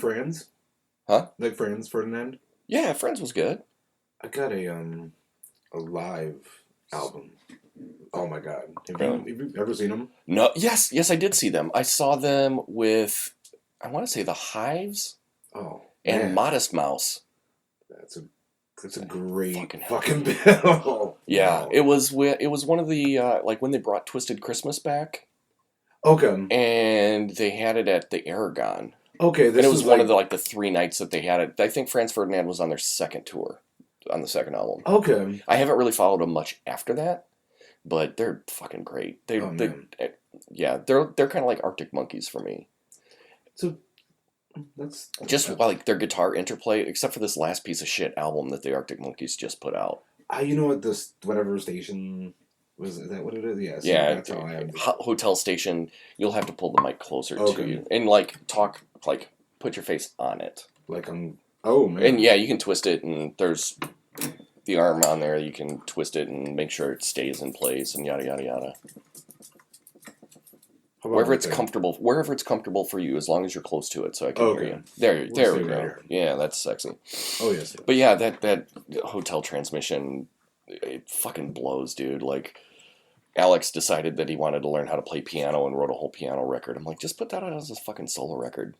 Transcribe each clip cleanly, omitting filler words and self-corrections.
Friends? Huh? Like Friends, Ferdinand? Yeah, Friends was good. I got a live album. Oh my god. Really? Have you ever seen them? No, yes, I did see them. I saw them with, I want to say, the Hives Oh and man. Modest Mouse. That's a great Fucking fucking hell. bill. Yeah, Wow. it was one of the like when they brought Twisted Christmas back, Okay. and they had it at the Aragon, Okay, and it this was was one like of the 3 nights that they had it. I think Franz Ferdinand was on their second tour, on the second album. okay. I haven't really followed them much after that, but they're fucking great. Oh man. Yeah, they're kind of like Arctic Monkeys for me. So that's Just like their guitar interplay, except for this last piece of shit album that the Arctic Monkeys just put out. you know what this whatever station was, is that what it is? Yeah, so Yeah, that's how I am. Hotel Station. You'll have to pull the mic closer to Okay. you and like talk, like put your face on it. Like I'm oh man. And yeah, you can twist it, and there's the arm on there. You can twist it and make sure it stays in place, and yada yada yada. Wherever it's comfortable for you, as long as you're close to it, so I can hear you. There we go. Right, yeah, that's sexy. Oh yes. But yeah, that hotel transmission, it fucking blows, dude. Like, Alex decided that he wanted to learn how to play piano and wrote a whole piano record. I'm like, just put that out as a fucking solo record.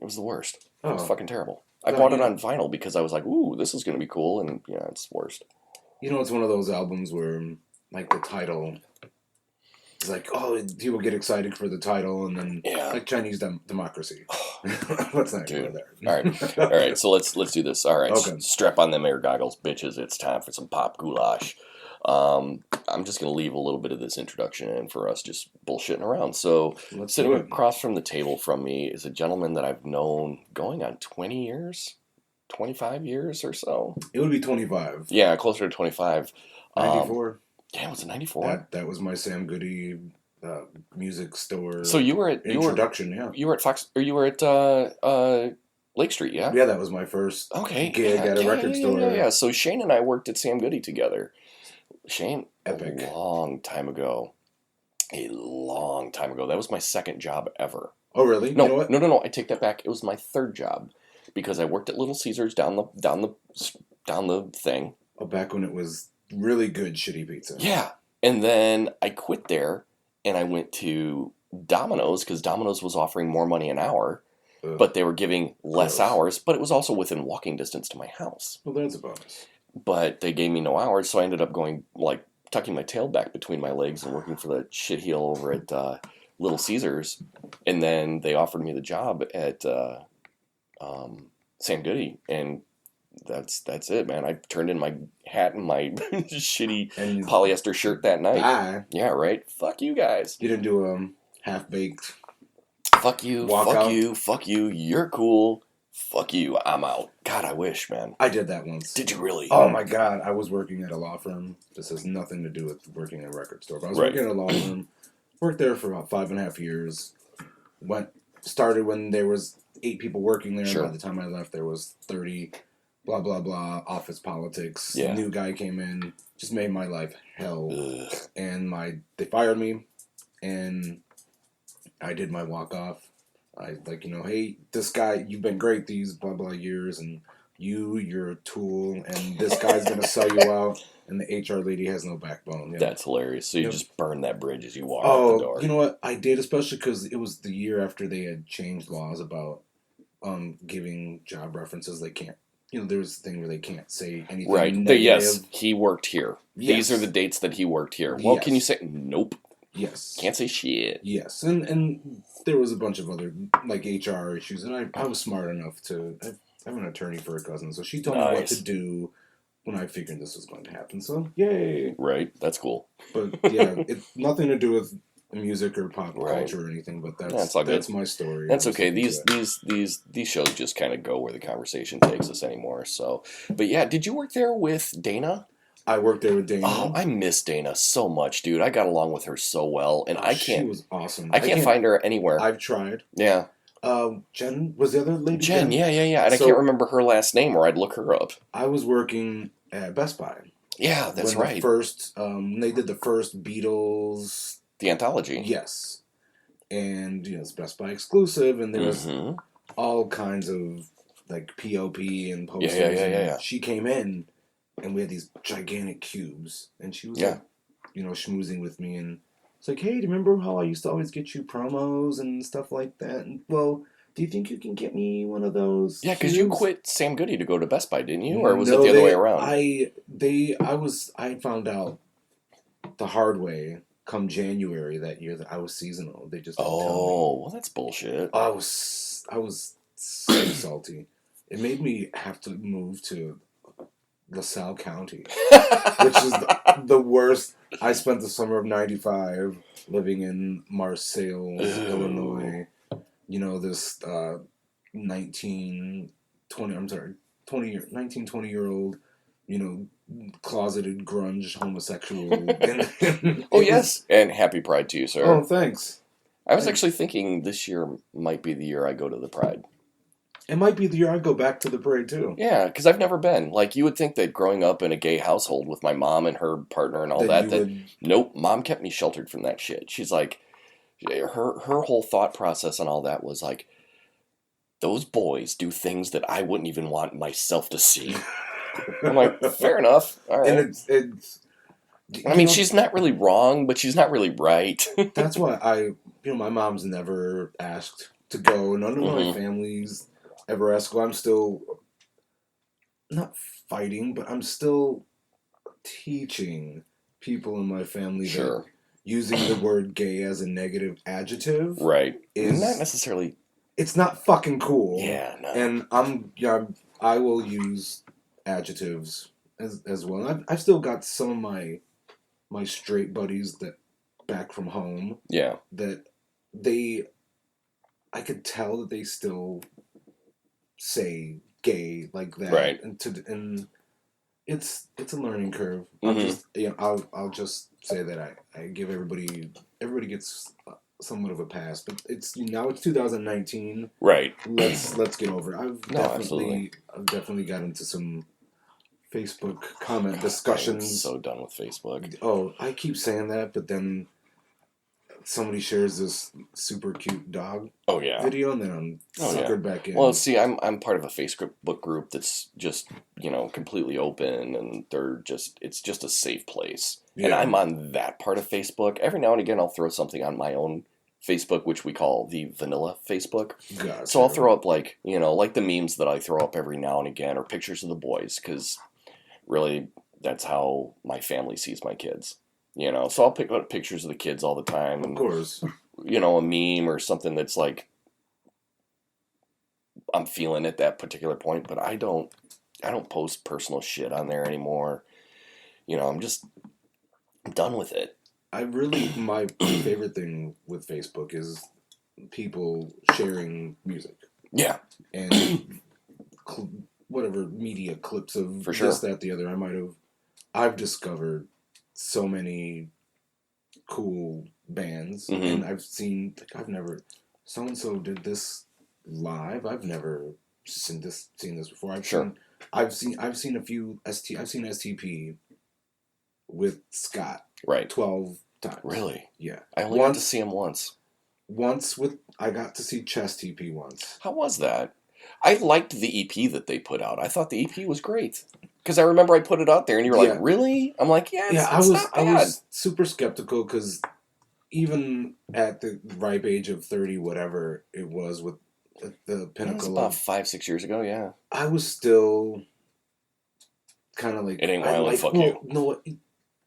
It was the worst. It was fucking terrible. I bought it on vinyl because I was like, ooh, this is gonna be cool, and yeah, it's the worst. You know, it's one of those albums where, like, the title is like, oh, people get excited for the title, and then like Chinese democracy. Let's not go there. All right. So let's do this. All right, Okay. Strap on them air goggles, bitches. It's time for some pop goulash. I'm just gonna leave a little bit of this introduction in for us just bullshitting around. So sitting across from the table from me is a gentleman that I've known going on 20 years, 25 years or so. It would be 25. Yeah, closer to 25. 94. Yeah, was it 94? That was my Sam Goody music store. So you were at introduction. You were at Fox, or you were at Lake Street, yeah? Yeah, that was my first gig at a record store. Yeah. So Shane and I worked at Sam Goody together. Shane, Epic. A long time ago. That was my second job ever. Oh, really? No, you know what? no. I take that back. It was my third job because I worked at Little Caesars down the thing. Oh, back when it was really good shitty pizza. Yeah, and then I quit there and I went to Domino's because Domino's was offering more money an hour, but they were giving less hours. But it was also within walking distance to my house. Well, that's a bonus. But they gave me no hours, so I ended up going, like, tucking my tail back between my legs and working for the shitheel over at Little Caesars. And then they offered me the job at Sam Goody, and that's it, man. I turned in my hat and my shitty polyester shirt that night. Bye. Yeah, right? Fuck you guys. You didn't do half-baked fuck you, fuck you, you're cool. Fuck you, I'm out. God, I wish, man. I did that once. Did you really? Oh my God, I was working at a law firm. This has nothing to do with working in a record store. But I was working at a law firm. Worked there for about 5.5 years. Started when there was 8 people working there. Sure. By the time I left, there was 30. Blah blah blah. Office politics. Yeah. New guy came in. Just made my life hell. Ugh. And they fired me, and I did my walk off. I hey, this guy, you've been great these blah blah years, and you're a tool, and this guy's gonna sell you out, and the HR lady has no backbone. You know? That's hilarious. So you just burned that bridge as you walked out the door. You know what? I did, especially because it was the year after they had changed laws about giving job references. They can't. There was a thing where they can't say anything negative. Yes, he worked here. Yes. These are the dates that he worked here. Well, yes. Can you say nope? Yes. Can't say shit. Yes, and there was a bunch of other like HR issues, and I was smart enough to. I have an attorney for a cousin, so she told me what to do when I figured this was going to happen. So yay! Right, that's cool. But yeah, it's nothing to do with music or pop culture or anything. But that's my story. That's okay. These shows just kind of go where the conversation takes us anymore. So, but yeah, did you work there with Dana? I worked there with Dana. Oh, I miss Dana so much, dude. I got along with her so well, and She was awesome. I can't find her anywhere. I've tried. Yeah. Jen was the other lady. Jen, yeah, and I can't remember her last name, or I'd look her up. I was working at Best Buy. Yeah, that's right. They did the first Beatles. The anthology. Yes, and it's Best Buy exclusive, and there was all kinds of like POP and posters. Yeah. She came in, and we had these gigantic cubes, and she was like, schmoozing with me, and it's like, hey, do you remember how I used to always get you promos and stuff like that? And, well, do you think you can get me one of those? Yeah, because you quit Sam Goody to go to Best Buy, didn't you? Or was it No, the other way around? I found out the hard way come January that year that I was seasonal. They just didn't tell me. Well, that's bullshit. I was so salty. It made me have to move to LaSalle County, which is the worst. I spent the summer of '95 living in Marseilles, Illinois. This 19, 20, I'm sorry, 19, 20-year-old, closeted grunge homosexual. Oh, yes. And happy Pride to you, sir. Oh, thanks. I was actually thinking this year might be the year I go to the Pride. It might be the year I go back to the parade, too. Yeah, because I've never been. Like, you would think that growing up in a gay household with my mom and her partner and all nope, Mom kept me sheltered from that shit. She's like, her whole thought process and all that was like, those boys do things that I wouldn't even want myself to see. I'm like, fair enough. All right. And it's I mean, she's not really wrong, but she's not really right. That's why my mom's never asked to go. None of my family's ever asked to go. I'm still not fighting, but I'm still teaching people in my family that using the word gay as a negative adjective is not necessarily. It's not fucking cool. Yeah, no. And I will use adjectives as well. And I've still got some of my straight buddies that back from home. Yeah. That I could tell that they still say gay like that. Right. And it's a learning curve. I'll just say that I give everybody gets somewhat of a pass, but it's 2019. Right. Let's get over it. I've absolutely got into some Facebook comment discussions. I'm so done with Facebook. Oh, I keep saying that, but then somebody shares this super cute dog video, and then I'm suckered back in. Well, see, I'm part of a Facebook group that's just, completely open, and it's just a safe place. Yeah. And I'm on that part of Facebook. Every now and again, I'll throw something on my own Facebook, which we call the vanilla Facebook. Gotcha. So I'll throw up like the memes that I throw up every now and again, or pictures of the boys, because really that's how my family sees my kids. So I'll pick up pictures of the kids all the time. And, of course. A meme or something that's like I'm feeling at that particular point, but I don't post personal shit on there anymore. I'm done with it. My favorite thing with Facebook is people sharing music. Yeah. And whatever media clips of this, that, the other. I've discovered so many cool bands, and I've seen so and so did this live. I've never seen this before. I've seen a few I've seen STP with Scott 12 times. Really? Yeah. I only got to see him once. I got to see Chess TP once. How was that? I liked the EP that they put out. I thought the EP was great. Because I remember I put it out there and you were like, really? I'm like, it's not bad. I was super skeptical because even at the ripe age of 30, whatever it was with the pinnacle. That was about 5-6 years ago, yeah. I was still kind of like... It ain't wild and fuck you. No,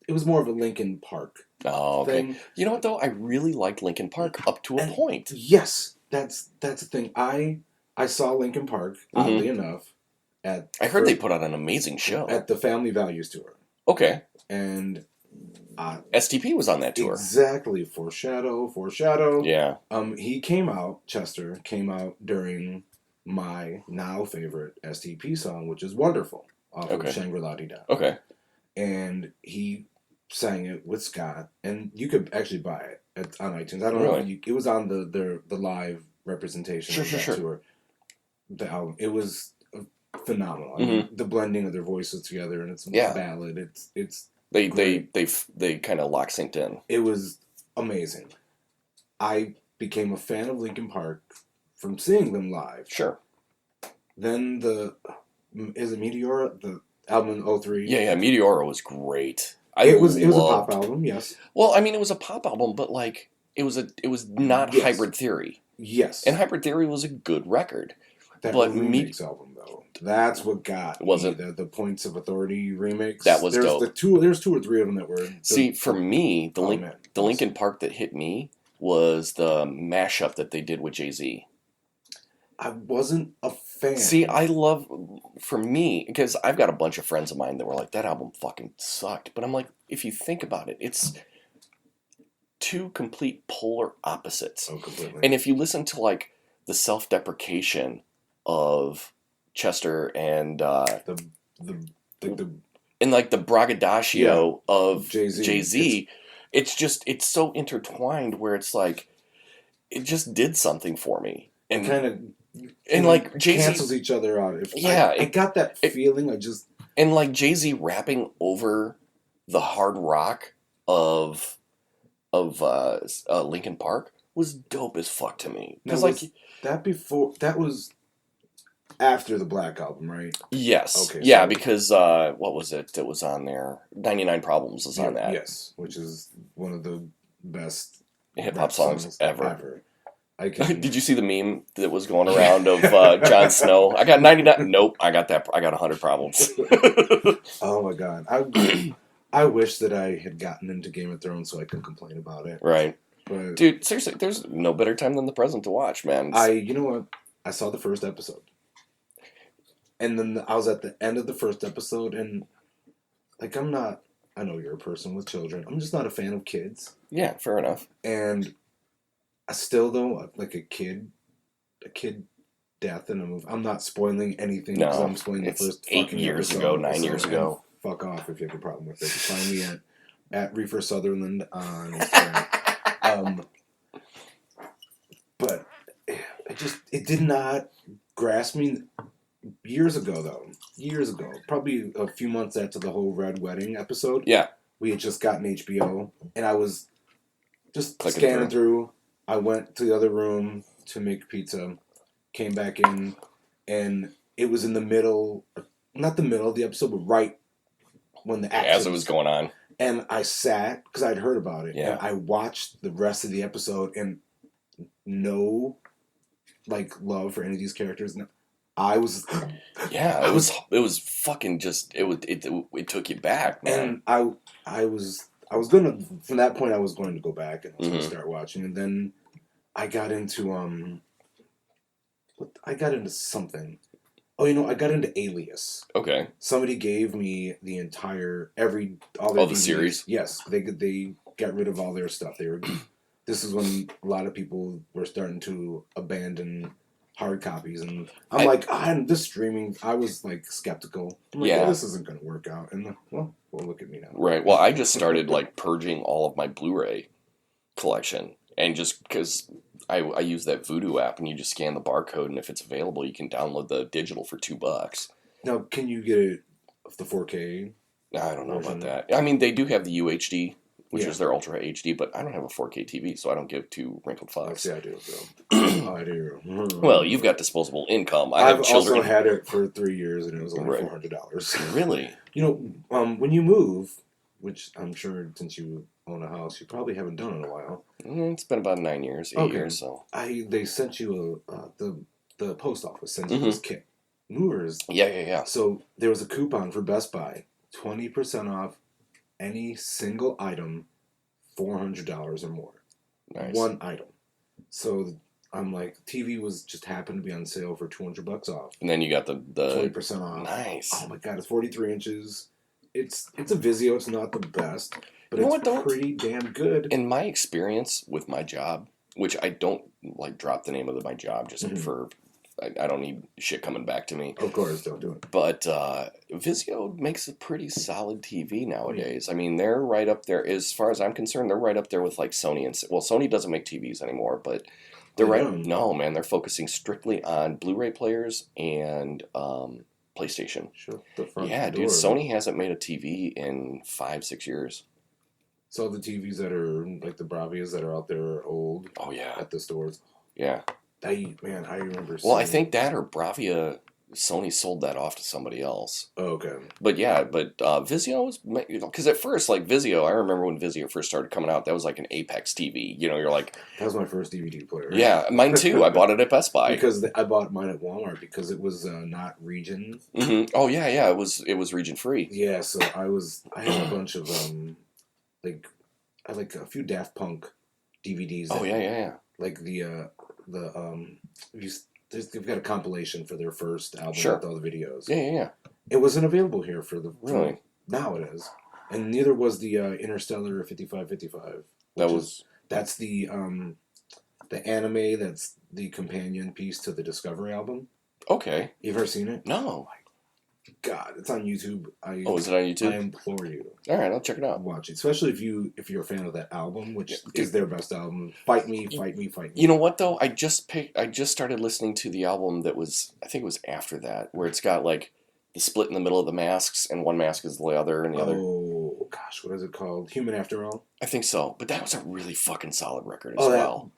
it was more of a Linkin Park thing. You know what, though? I really liked Linkin Park up to a point. Yes, that's the thing. I saw Linkin Park, oddly enough, I heard they put on an amazing show. At the Family Values Tour. Okay. And... STP was on that tour. Exactly. Foreshadow. Yeah. Chester came out during my now favorite STP song, which is Wonderful, off of Shanegra-La-Di-Da. Okay. And he sang it with Scott, and you could actually buy it on iTunes. I don't know if it was on the live representation of that tour. The album. It was phenomenal. I mean, the blending of their voices together, and it's a ballad. It's They kind of lock synced in. It was amazing. I became a fan of Linkin Park from seeing them live. Sure. Then is it Meteora? The album in 03? Yeah, Meteora was great. It was a pop album, yes. Well, I mean, it was a pop album, but like it was not Yes. Hybrid Theory. Yes. And Hybrid Theory was a good record. That remix album though, that's what got was me, it the Points of Authority remix. That was dope. There's 2 or 3 of them that were. See, for me, the Linkin Park that hit me was the mashup that they did with Jay-Z. I wasn't a fan. See, for me, because I've got a bunch of friends of mine that were like, that album fucking sucked. But I'm like, if you think about it, it's 2 complete polar opposites. Oh, completely. And if you listen to like the self-deprecation of Chester and and like the braggadocio of Jay-Z, it's so intertwined where it's like it just did something for me. And kind of like Jay-Z cancels each other out. I got that feeling. And like Jay-Z rapping over the hard rock of Linkin Park was dope as fuck to me. Because like that was after the Black Album, right? Yes. Okay. Yeah, because what was it that was on there? 99 Problems was on that. Yes, which is one of the best hip hop songs ever. Did you see the meme that was going around of Jon Snow? I got 99. Nope, I got 100 problems. Oh my god, I wish that I had gotten into Game of Thrones so I could complain about it. Right. But dude, seriously, there's no better time than the present to watch, man. You know what? I saw the first episode, and then I was at the end of the first episode, and like I know you're a person with children. I'm just not a fan of kids. Yeah, fair enough. And I still though like a kid death in a movie. I'm not spoiling anything because I'm spoiling the first 8 years ago, 9 years ago. Fuck off if you have a problem with it. Find me at Reefer Sutherland on Instagram. But it did not grasp me years ago, probably a few months after the whole Red Wedding episode. Yeah. We had just gotten HBO, and I was just scanning through. I went to the other room to make pizza, came back in, and it was in the middle, not the middle of the episode, but right when the action... As it was going on. And I sat, because I'd heard about it, yeah. and I watched the rest of the episode, and no, love for any of these characters. I was... Yeah, it was fucking just... It took you back, man. And I was going to... From that point, I was going to go back and I was going to start watching, and then I got into... I got into something. Oh, I got into Alias. Okay. Somebody gave me the entire all the series. Yes, they got rid of all their stuff. This is when a lot of people were starting to abandon hard copies, and I'm this streaming. I was skeptical. I'm like, this isn't going to work out. And well, look at me now. Right. Well, I just started purging all of my Blu-ray collection, and just because. I use that Voodoo app, and you just scan the barcode, and if it's available, you can download the digital for $2. Now, can you get it the 4K? I don't know about that. I mean, they do have the UHD, which is their Ultra HD, but I don't have a 4K TV, so I don't give 2 wrinkled fucks. Yeah, I do. So. I do. Well, you've got disposable income. I've also had it for 3 years, and it was only $400. Really? When you move, which I'm sure since you own a house, you probably haven't done in a while. It's been about 9 years, 8 years. So they sent you the post office sent you this kit, movers. Yeah. So there was a coupon for Best Buy, 20% off any single item, $400 or more. Nice. One item. So I'm like, TV was just happened to be on sale for $200 off, and then you got the 20% off. Nice. Oh my god, it's 43 inches. It's a Vizio. It's not the best. But it's pretty damn good. In my experience with my job, which I don't drop the name of my job just for, I don't need shit coming back to me. Of course, don't do it. But Vizio makes a pretty solid TV nowadays. I mean, they're right up there, as far as I'm concerned, they're right up there with Sony. Sony doesn't make TVs anymore, but they're no, man, they're focusing strictly on Blu-ray players and PlayStation. Sure. The front door. Dude, Sony hasn't made a TV in 5-6 years. So the TVs that are the Bravias that are out there are old. Oh yeah. At the stores. Yeah. I remember Well, I seeing. think that or Bravia, Sony sold that off to somebody else. Oh, okay. But yeah, Vizio was, because at first, like Vizio, I remember when Vizio first started coming out, that was like an Apex TV. You're like, That was my first DVD player. yeah, mine too. I bought it at Best Buy. Because I bought mine at Walmart because it was not region. Oh yeah, it was region free. Yeah, so I had a bunch of like I had like a few Daft Punk DVDs. Oh yeah. Like they've got a compilation for their first album Sure. with all the videos. Yeah. It wasn't available here for the really. Now it is, and neither was the Interstellar 5555. That's the anime that's the companion piece to the Discovery album. Okay. You've ever seen it? No. God, it's on YouTube. Is it on YouTube? I implore you. All right, I'll check it out. Watch it, especially if you're a fan of that album, which is their best album. Fight me. You know what though? I just started listening to the album that was, I think it was after that, where it's got like the split in the middle of the masks, and one mask is the other, and the other. Oh gosh, what is it called? Human After All. I think so, but that was a really fucking solid record as well.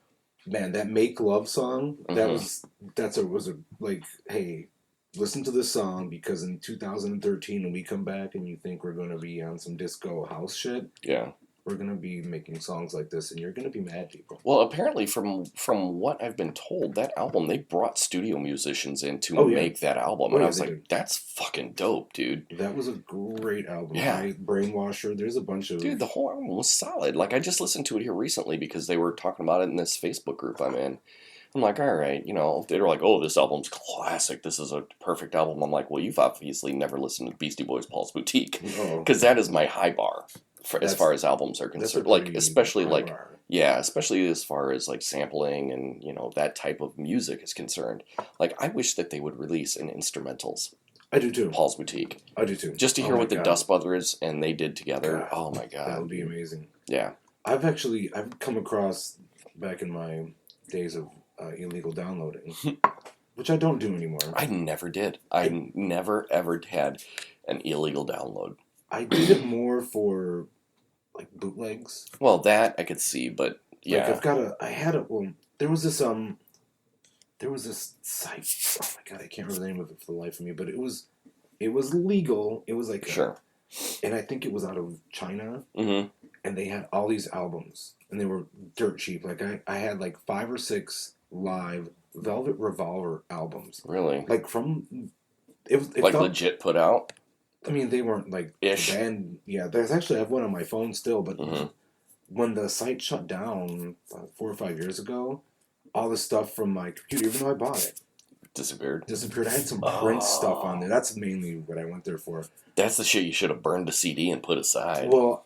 Man, that Make Love song. Mm-hmm. Was a like, hey, listen to this song because in 2013 when we come back and you think we're going to be on some disco house shit, we're going to be making songs like this and you're going to be mad people. Well, apparently from what I've been told, that album, they brought studio musicians in to make that album. And I was like, that's fucking dope, dude. That was a great album. Yeah. Brainwasher, there's a bunch of... Dude, the whole album was solid. Like, I just listened to it here recently because they were talking about it in this Facebook group I'm in. I'm like, all right, they were like, oh, this album's classic. This is a perfect album. I'm like, well, you've obviously never listened to Beastie Boys' Paul's Boutique. Because that is my high bar as far as albums are concerned. Like, especially especially as far as like sampling and, that type of music is concerned. Like, I wish that they would release an instrumentals. I do too. Paul's Boutique. I do too. Just to hear what the Dust Brothers and they did together. Oh my God. That would be amazing. Yeah. I've come across back in my days of illegal downloading, which I don't do anymore. I never did. I never ever had an illegal download. I did it more for like bootlegs. Well, that I could see, but yeah. Like there was this site. Oh my God, I can't remember the name of it for the life of me, but it was legal. It was like and I think it was out of China. Mm-hmm. And they had all these albums, and they were dirt cheap. Like I had like 5 or 6 live Velvet Revolver albums. Really? Like it like felt, legit put out? I mean, they weren't like ish. Band, yeah, I have one on my phone still, but when the site shut down 4 or 5 years ago, all the stuff from my computer, even though I bought it, disappeared. I had some Prince stuff on there. That's mainly what I went there for. That's the shit you should have burned a CD and put aside. Well,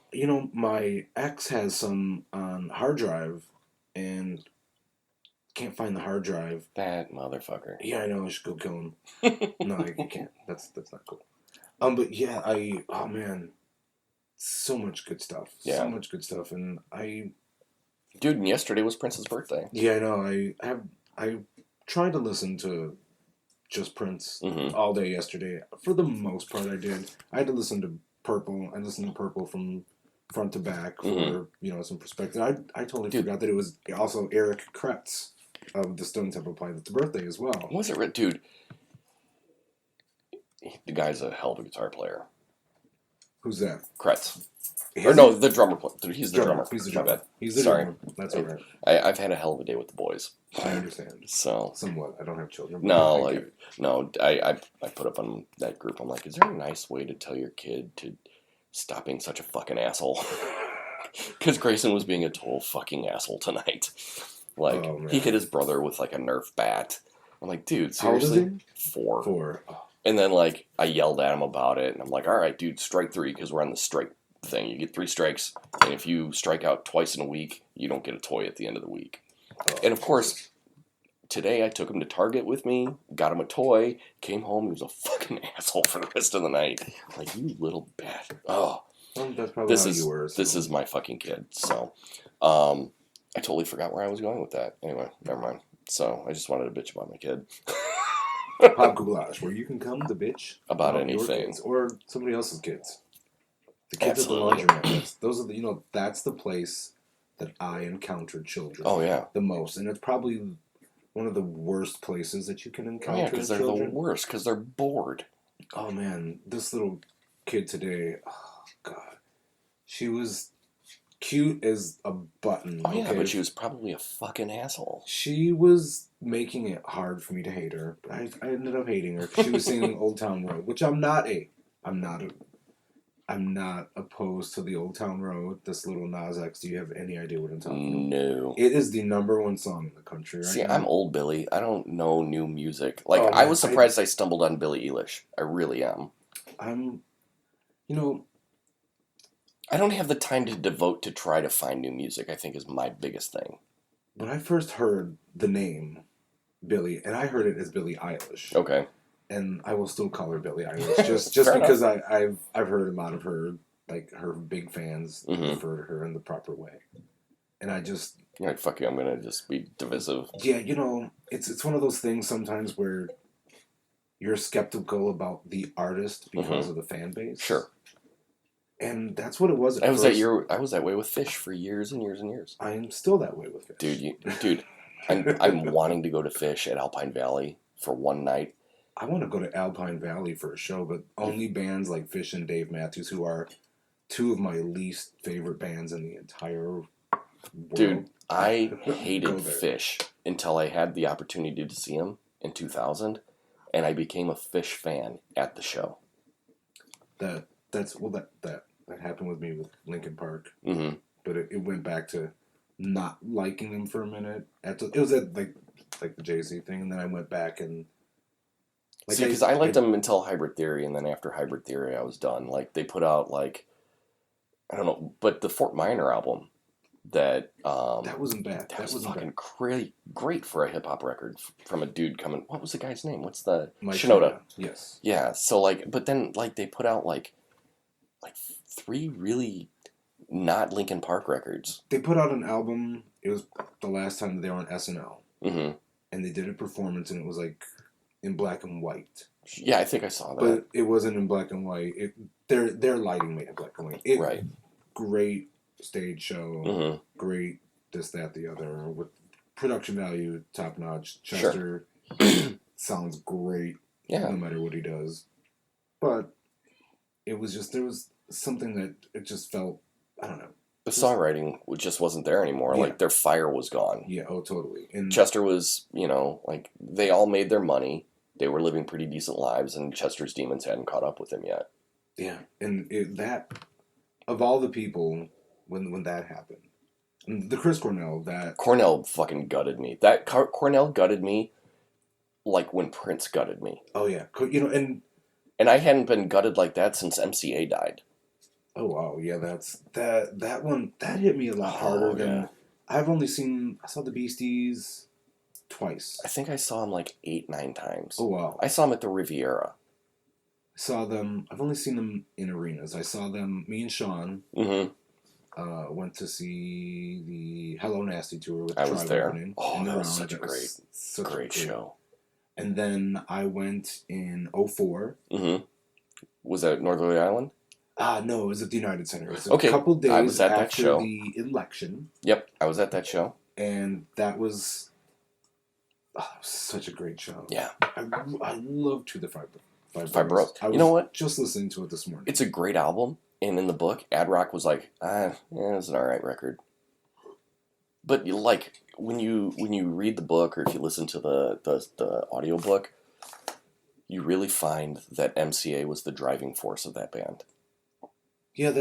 my ex has some on hard drive, and can't find the hard drive. That motherfucker. Yeah, I know. I should go kill him. No, I can't. That's not cool. But yeah, oh man, so much good stuff. Yeah. So much good stuff, and dude, and yesterday was Prince's birthday. Yeah, I know. I tried to listen to just Prince all day yesterday. For the most part, I did. I had to listen to Purple. I listened to Purple from front to back for some perspective. I totally forgot that it was also Eric Kretz of the Stone Temple Pilots' birthday as well. Was it, dude? The guy's a hell of a guitar player. Who's that? Kretz. Or no, the drummer. He's the drummer. He's the drummer. Sorry. That's all right. I've had a hell of a day with the boys. I understand. So somewhat. I don't have children. No, I put up on that group. I'm like, is there a nice way to tell your kid to stop being such a fucking asshole? Because Grayson was being a total fucking asshole tonight. Like, he hit his brother with like a Nerf bat. I'm like, dude, seriously? How old is he? 4. 4. Oh. And then like I yelled at him about it, and I'm like, all right, dude, strike 3 because we're on the strike thing. You get 3 strikes, and if you strike out twice in a week, you don't get a toy at the end of the week. And of course, today I took him to Target with me, got him a toy, came home, he was a fucking asshole for the rest of the night. Like, you little bat. Oh. Well, that's probably how you were. This is my fucking kid. So, I totally forgot where I was going with that. Anyway, never mind. So, I just wanted to bitch about my kid. Pop Goulash, where you can come to bitch about anything. Kids, or somebody else's kids. The kids at the laundromat. That's the place that I encountered children. Oh, yeah. The most. And it's probably one of the worst places that you can Oh, yeah, encounter because they're children. the worst, because they're bored. Oh man, this little kid today, oh god. She was cute as a button, Oh, yeah, okay? but she was probably a fucking asshole. She was making it hard for me to hate her. I ended up hating her. She was singing Old Town Road, which I'm not opposed to the Old Town Road. This little Nas X. Do you have any idea what I'm talking about? No. It is the #1 song in the country right See, now. I'm old, Billy. I don't know new music. Like, Oh, I man, was surprised I stumbled on Billie Eilish. I really am. I'm, you know, I don't have the time to devote to try to find new music, I think is my biggest thing. when I first heard the name Billie, and I heard it as Billie Eilish. Okay. And I will still call her Billie Eilish just Fair because I've heard a lot of her, like her big fans refer to her in the proper way, and I just You're like, fuck you, I'm gonna just be divisive. yeah, it's one of those things sometimes where you're skeptical about the artist because of the fan base. Sure. And that's what it was at I first. was that way with Fish for years and years and years. I am still that way with Fish. Dude, I'm wanting to go to Fish at Alpine Valley for one night. I want to go to Alpine Valley for a show, but only bands like Fish and Dave Matthews, who are two of my least favorite bands in the entire world. Dude, I hated Fish until I had the opportunity to see him in 2000, and I became a Fish fan at the show. That happened with me with Linkin Park, but it went back to not liking them for a minute. It was at like the Jay-Z thing, and then I went back and. See, because I liked them until Hybrid Theory, and then after Hybrid Theory, I was done. Like, they put out, like, I don't know, but the Fort Minor album, that wasn't bad. That was fucking great for a hip-hop record from a dude coming, what was the guy's name? What's the, Shinoda. Yes. Yeah, so, like, but then, like, they put out, like 3 really not Linkin Park records. They put out an album, it was the last time they were on SNL, and they did a performance, and it was, like, in black and white. Yeah, I think I saw that. But it wasn't in black and white. Their lighting made it black and white. Right. Great stage show. Great this, that, the other. With production value, top notch. Chester sounds great. Yeah. No matter what he does. But it was just, there was something that it just felt, I don't know. The songwriting just wasn't there anymore. Yeah. Like, their fire was gone. Yeah, oh, totally. And Chester was, like, they all made their money. They were living pretty decent lives, and Chester's demons hadn't caught up with him yet. Yeah, and that, of all the people, when that happened, and the Chris Cornell, Cornell fucking gutted me. Cornell gutted me like when Prince gutted me. Oh, yeah. And I hadn't been gutted like that since MCA died. Oh, wow, yeah, that one, that hit me a lot harder than, I saw the Beasties twice. I think I saw them like 8-9 times. Oh, wow. I saw them at the Riviera. I've only seen them in arenas. I saw them, me and Sean, went to see the Hello Nasty tour with I was there. Oh, that was such a great show. And then I went in 2004. Was that Northerly Island? No, it was at the United Center. It was a couple days I was at after that show. The election. Yep, I was at that show. And that was such a great show. Yeah. I love To the Five Bros. You know what? Just listening to it this morning. It's a great album, and in the book, Ad Rock was like, it's an alright record. But when you read the book, or if you listen to the audiobook, you really find that MCA was the driving force of that band. Yeah,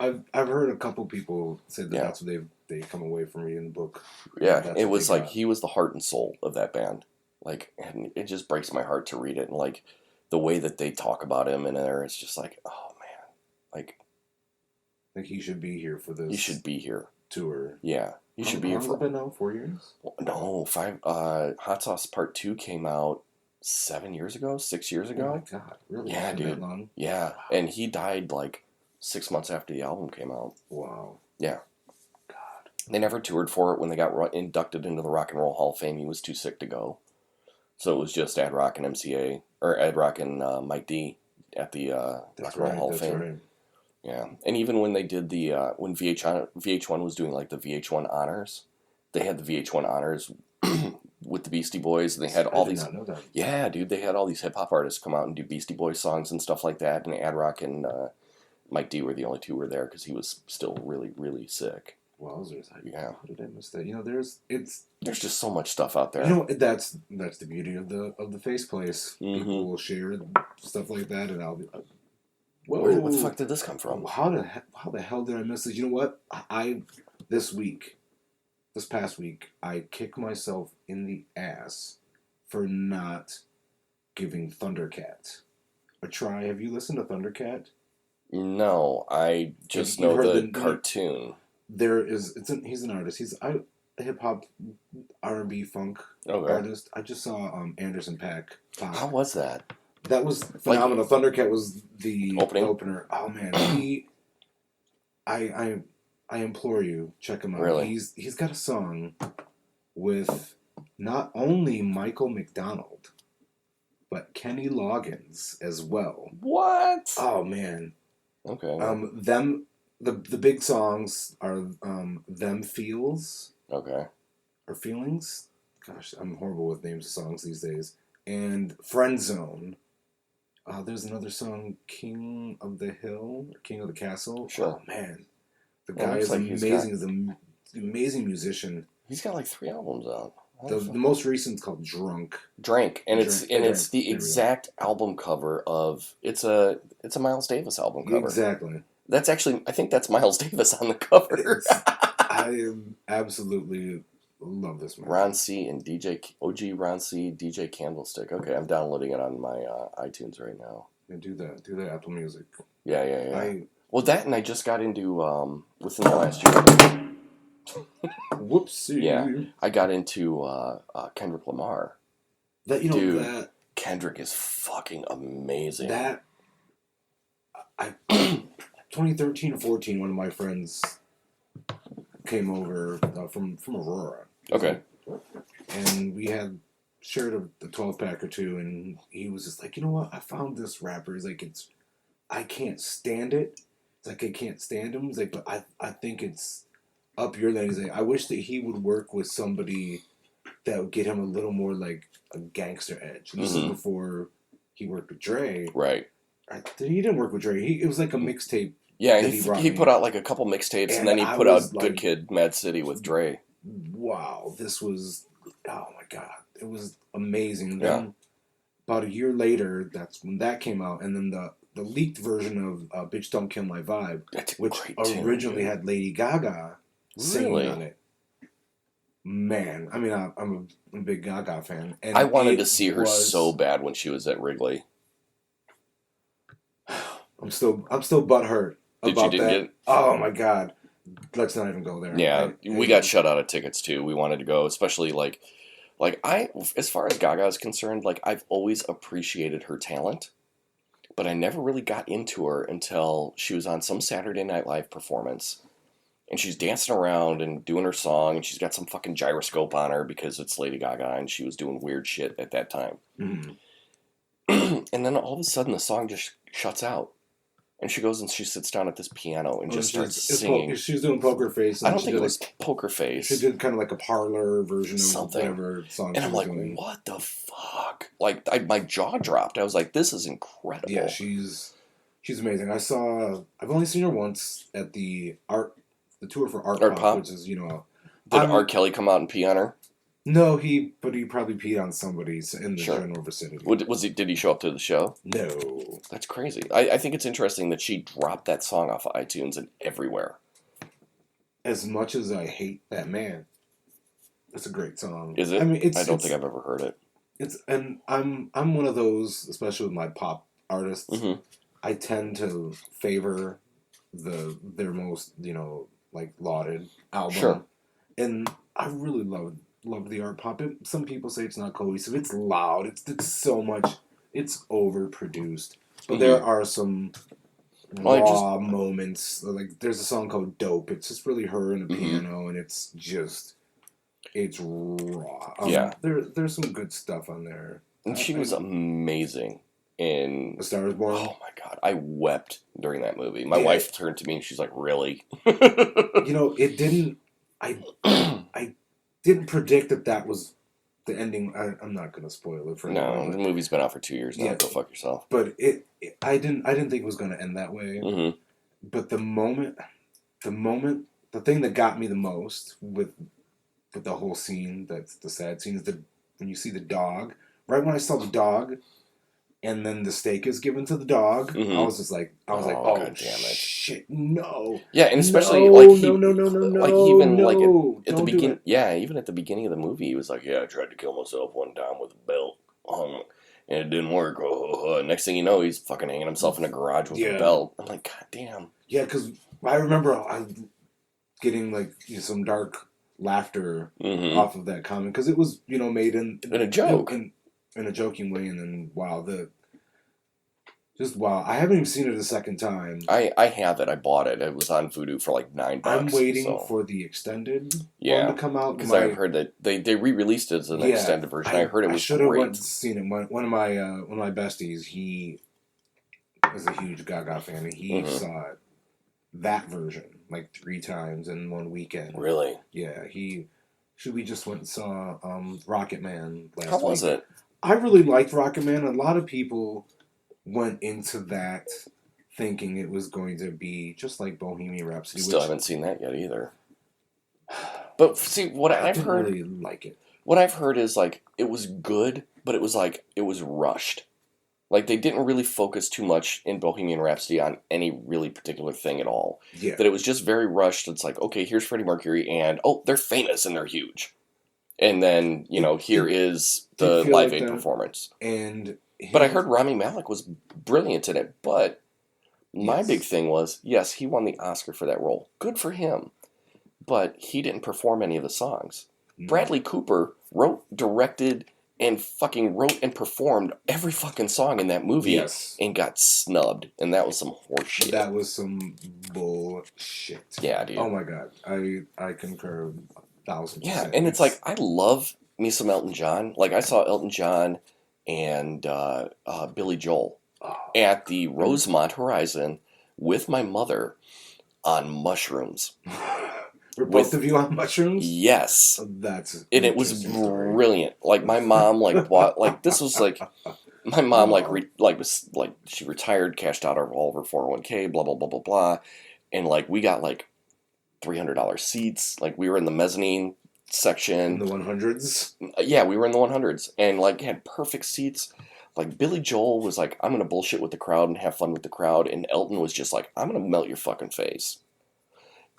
I've heard a couple people say that that's what they come away from reading the book. Yeah, it was like he was the heart and soul of that band. Like, and it just breaks my heart to read it, and like the way that they talk about him in there, it's just like, oh man, like he should be here for this. He should be here tour. Yeah, he should be here for. How long has it been now? 4 years? No, 5. Hot Sauce Part 2 came out 7 years ago, 6 years ago. Oh my god, really? Yeah, dude. That long? Yeah, wow. And he died like 6 months after the album came out. Wow. Yeah. God. They never toured for it when they got inducted into the Rock and Roll Hall of Fame. He was too sick to go. So it was just Ad Rock and MCA, or Ad Rock and Mike D at the Rock and Roll Hall of Fame. Right. Yeah. And even when they did the, when VH1 was doing like the VH1 honors, they had the VH1 honors with the Beastie Boys, and they had all these. I did not know that. Yeah, dude, they had all these hip hop artists come out and do Beastie Boys songs and stuff like that. And Ad Rock and Mike D were the only two who were there because he was still really, really sick. Wowzers! Yeah. How did I miss that? There's just so much stuff out there. That's the beauty of the face place. Mm-hmm. People will share stuff like that, and I'll be like, whoa, what the fuck did this come from? How the hell did I miss this? You know what? This past week, I kicked myself in the ass for not giving Thundercat a try. Have you listened to Thundercat? No, I just know the cartoon. He's an artist. He's a hip hop, R&B, funk artist. I just saw Anderson .Paak. How was that? That was phenomenal. Thundercat was the opener. Oh man, I implore you, check him out. Really? He's got a song with not only Michael McDonald, but Kenny Loggins as well. What? Oh man. Okay. The big songs are Them Feels. Okay. Or Feelings. Gosh, I'm horrible with names of songs these days. And Friend Zone. There's another song, King of the Hill, or King of the Castle. Sure. Oh man. The guy is amazing. He's an amazing musician. He's got like 3 albums out. The most recent is called Drunk. It's the exact album cover of it's a Miles Davis album cover. Exactly. That's actually, I think that's Miles Davis on the cover. I absolutely love this man. Ron C and OG Ron C, DJ Candlestick. Okay, I'm downloading it on my iTunes right now. And do that Apple Music. Yeah. Well, that, and I just got into within the last year. Whoopsie. Yeah, I got into Kendrick Lamar. Dude, Kendrick is fucking amazing. 2013 or 14, one of my friends came over from Aurora. Okay. And we had shared a 12-pack or two, and he was just like, you know what? I found this rapper. He's like, I can't stand it. It's like, I can't stand him. He's like, but I think it's up your lane. He's like, I wish that he would work with somebody that would get him a little more like a gangster edge. This is before he worked with Dre. Right. He didn't work with Dre. It was like a mixtape. Yeah, he put out like a couple mixtapes, and then he put out Good Kid, Mad City with Dre. Wow, this was, oh my God, it was amazing. And then about a year later, that's when that came out, and then the leaked version of Bitch Don't Kill My Vibe, which originally had Lady Gaga singing on it. Man, I mean, I'm a big Gaga fan. And I wanted to see her so bad when she was at Wrigley. I'm still butthurt about that. Oh my God. Let's not even go there. Yeah, we got shut out of tickets too. We wanted to go, especially like as far as Gaga is concerned, like I've always appreciated her talent, but I never really got into her until she was on some Saturday Night Live performance, and she's dancing around and doing her song, and she's got some fucking gyroscope on her because it's Lady Gaga, and she was doing weird shit at that time. Mm-hmm. And then all of a sudden, the song just shuts out. And she goes and she sits down at this piano and just starts singing. She's doing Poker Face. I don't think it was Poker Face. She did kind of like a parlor version of whatever song. And I'm like, what the fuck? Like, my jaw dropped. I was like, this is incredible. Yeah, she's amazing. I've only seen her once at the tour for Art Pop, which is, Did R. Kelly come out and pee on her? No, but he probably peed on somebody in the general vicinity. Did he show up to the show? No. That's crazy. I think it's interesting that she dropped that song off of iTunes and everywhere. As much as I hate that man, it's a great song. Is it? I mean, I don't think I've ever heard it. I'm one of those, especially with my pop artists. Mm-hmm. I tend to favor their most like lauded album. Sure. And I really love the art pop. Some people say it's not cohesive. It's loud. It's so much. It's overproduced. But there are some raw moments. Like there's a song called "Dope." It's just really her and a piano, and it's raw. Yeah. There's some good stuff on there. And she was amazing in A Star Is Born. Oh my God, I wept during that movie. My wife turned to me and she's like, "Really?" It didn't. I didn't predict that was the ending. I'm not gonna spoil it for No, anyone. the movie's been out for 2 years now. Yeah. Go fuck yourself. But I didn't think it was gonna end that way. Mm-hmm. But the thing that got me the most with the whole scene, that's the sad scene, is when you see the dog. Right when I saw the dog, and then the steak is given to the dog, Mm-hmm. I was just like, oh, God damn it. shit, no. Yeah, and especially no, like he, no, like even no, like at the don't do begin, it. yeah, even at the beginning of the movie, he was like, "Yeah, I tried to kill myself one time with a belt, and it didn't work." Next thing you know, he's fucking hanging himself in a garage with a belt. I'm like, God damn. Yeah, because I remember getting like some dark laughter off of that comment because it was made in a joke, in a joking way, and then I haven't even seen it a second time. I have it. I bought it. It was on Vudu for like $9. I'm waiting for the extended one to come out because I've heard that they re-released it as an extended version. I heard it was should have great. went and seen it. One of my besties, he is a huge Gaga fan, and he saw it, that version like 3 times in one weekend. Really? Yeah. We just went and saw Rocket Man last week. How was it? I really liked Rocket Man. A lot of people went into that thinking it was going to be just like Bohemian Rhapsody. Still haven't seen that yet either. But see, what I've heard, really like it. What I've heard is like it was good, but it was rushed. Like they didn't really focus too much in Bohemian Rhapsody on any really particular thing at all. Yeah. That it was just very rushed. It's like, okay, here's Freddie Mercury, and they're famous and they're huge. And then, here is the Live Aid performance. But I heard Rami Malek was brilliant in it. But my big thing was, yes, he won the Oscar for that role. Good for him. But he didn't perform any of the songs. No. Bradley Cooper wrote, directed, and fucking wrote and performed every fucking song in that movie and got snubbed. And that was some horseshit. That was some bullshit. Yeah, dude. Oh my God. I concur 1,000%. Yeah, and it's like, I love me some Elton John. Like, I saw Elton John and Billy Joel at the Rosemont Horizon with my mother on mushrooms. Were both of you on mushrooms? Yes. And it was brilliant. Like, my mom, this was like, my mom, she retired, cashed out all of her 401k, blah, blah, blah, blah, blah. And, we got, $300 seats. We were in the mezzanine section. In the 100s? Yeah, we were in the 100s. And, had perfect seats. Billy Joel was like, I'm going to bullshit with the crowd and have fun with the crowd. And Elton was just like, I'm going to melt your fucking face.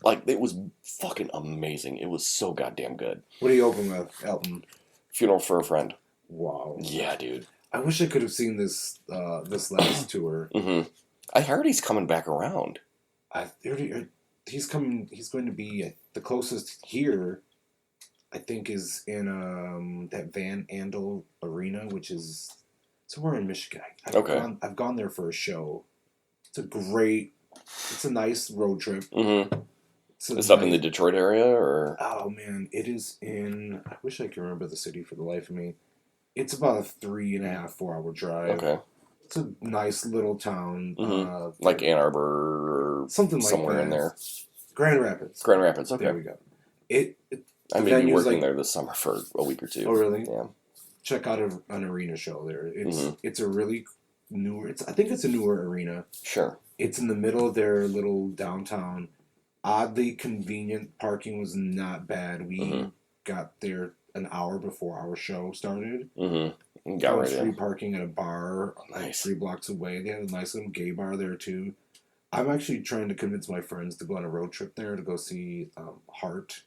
It was fucking amazing. It was so goddamn good. What do you open with, Elton? Funeral for a Friend. Wow. Yeah, dude. I wish I could have seen this last tour. Mm-hmm. I heard he's coming back around. He's coming. He's going to be the closest here. I think is in that Van Andel Arena, which is somewhere in Michigan. I've gone there for a show. It's a nice road trip. Mm-hmm. It's up in the Detroit area, or? Oh man, it is in. I wish I could remember the city for the life of me. It's about a 3.5, 4-hour drive. Okay. It's a nice little town. Mm-hmm. Like Ann Arbor or something somewhere in there. Grand Rapids. Grand Rapids, okay. There we go. I may be working there this summer for a week or two. Oh, really? Yeah. Check out an arena show there. It's a really newer. I think it's a newer arena. Sure. It's in the middle of their little downtown. Oddly convenient. Parking was not bad. We got there an hour before our show started. Mm-hmm. Got right free in. parking at a bar nice. 3 blocks away. They had a nice little gay bar there too. I'm actually trying to convince my friends to go on a road trip there to go see Heart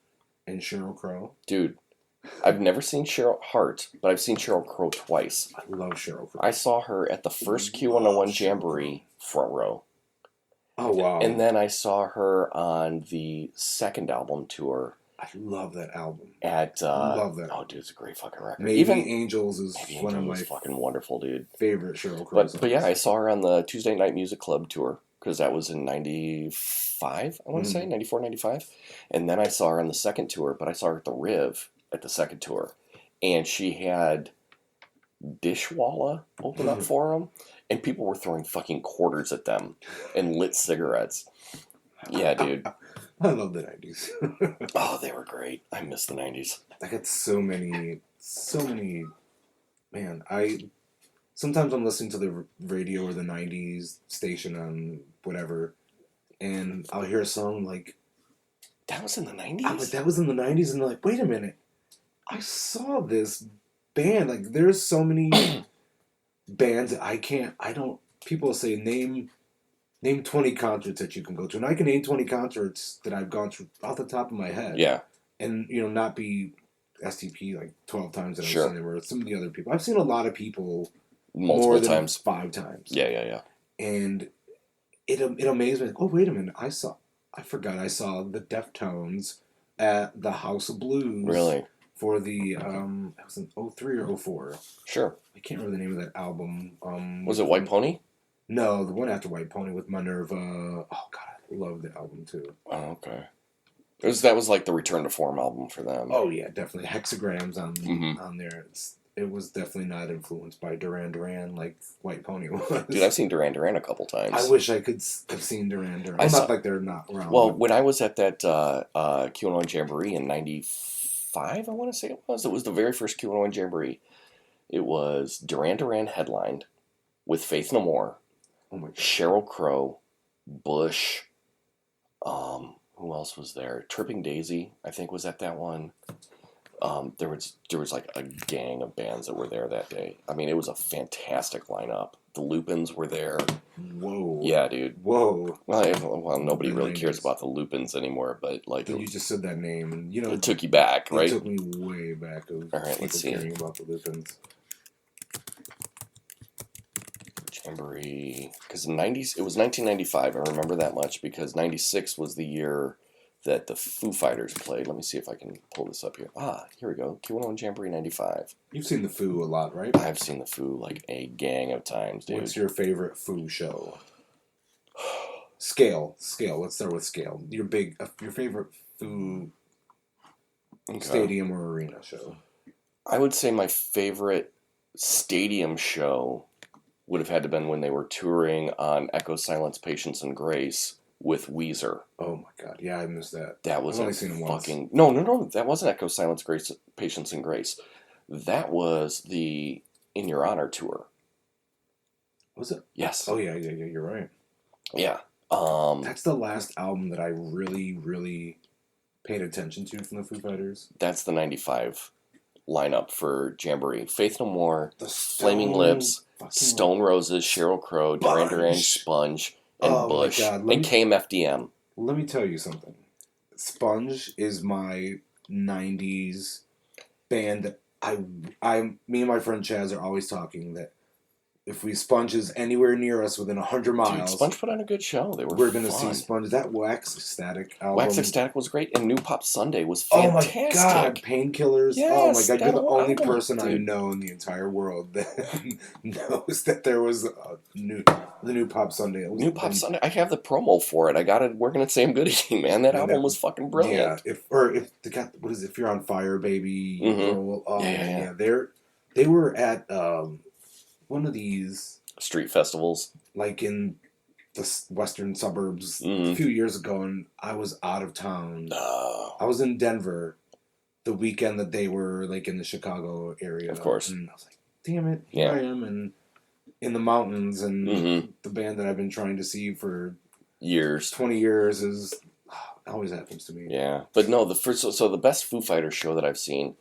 and Sheryl Crow. Dude, I've never seen Cheryl Hart, but I've seen Sheryl Crow twice. I love Sheryl Crow. I saw her at the first Q101 Jamboree front row. Oh, wow. And then I saw her on the second album tour. I love that album. Love that. Oh, dude, it's a great fucking record. Maybe Angels is one of my fucking wonderful, dude. Favorite Sheryl Crow songs. But yeah, I saw her on the Tuesday Night Music Club tour because that was in 95, I want to say, 94, 95. And then I saw her on the second tour, but I saw her at the Riv at the second tour. And she had Dishwalla open up for them. And people were throwing fucking quarters at them and lit cigarettes. Yeah, dude. I love the 90s. Oh, they were great. I miss the 90s. I got so many, man, sometimes I'm listening to the radio or the 90s station on whatever, and I'll hear a song like, That was in the I'm like, 90s? that was in the 90s, and they're like, wait a minute, I saw this band. Like, there's so many bands that people say, name 20 concerts that you can go to. And I can name 20 concerts that I've gone to off the top of my head. Yeah. And, not be STP like 12 times that I've Sure. seen it, where some of the other people. I've seen a lot of people Multiple more than times. 5 times. Yeah. And it amazed me. Like, oh, wait a minute. I forgot I saw the Deftones at the House of Blues. Really? For the, it was in 03 or 04. Sure. I can't remember the name of that album. Was it White Pony? No, the one after White Pony with Minerva. Oh, God, I love the album, too. Oh, okay. That was like the Return to Form album for them. Oh, yeah, definitely. Hexagrams on there. It was definitely not influenced by Duran Duran like White Pony was. Dude, I've seen Duran Duran a couple times. I wish I could have seen Duran Duran. I'm not like they're not around. Well, when I was at that Q101 Jamboree in 95, I want to say it was the very first Q101 Jamboree. It was Duran Duran headlined with Faith No More, oh my God. Sheryl Crow, Bush, who else was there? Tripping Daisy, I think, was at that one. There was like a gang of bands that were there that day. I mean, it was a fantastic lineup. The Lupins were there. Whoa. Yeah, dude. Whoa. Well, nobody The really 90s. cares about the Lupins anymore, but like You just said that name, and it took you back, right? It took me way back. Of All right, let's see. Caring about the Lupins. Jamboree, because in '90s, it was 1995. I remember that much because '96 was the year that the Foo Fighters played. Let me see if I can pull this up here. Here we go. Q101 Jamboree '95. You've seen the Foo a lot, right? I've seen the Foo like a gang of times, dude. What's your favorite Foo show? Scale. Let's start with scale. Your favorite Foo stadium or arena show. I would say my favorite stadium show would have had to been when they were touring on Echo, Silence, Patience, and Grace with Weezer. Oh my God! Yeah, I missed that. That was I've only seen it once. No. That wasn't Echo, Silence, Grace, Patience, and Grace. That was the In Your Honor tour. Was it? Yes. Oh yeah. You're right. Yeah. That's the last album that I really, really paid attention to from the Foo Fighters. That's the '95 lineup for Jamboree. Faith No More, Flaming Lips, Stone Roses, Sheryl Crow, Duran Duran, Sponge, and Bush, and KMFDM. Let me tell you something. Sponge is my '90s band that me and my friend Chaz are always talking that if Sponge is anywhere near us within 100 miles, dude, Sponge put on a good show. We're going to see Sponge. That Wax Ecstatic album. Wax Ecstatic was great, and New Pop Sunday was fantastic. Oh my God, Painkillers. Yes, oh my God, you're the only album, person dude. I know in the entire world that knows that there was the New Pop Sunday. New Pop Sunday. I have the promo for it. I got it working at Sam Goody, man. That album was fucking brilliant. Yeah, if you're on fire, baby. Mm-hmm. Yeah. They were at one of these street festivals, like in the western suburbs, mm-hmm. a few years ago, and I was out of town. I was in Denver the weekend that they were like in the Chicago area, of course. And I was like, "Damn it, here I am in the mountains, and mm-hmm. the band that I've been trying to see for years, 20 years, is always happens to me." Yeah, but no, the best Foo Fighters show that I've seen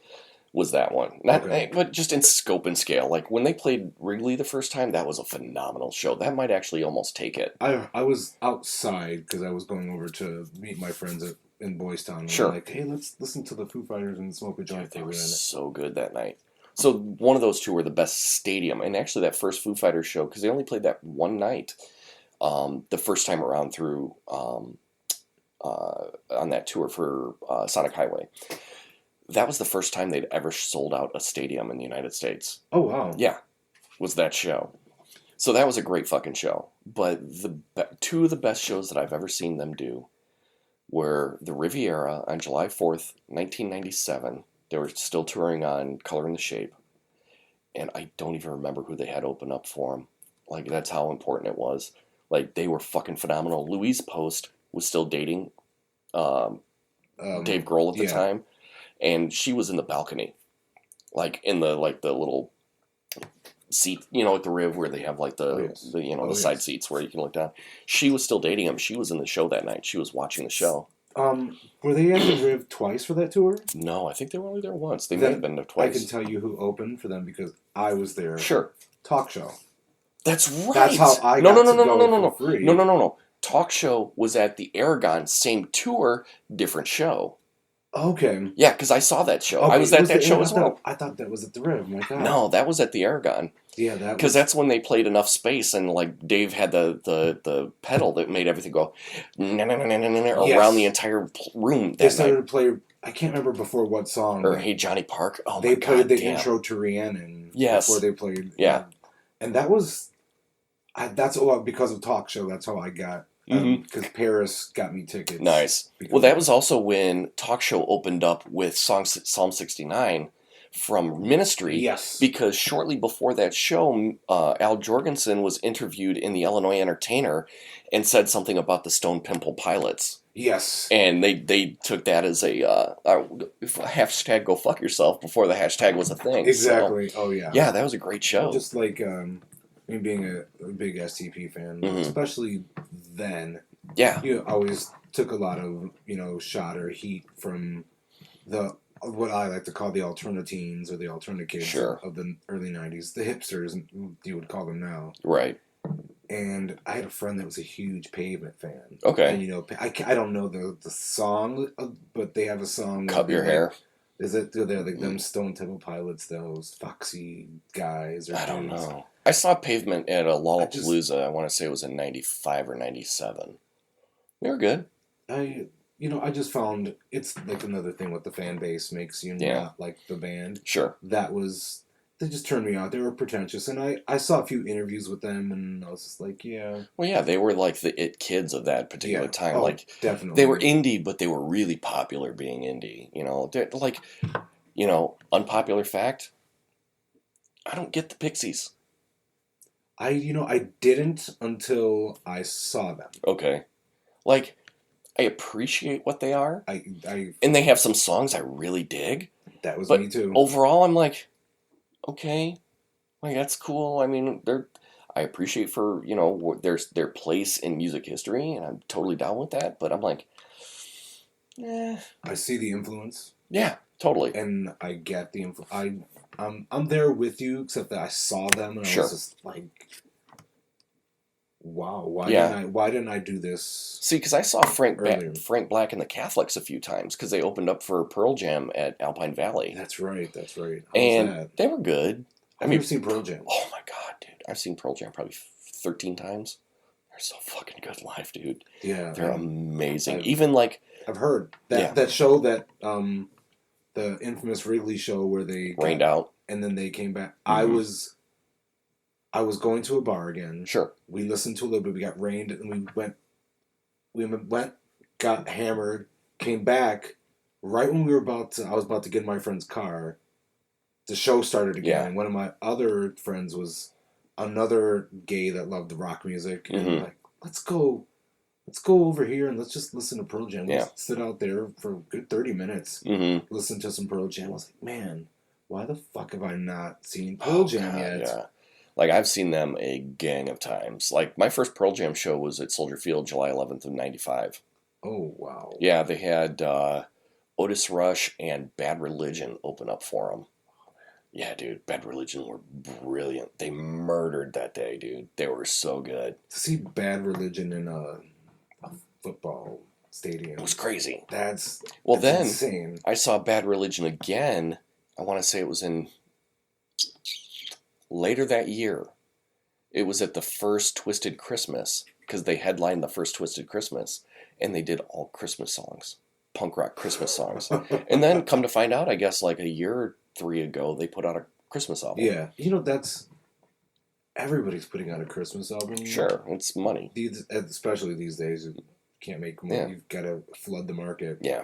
was that one. But just in scope and scale. Like, when they played Wrigley the first time, that was a phenomenal show. That might actually almost take it. I was outside because I was going over to meet my friends in Boys Town. Sure. Like, hey, let's listen to the Foo Fighters and smoke a joint. They were so good that night. So one of those two were the best stadium. And actually that first Foo Fighters show, because they only played that one night, the first time around through on that tour for Sonic Highway. That was the first time they'd ever sold out a stadium in the United States. Oh, wow. Yeah, was that show. So that was a great fucking show. But two of the best shows that I've ever seen them do were the Riviera on July 4th, 1997. They were still touring on Color and the Shape. And I don't even remember who they had open up for them. Like, that's how important it was. Like, they were fucking phenomenal. Louise Post was still dating Dave Grohl at the time, and she was in the balcony, like in the little seat, at the Riv where they have like the side seats where you can look down. She was still dating him. She was in the show that night. She was watching the show. Were they at the Riv twice for that tour? No, I think they were only there once. They may have been there twice. I can tell you who opened for them because I was there. Sure. Talk Show. That's right. That's how I got to go for free. No. Talk Show was at the Aragon, same tour, different show. Okay. Yeah, because I saw that show. Okay. I was at that show as well. I thought that was at the Riv. My God. No, that was at the Aragon. Yeah, because that's when they played enough space, and like Dave had the pedal that made everything go around the entire room. They started to play. I can't remember before what song. Or Hey Johnny Park. Oh my God! They played the damn. intro to Rhiannon. Yes. Before they played. Yeah. And that was, that's because of Talk Show. That's how I got. Because Paris got me tickets. Nice. Well, that was also when Talk Show opened up with Psalm 69 from Ministry. Yes. Because shortly before that show, Al Jorgensen was interviewed in the Illinois Entertainer and said something about the Stone Pimple Pilots. Yes. And they took that as a hashtag go fuck yourself before the hashtag was a thing. Exactly. So, yeah. Yeah, that was a great show. Just like me being a big STP fan, especially then. Yeah. You always took a lot of, shot or heat from what I like to call the alternatines or the alternate kids of the early 90s. The hipsters, you would call them now. Right. And I had a friend that was a huge Pavement fan. Okay. And, I don't know the song, but they have a song. Cut Your Hair. Is it, they're like them Stone Temple Pilots, those foxy guys? Or I don't know. I saw Pavement at a Lollapalooza. I want to say it was in 95 or 97. They were good. I just found it's like another thing with the fan base makes you not like the band. Sure. They just turned me out. They were pretentious. And I saw a few interviews with them and I was just like, yeah. Well, yeah, they were like the it kids of that particular time. Like, definitely. They were indie, but they were really popular being indie. They're like, unpopular fact, I don't get the Pixies. I didn't until I saw them. Okay. Like, I appreciate what they are. And they have some songs I really dig. That was me too. Overall, I'm like, okay, like that's cool. I mean, I appreciate for their place in music history, and I'm totally down with that. But I'm like, I see the influence. Yeah, totally. And I get the influence. I'm there with you, except that I saw them and I was just like, wow, why didn't I do this? See, because I saw Frank Black and the Catholics a few times because they opened up for Pearl Jam at Alpine Valley. That's right. And they were good. I've never seen Pearl Jam. Oh my God, dude! I've seen Pearl Jam probably 13 times. They're so fucking good live, dude. Yeah, they're amazing. Even like I've heard that show that the infamous Wrigley show where they rained out and then they came back. Mm-hmm. I was going to a bar again. Sure. We listened to a little bit. We got rained, and we went, got hammered, came back. Right when I was about to get in my friend's car, the show started again. Yeah. And one of my other friends was another gay that loved rock music, and I'm like, let's go over here and let's just listen to Pearl Jam. Yeah. Let's sit out there for a good 30 minutes, listen to some Pearl Jam. I was like, man, why the fuck have I not seen Pearl Jam yet? Yeah. Like, I've seen them a gang of times. Like, my first Pearl Jam show was at Soldier Field, July 11th of 95. Oh, wow. Yeah, they had Otis Rush and Bad Religion open up for them. Yeah, dude, Bad Religion were brilliant. They murdered that day, dude. They were so good. To see Bad Religion in a football stadium. It was crazy. That's then insane. I saw Bad Religion again. I want to say it was in later that year. It was at the first Twisted Christmas because they headlined the first Twisted Christmas and they did all Christmas songs, punk rock Christmas songs. And then come to find out, I guess like a year or 3 ago, they put out a Christmas album. Yeah. That's everybody's putting out a Christmas album. Sure. It's money. Especially these days, you can't make money. Yeah. You've got to flood the market. Yeah.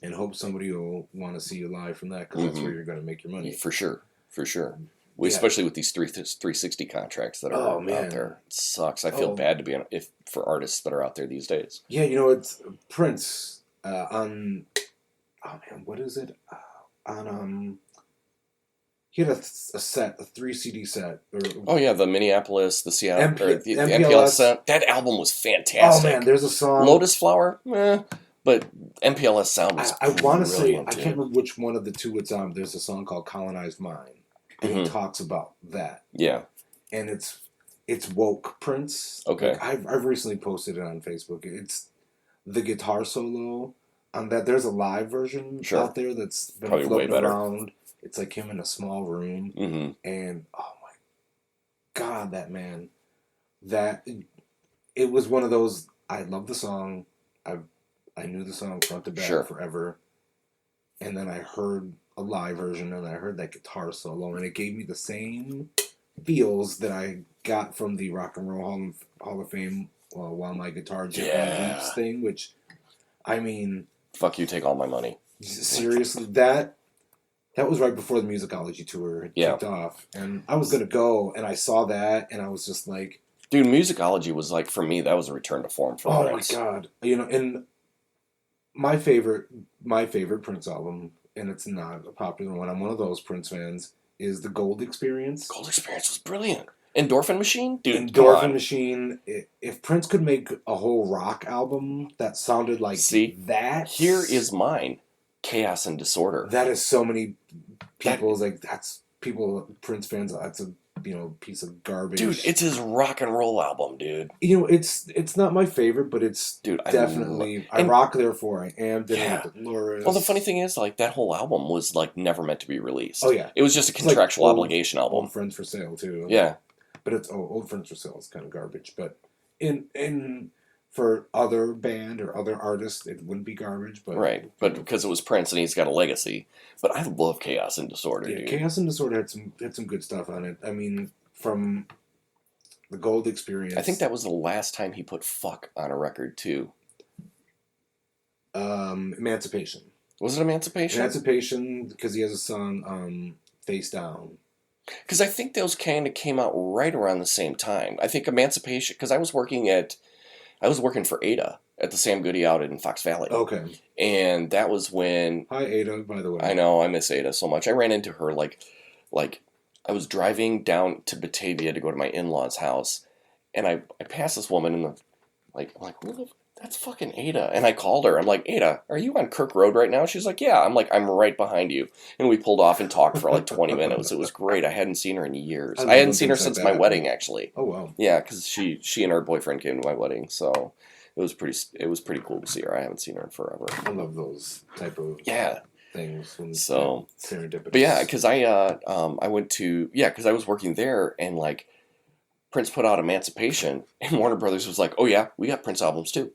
And hope somebody will want to see you live from that because that's where you're going to make your money. For sure. For sure. Yeah. especially with these 360 contracts that are Oh man. out there. It sucks. I feel bad to be for artists that are out there these days. Yeah, you know, it's Prince on. Oh man, what is it? On he had a 3 CD set. Oh yeah, the Minneapolis, the Seattle, or the MPLS. MPLS set. That album was fantastic. Oh man, there's a song. Lotus Flower, but MPLS sound was I want to say brilliant, I can't remember which one of the two it's on. There's a song called "Colonized Mind," and he talks about that. Yeah, and it's woke Prince. Okay. Like, I've recently posted it on Facebook. It's the guitar solo on that. There's a live version out there that's been Probably floating way better. around. It's like him in a small room, and oh my god, that man, that it was one of those. I love the song. I knew the song front to back forever, and then I heard a live version, and I heard that guitar solo, and it gave me the same feels that I got from the Rock and Roll Hall of Fame While My Guitar Gently Weeps thing, which, I mean... Fuck you, take all my money. Seriously, that was right before the musicology tour kicked off, and I was going to go, and I saw that, and I was just like... Dude, musicology was like, for me, that was a return to form for Prince. Oh my god. You know, and my favorite Prince album, and it's not a popular one, I'm one of those Prince fans, is the Gold Experience. Gold Experience was brilliant. Endorphin Machine? Dude, Endorphin Machine. If Prince could make a whole rock album that sounded like that... Here is mine. Chaos and Disorder. That is so many people's, Prince fans, that's a, piece of garbage. Dude, it's his rock and roll album, dude. You know, it's not my favorite, but it's definitely... I rock, therefore I am. Dolores. Well, the funny thing is, like, that whole album was, like, never meant to be released. Oh, yeah. It was just a contractual obligation album. Old Friends for Sale, too. Yeah. But it's... Old Friends for Sale is kind of garbage, but for other band or other artists, it wouldn't be garbage, but... Right, but because it was Prince and he's got a legacy. But I love Chaos and Disorder, dude. Chaos and Disorder had some good stuff on it. I mean, from the Gold Experience... I think that was the last time he put fuck on a record, too. Emancipation. Was it Emancipation? Emancipation, because he has a song, Face Down. Because I think those kind of came out right around the same time. I think Emancipation... Because I was working for Ada at the Sam Goody out in Fox Valley. Okay. And that was when... Hi, Ada, by the way. I know, I miss Ada so much. I ran into her, like I was driving down to Batavia to go to my in-laws' house, and I passed this woman, and I'm like, that's fucking Ada. And I called her. I'm like, Ada, are you on Kirk Road right now? She's like, yeah. I'm like, I'm right behind you. And we pulled off and talked for like 20 minutes. It was great. I hadn't seen her in years. I hadn't seen her since my wedding, actually. Oh, wow. Yeah, because she and her boyfriend came to my wedding, so it was pretty cool to see her. I haven't seen her in forever. I love those type of things. So serendipitous. But yeah, because I went to because I was working there, and like Prince put out Emancipation, and Warner Brothers was like, oh yeah, we got Prince albums too.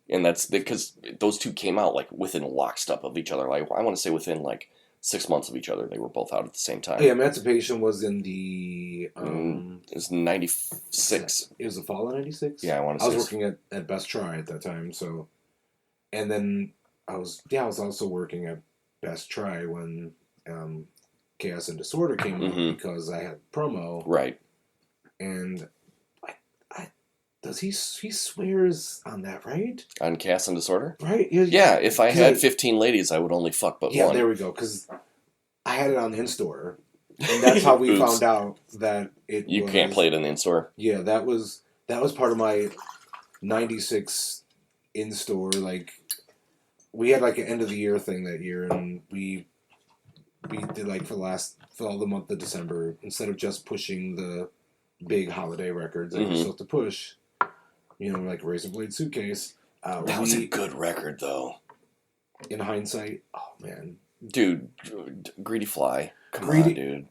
And that's because those two came out like within lockstep of each other. Like I want to say within like 6 months of each other, they were both out at the same time. Yeah, Emancipation was in the it was 96. It was the fall of 96. Yeah, I was working at Best Try at that time. So, and then I was also working at Best Try when Chaos and Disorder came out because I had promo. Right. And does he swears on that, right? On Chaos and Disorder? Right? Yeah, if I had 15 ladies, I would only fuck but one. Yeah, there we go. Because I had it on the in-store. And that's how we found out that You can't play it in the in-store? Yeah, that was part of my 96 in-store. Like, we had like an end-of-the-year thing that year, and we did like for all the month of December, instead of just pushing the big holiday records that you're supposed to push, like Razor Blade Suitcase. That was a good record, though. In hindsight, oh man, dude, Greedy Fly, come on, dude.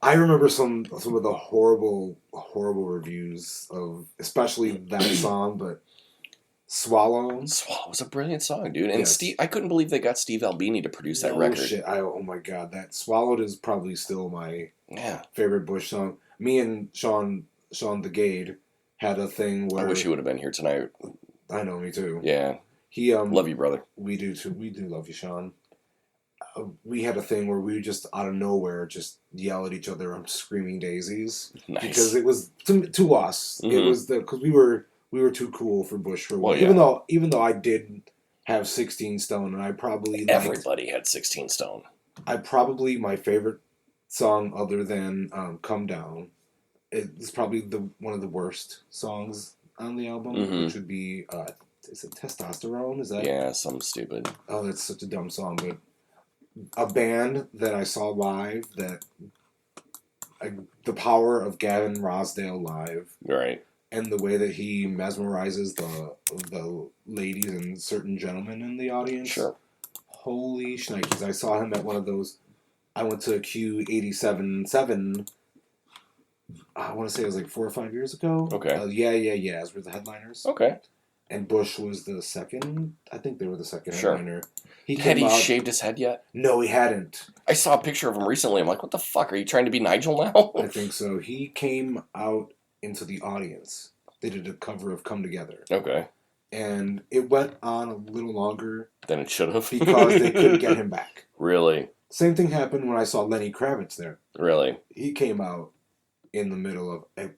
I remember some of the horrible reviews of especially that song, but Swallow. Swallow was a brilliant song, dude. And Steve, I couldn't believe they got Steve Albini to produce that record. Shit. Oh my god, that Swallowed is probably still my favorite Bush song. Me and Sean the Gade had a thing where... I wish he would have been here tonight. I know, me too. Yeah. He love you, brother. We do too. We do love you, Sean. we had a thing where we would just out of nowhere just yell at each other, "I'm screaming daisies," Nice. because it was to us. It was because we were too cool for Bush for a while. Well, Even though I did have 16 Stone, and I probably everybody had 16 Stone. my favorite song other than "Come Down." It's probably one of the worst songs on the album, which would be is it Testosterone? Is that? Yeah, something stupid. Oh, that's such a dumb song, but a band that I saw live the power of Gavin Rossdale live, Right, and the way that he mesmerizes the ladies and certain gentlemen in the audience. Sure. Holy shnikes! I saw him at one of those. I went to Q87.7. I want to say it was like 4 or 5 years ago. Okay. Yeah. As were the headliners. Okay. And Bush was the second. I think they were the second Sure. headliner. Had he shaved his head yet? No, he hadn't. I saw a picture of him recently. I'm like, what the fuck? Are you trying to be Nigel now? I think so. He came out into the audience. They did a cover of "Come Together." Okay. And it went on a little longer Then it should have. because they couldn't get him back. Really? Same thing happened when I saw Lenny Kravitz there. Really? He came out in the middle of...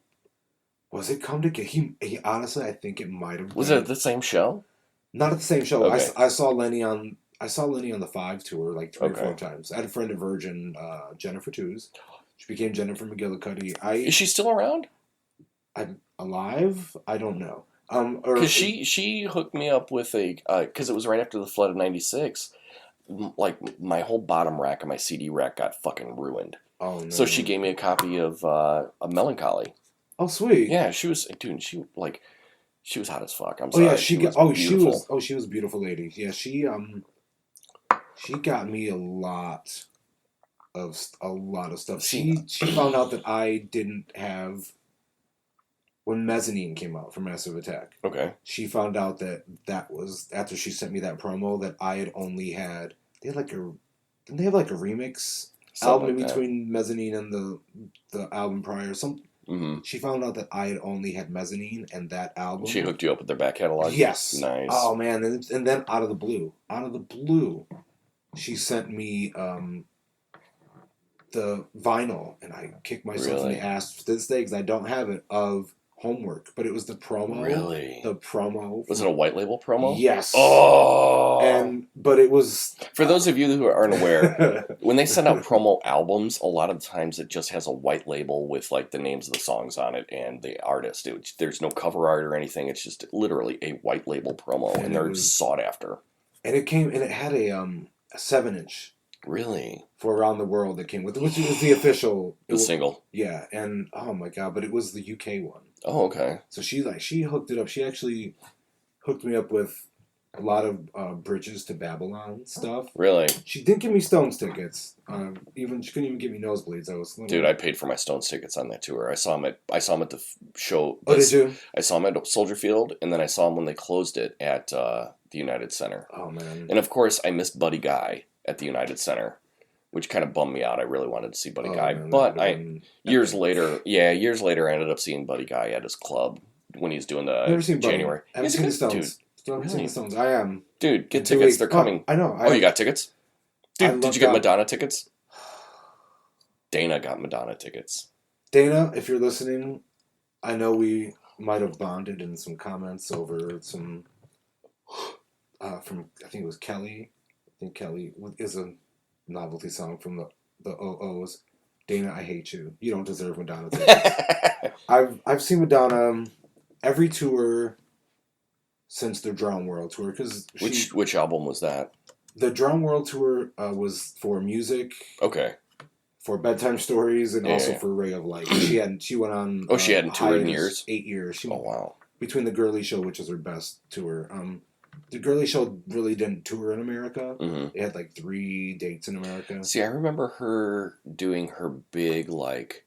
Was it "Come Together"? He honestly, I think it might have been. Was it at the same show? Not at the same show. Okay. I saw Lenny on the 5 tour like 3 or 4 Okay. times. I had a friend at Virgin, Jennifer Tews. She became Jennifer McGillicuddy. Is she still around? I'm alive? I don't know. Because she hooked me up with because it was right after the flood of '96. Like my whole bottom rack of my CD rack got fucking ruined. Oh no. So she gave me a copy of Melancholy. Oh sweet. Yeah, she was she was hot as fuck. I'm Oh sorry. yeah, she was beautiful. she was a beautiful lady. Yeah, she got me a lot of stuff. She found out that I didn't have when Mezzanine came out for Massive Attack. Okay. She found out that was after she sent me that promo that I had only had. Didn't they have like a remix album in between Mezzanine and the album prior? She found out that I had only had Mezzanine and that album. She hooked you up with their back catalog? Yes. Nice. Oh man, and then out of the blue, she sent me the vinyl, and I kicked myself in the ass to this day because I don't have it, of Homework, but it was the promo. Really? The promo. Was it a white label promo? Yes. Oh. But it was. For those of you who aren't aware, when they send out promo albums, a lot of times it just has a white label with like the names of the songs on it and the artist. There's no cover art or anything. It's just literally a white label promo, and they're sought after. And it had a 7-inch. Really? For Around the World that came with it, which was the official. Single. Yeah, and oh my god, but it was the UK one. Oh, okay. So she hooked it up. She actually hooked me up with a lot of Bridges to Babylon stuff. Really? She didn't give me Stones tickets. She couldn't even give me nosebleeds. Dude, I paid for my Stones tickets on that tour. I saw him at the show. Oh, did you? I saw him at Soldier Field, and then I saw him when they closed it at the United Center. Oh man! And of course, I missed Buddy Guy at the United Center, which kind of bummed me out. I really wanted to see Buddy Guy, man, but years later, I ended up seeing Buddy Guy at his club when he's doing the Never seen January. Buddy. I haven't seen the Stones. Dude, Still haven't seen the Stones. I am. Dude, get tickets. They're coming. I know. You got tickets? Dude, did you get Madonna tickets? Dana got Madonna tickets. Dana, if you're listening, I know we might have bonded in some comments over some from, I think it was Kelly. I think Kelly is a novelty song from the OOs. Dana, I hate you. You don't deserve Madonna tickets. I've seen Madonna every tour since the Drown World tour. Which album was that? The Drown World tour was for Music. Okay. For Bedtime Stories and also for Ray of Light. She went on. Oh, she hadn't toured in years? 8 years. Oh, wow. Between the Girly Show, which was her best tour. The Girly Show really didn't tour in America. Mm-hmm. It had like 3 dates in America. See, I remember her doing her big, like,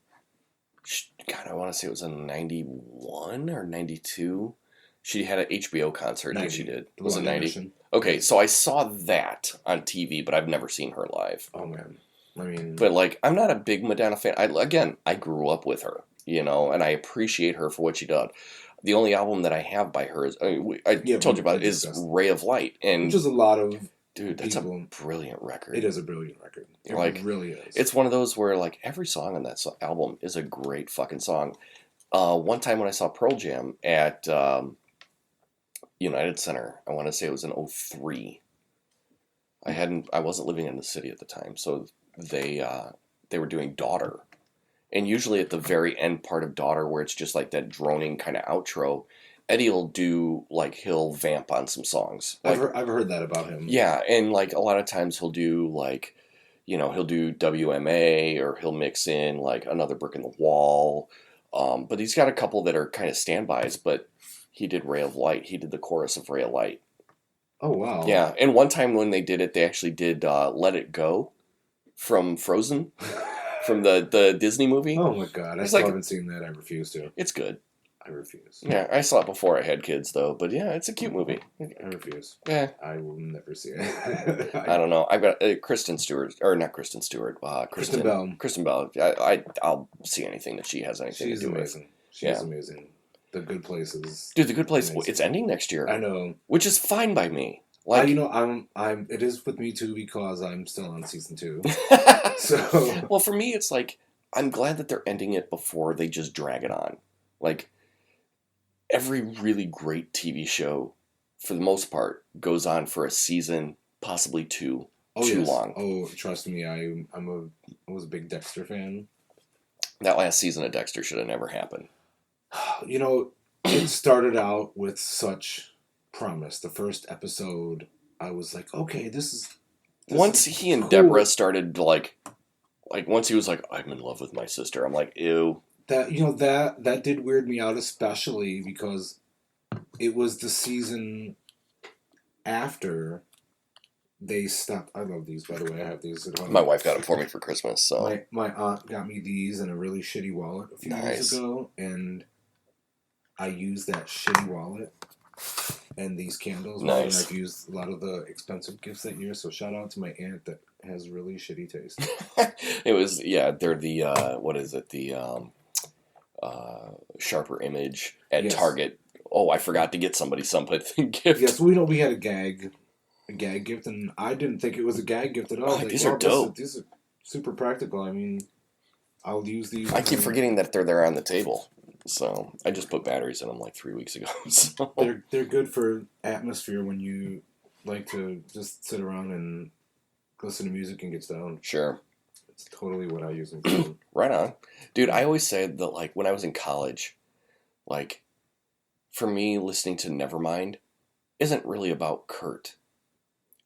God, I want to say it was in 91 or 92. She had an HBO concert that she did. Was it 90? Okay, so I saw that on TV, but I've never seen her live. Oh, man. I mean... But, like, I'm not a big Madonna fan. I grew up with her, and I appreciate her for what she did. The only album that I have by her is, I told you about it, is Ray of Light. And which is a lot of Dude, that's people. a brilliant record. It is a brilliant record. It Like, really is. it's one of those where, like, every song on that album is a great fucking song. One time when I saw Pearl Jam at United Center, I want to say it was in '03. I wasn't living in the city at the time, so they were doing Daughter. And usually at the very end part of Daughter, where it's just like that droning kind of outro, Eddie will do, like, he'll vamp on some songs. Like, I've heard that about him. yeah, and, like, a lot of times he'll do, like, he'll do WMA, or he'll mix in, like, Another Brick in the Wall. But he's got a couple that are kind of standbys, but he did Ray of Light. He did the chorus of Ray of Light. Oh, wow. Yeah, and one time when they did it, they actually did Let It Go from Frozen, from the Disney movie. Oh, my God. I still haven't seen that. I refuse to. It's good. I refuse. Yeah, I saw it before I had kids, though. But yeah, it's a cute movie. I refuse. Yeah. I will never see it. I don't know. I've got Kristen Stewart, or not Kristen Stewart. Kristen Bell. Kristen Bell. I'll see anything that she has anything to do with. She's amazing. She's amazing. The Good Place is... Dude, The Good Place, amazing. It's ending next year. I know. Which is fine by me. Like, I'm. It is with me too because I'm still on season 2. So, well, for me, it's like I'm glad that they're ending it before they just drag it on. Like, every really great TV show, for the most part, goes on for a season, possibly 2, too long. Oh, trust me, I was a big Dexter fan. That last season of Dexter should have never happened. It started out with such promise. The first episode, I was like, okay, this is once he and cool. Deborah started like once he was like, I'm in love with my sister, I'm like, ew. That did weird me out, especially because it was the season after they stopped. I love these, by the way. I have these at home. My wife got them for me for Christmas. So my aunt got me these in a really shitty wallet a few years ago, and I used that shitty wallet and these candles. Nice. And I've used a lot of the expensive gifts that year, so shout out to my aunt that has really shitty taste. It was, they're the, what is it, the Sharper Image at Target. Oh, I forgot to get somebody something gift. Yes, we had a gag gift, and I didn't think it was a gag gift at all. These are dope. These are super practical. I mean, I'll use these. I keep forgetting that they're there on the table. So I just put batteries in them like 3 weeks ago. So. They're good for atmosphere when you like to just sit around and listen to music and get stoned. Sure. It's totally what I use them for. Right on. Dude, I always said that, like, when I was in college, like, for me, listening to Nevermind isn't really about Kurt.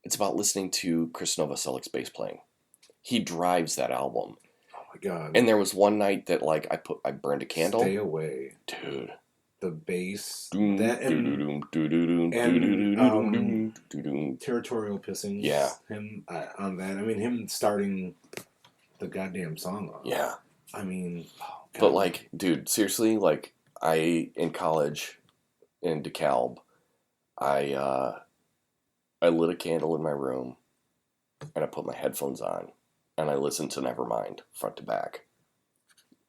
It's about listening to Chris Novoselic's bass playing. He drives that album. Oh my God. And there was one night that, like, I burned a candle. Stay away. Dude. The bass. That and Territorial Pissings. Yeah. Him on that. I mean, him starting the goddamn song off. Yeah. I mean, oh God. But, like, dude, seriously, like, in college, in DeKalb, I lit a candle in my room, and I put my headphones on, and I listened to Nevermind, front to back.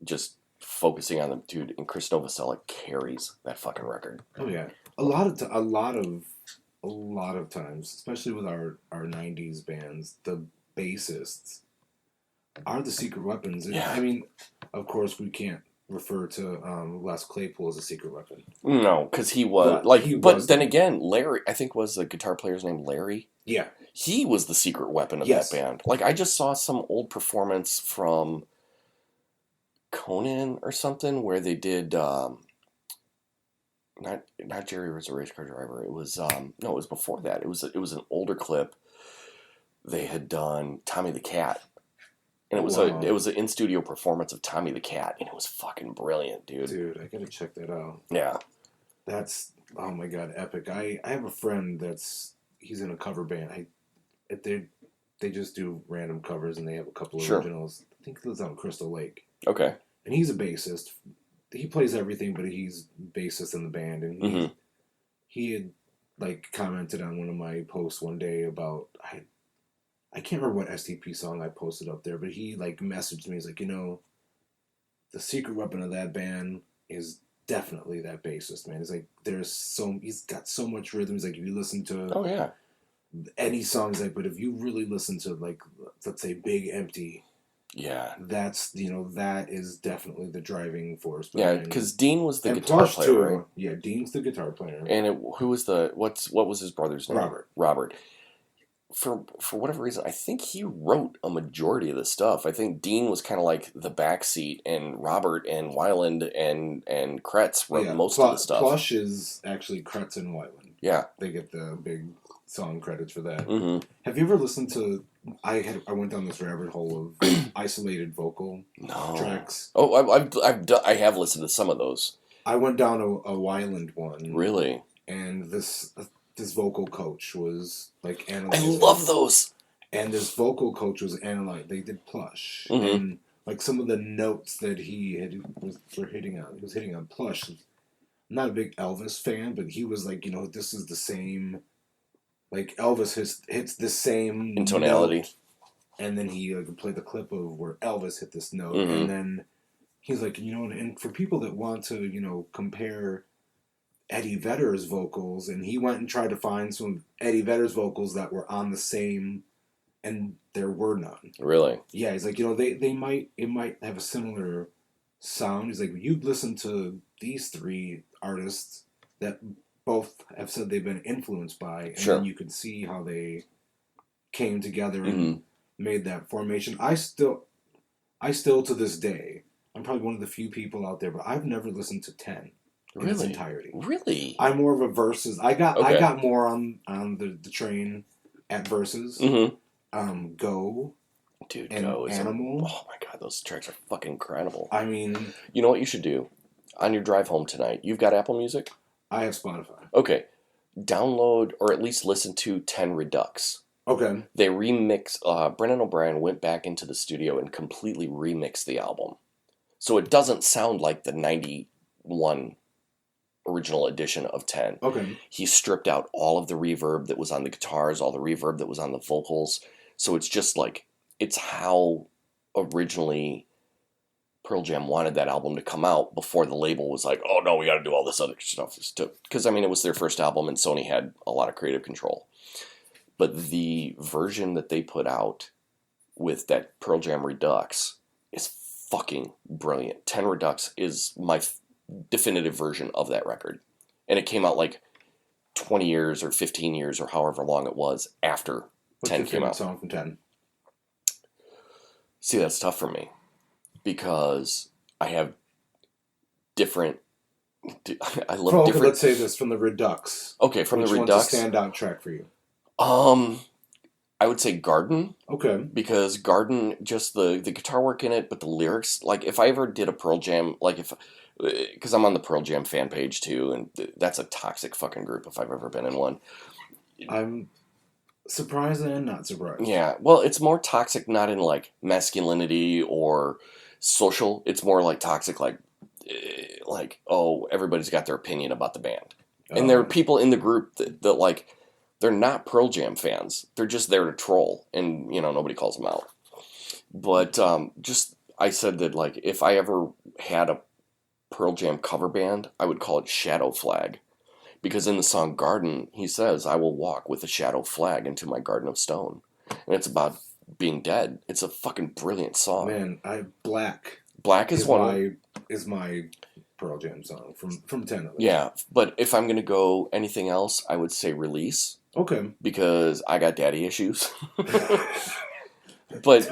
Just focusing on them, dude, and Chris Novoselic carries that fucking record. Oh, yeah. A lot of times, especially with our 90s bands, the bassists are the secret weapons. And, yeah. I mean, of course, we can't refer to Les Claypool as a secret weapon. No, because he was but then again, Larry, I think was the guitar player's name Larry. Yeah, he was the secret weapon of that band. Like, I just saw some old performance from Conan or something where they did not Jerry was a race car driver. It was no, it was before that. It was an older clip. They had done Tommy the Cat. And it was an in-studio performance of Tommy the Cat, and it was fucking brilliant, dude. Dude, I gotta check that out. Yeah. That's, oh my God, epic. I have a friend he's in a cover band. They just do random covers, and they have a couple of originals. I think he lives out in Crystal Lake. Okay. And he's a bassist. He plays everything, but he's bassist in the band. And he had, like, commented on one of my posts one day about... I can't remember what STP song I posted up there, but he, like, messaged me. He's like, the secret weapon of that band is definitely that bassist, man. He's like, he's got so much rhythm. He's like, if you listen to any songs but if you really listen to like let's say Big Empty, Yeah. that's that is definitely the driving force Yeah, behind. because Dean was the And guitar Plush player, too. right? Yeah, Dean's the guitar player. And who was what was his brother's name? Robert. Robert. For whatever reason, I think he wrote a majority of the stuff. I think Dean was kind of like the backseat, and Robert and Weiland and Kretz wrote most of the stuff. Plush is actually Kretz and Weiland. Yeah, they get the big song credits for that. Mm-hmm. Have you ever listened to? I went down this rabbit hole of isolated vocal tracks. Oh, I have listened to some of those. I went down a Weiland one. Really? And this vocal coach was like I love those. And this vocal coach was analyzing. They did Plush, and like some of the notes that he was hitting on Plush. I'm not a big Elvis fan, but he was like, this is the same. Like Elvis hits the same in tonality, note, and then he played the clip of where Elvis hit this note, and then he's like, and for people that want to, compare Eddie Vedder's vocals, and he went and tried to find some Eddie Vedder's vocals that were on the same, and there were none. Really? Yeah, he's like, it might have a similar sound. He's like, you listen to these three artists that both have said they've been influenced by, and then you can see how they came together and made that formation. I still to this day, I'm probably one of the few people out there, but I've never listened to 10 in its entirety. Really? I'm more of a Versus. I got more on the train at Versus. Go. Dude, and Go is Animal. Oh my god, those tracks are fucking incredible. I mean, you know what you should do on your drive home tonight? You've got Apple Music? I have Spotify. Okay. Download or at least listen to 10 Redux. Okay. They remix. Brendan O'Brien went back into the studio and completely remixed the album. So it doesn't sound like the 91 original edition of 10. Okay. He stripped out all of the reverb that was on the guitars, all the reverb that was on the vocals. So it's just like, it's how originally Pearl Jam wanted that album to come out before the label was like, oh no, we got to do all this other stuff. Because, I mean, it was their first album and Sony had a lot of creative control. But the version that they put out with that Pearl Jam Redux is fucking brilliant. 10 Redux is my definitive version of that record. And it came out like 20 years or 15 years or however long it was after 10 came out. What's your favorite song from 10? See, that's tough for me. Because I have different... I love different... Let's say this, from the Redux. Okay, from the Redux. Which one's a standout track for you? I would say Garden. Okay. Because Garden, just the guitar work in it, but the lyrics, like if I ever did a Pearl Jam, because I'm on the Pearl Jam fan page too, and that's a toxic fucking group if I've ever been in one. I'm surprised and not surprised. Yeah, well, it's more toxic not in like masculinity or social. It's more like toxic like oh, everybody's got their opinion about the band. And there are people in the group that like, they're not Pearl Jam fans. They're just there to troll, and nobody calls them out. But I said that like if I ever had a Pearl Jam cover band, I would call it Shadow Flag, because in the song Garden, he says, "I will walk with a shadow flag into my garden of stone," and it's about being dead. It's a fucking brilliant song. Man, Black. Black is my Pearl Jam song from 10. Yeah, but if I'm gonna go anything else, I would say Release. Okay. Because I got daddy issues. But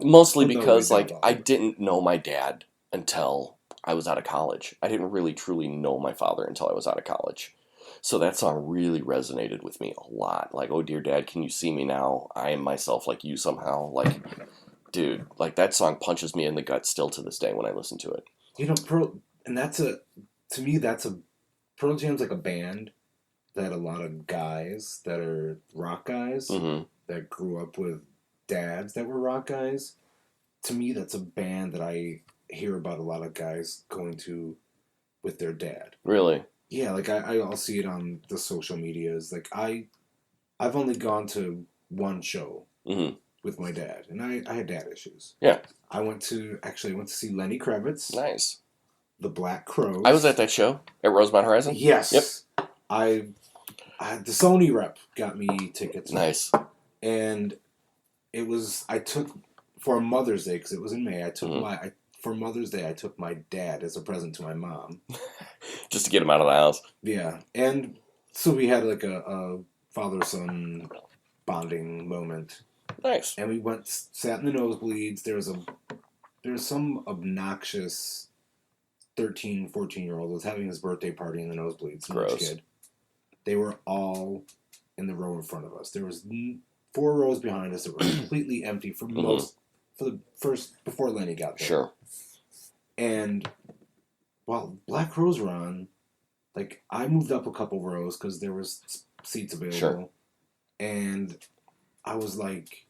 mostly because like I didn't know my dad until I was out of college. I didn't really truly know my father until I was out of college. So that song really resonated with me a lot. Like, oh dear dad, can you see me now? I am myself like you somehow. Like, dude, like that song punches me in the gut still to this day when I listen to it. To me that's a Pearl Jam's like a band that a lot of guys that are rock guys that grew up with dads that were rock guys. To me, that's a band that I hear about a lot of guys going to with their dad. Really? Yeah, like I'll see it on the social medias. Like I've only gone to one show with my dad, and I had dad issues. Yeah. I went to see Lenny Kravitz. Nice. The Black Crowes. I was at that show at Rosemont Horizon. Yes. Yep. the Sony rep got me tickets. Nice. And it was, I took, for Mother's Day, because it was in May, for Mother's Day, I took my dad as a present to my mom. Just to get him out of the house. Yeah. And so we had like a father-son bonding moment. Nice. And we sat in the nosebleeds. There was some obnoxious 13, 14-year-old was having his birthday party in the nosebleeds. Gross. Kid. They were all in the row in front of us. There was 4 rows behind us that were completely empty before Lenny got there. Sure. And while Black Rose were on, like, I moved up a couple rows because there was seats available. Sure. And I was like,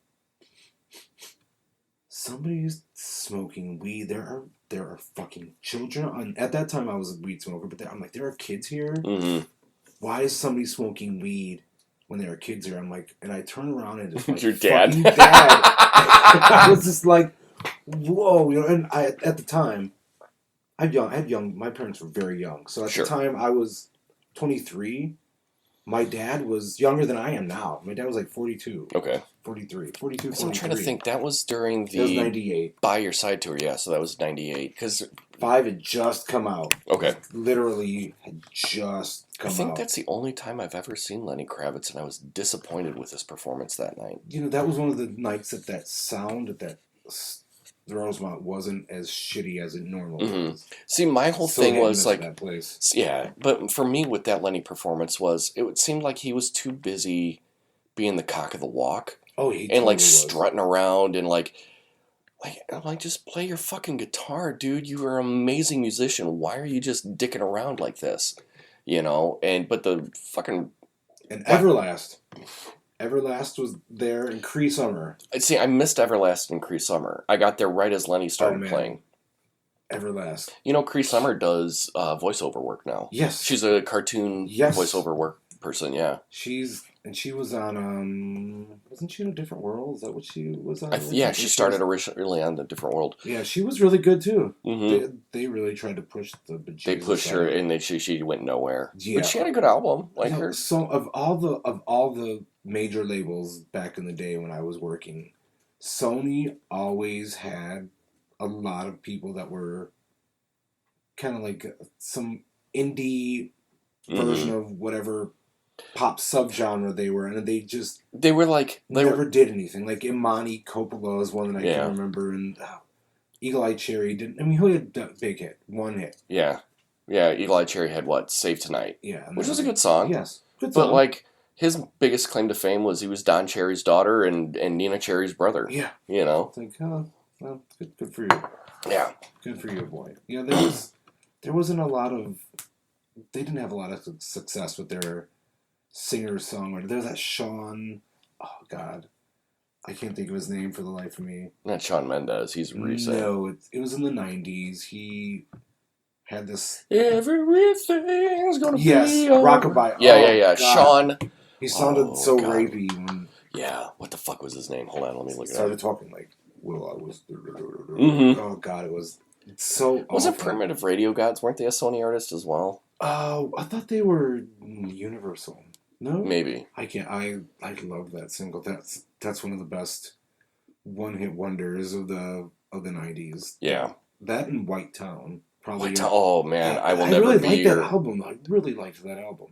somebody's smoking weed. There are fucking children. At that time, I was a weed smoker, but I'm like, there are kids here? Mm-hmm. Why is somebody smoking weed when there are kids here? I'm like, and I turn around and it's my Your dad. fucking dad. I was just like, whoa, and at the time, I had young. My parents were very young, so at the time I was 23. My dad was younger than I am now. My dad was like 42. Okay. 43. 42, I'm trying to think. That was during the... That was 98. By Your Side tour, yeah. So that was 98. Because 5 had just come out. Okay. Literally had just come out. I think that's the only time I've ever seen Lenny Kravitz, and I was disappointed with his performance that night. That was one of the nights that sound at that Rosemont wasn't as shitty as it normally was. See, my whole thing was like... that place. Yeah, but for me with that Lenny performance was, it seemed like he was too busy being the cock of the walk. Oh, he and totally like was. Strutting around and like just play your fucking guitar, dude. You are an amazing musician. Why are you just dicking around like this? But the fucking... And Everlast was there, and Cree Summer. See, I missed Everlast and Cree Summer. I got there right as Lenny started playing. Everlast. Cree Summer does voiceover work now. Yes. She's a cartoon voiceover work person, yeah. She was on, wasn't she in A Different World? Is that what she was on? Yeah, she started originally on A Different World. Yeah, she was really good too. Mm-hmm. They really tried to push the bejesus. They pushed her, and she went nowhere. Yeah. But she had a good album. Her. So of all the major labels back in the day when I was working, Sony always had a lot of people that were kind of like some indie version of whatever pop subgenre they were, and they never did anything. Like Imani Coppola is one that I can remember, and Eagle Eye Cherry didn't. I mean, who had a big hit? One hit. Yeah. Eagle Eye Cherry had what? Save Tonight. Yeah, which was a good song. Yes, good song. But his biggest claim to fame was he was Don Cherry's daughter and Nina Cherry's brother. Yeah. It's like, well, good for you. Yeah. Good for you, boy. Yeah, there wasn't a lot of... They didn't have a lot of success with their singer-songwriter. There's that Sean... Oh, God. I can't think of his name for the life of me. Not Shawn Mendes. He's recent. No, it was in the 90s. He had this... Everything's gonna be... Yes, Rockabye. Yeah. Sean... He sounded so rapey when... Yeah, what the fuck was his name? Hold on, let me look it up. Started talking like, well, I was... Oh, God, it was so Wasn't awful. Primitive Radio Gods, weren't they a Sony artist as well? Oh, I thought they were Universal. No? Maybe. I love that single. That's one of the best one-hit wonders of the 90s. Yeah. That and White Town. Probably. White Town. Oh, man, I will never really be liked your... that album. I really liked that album.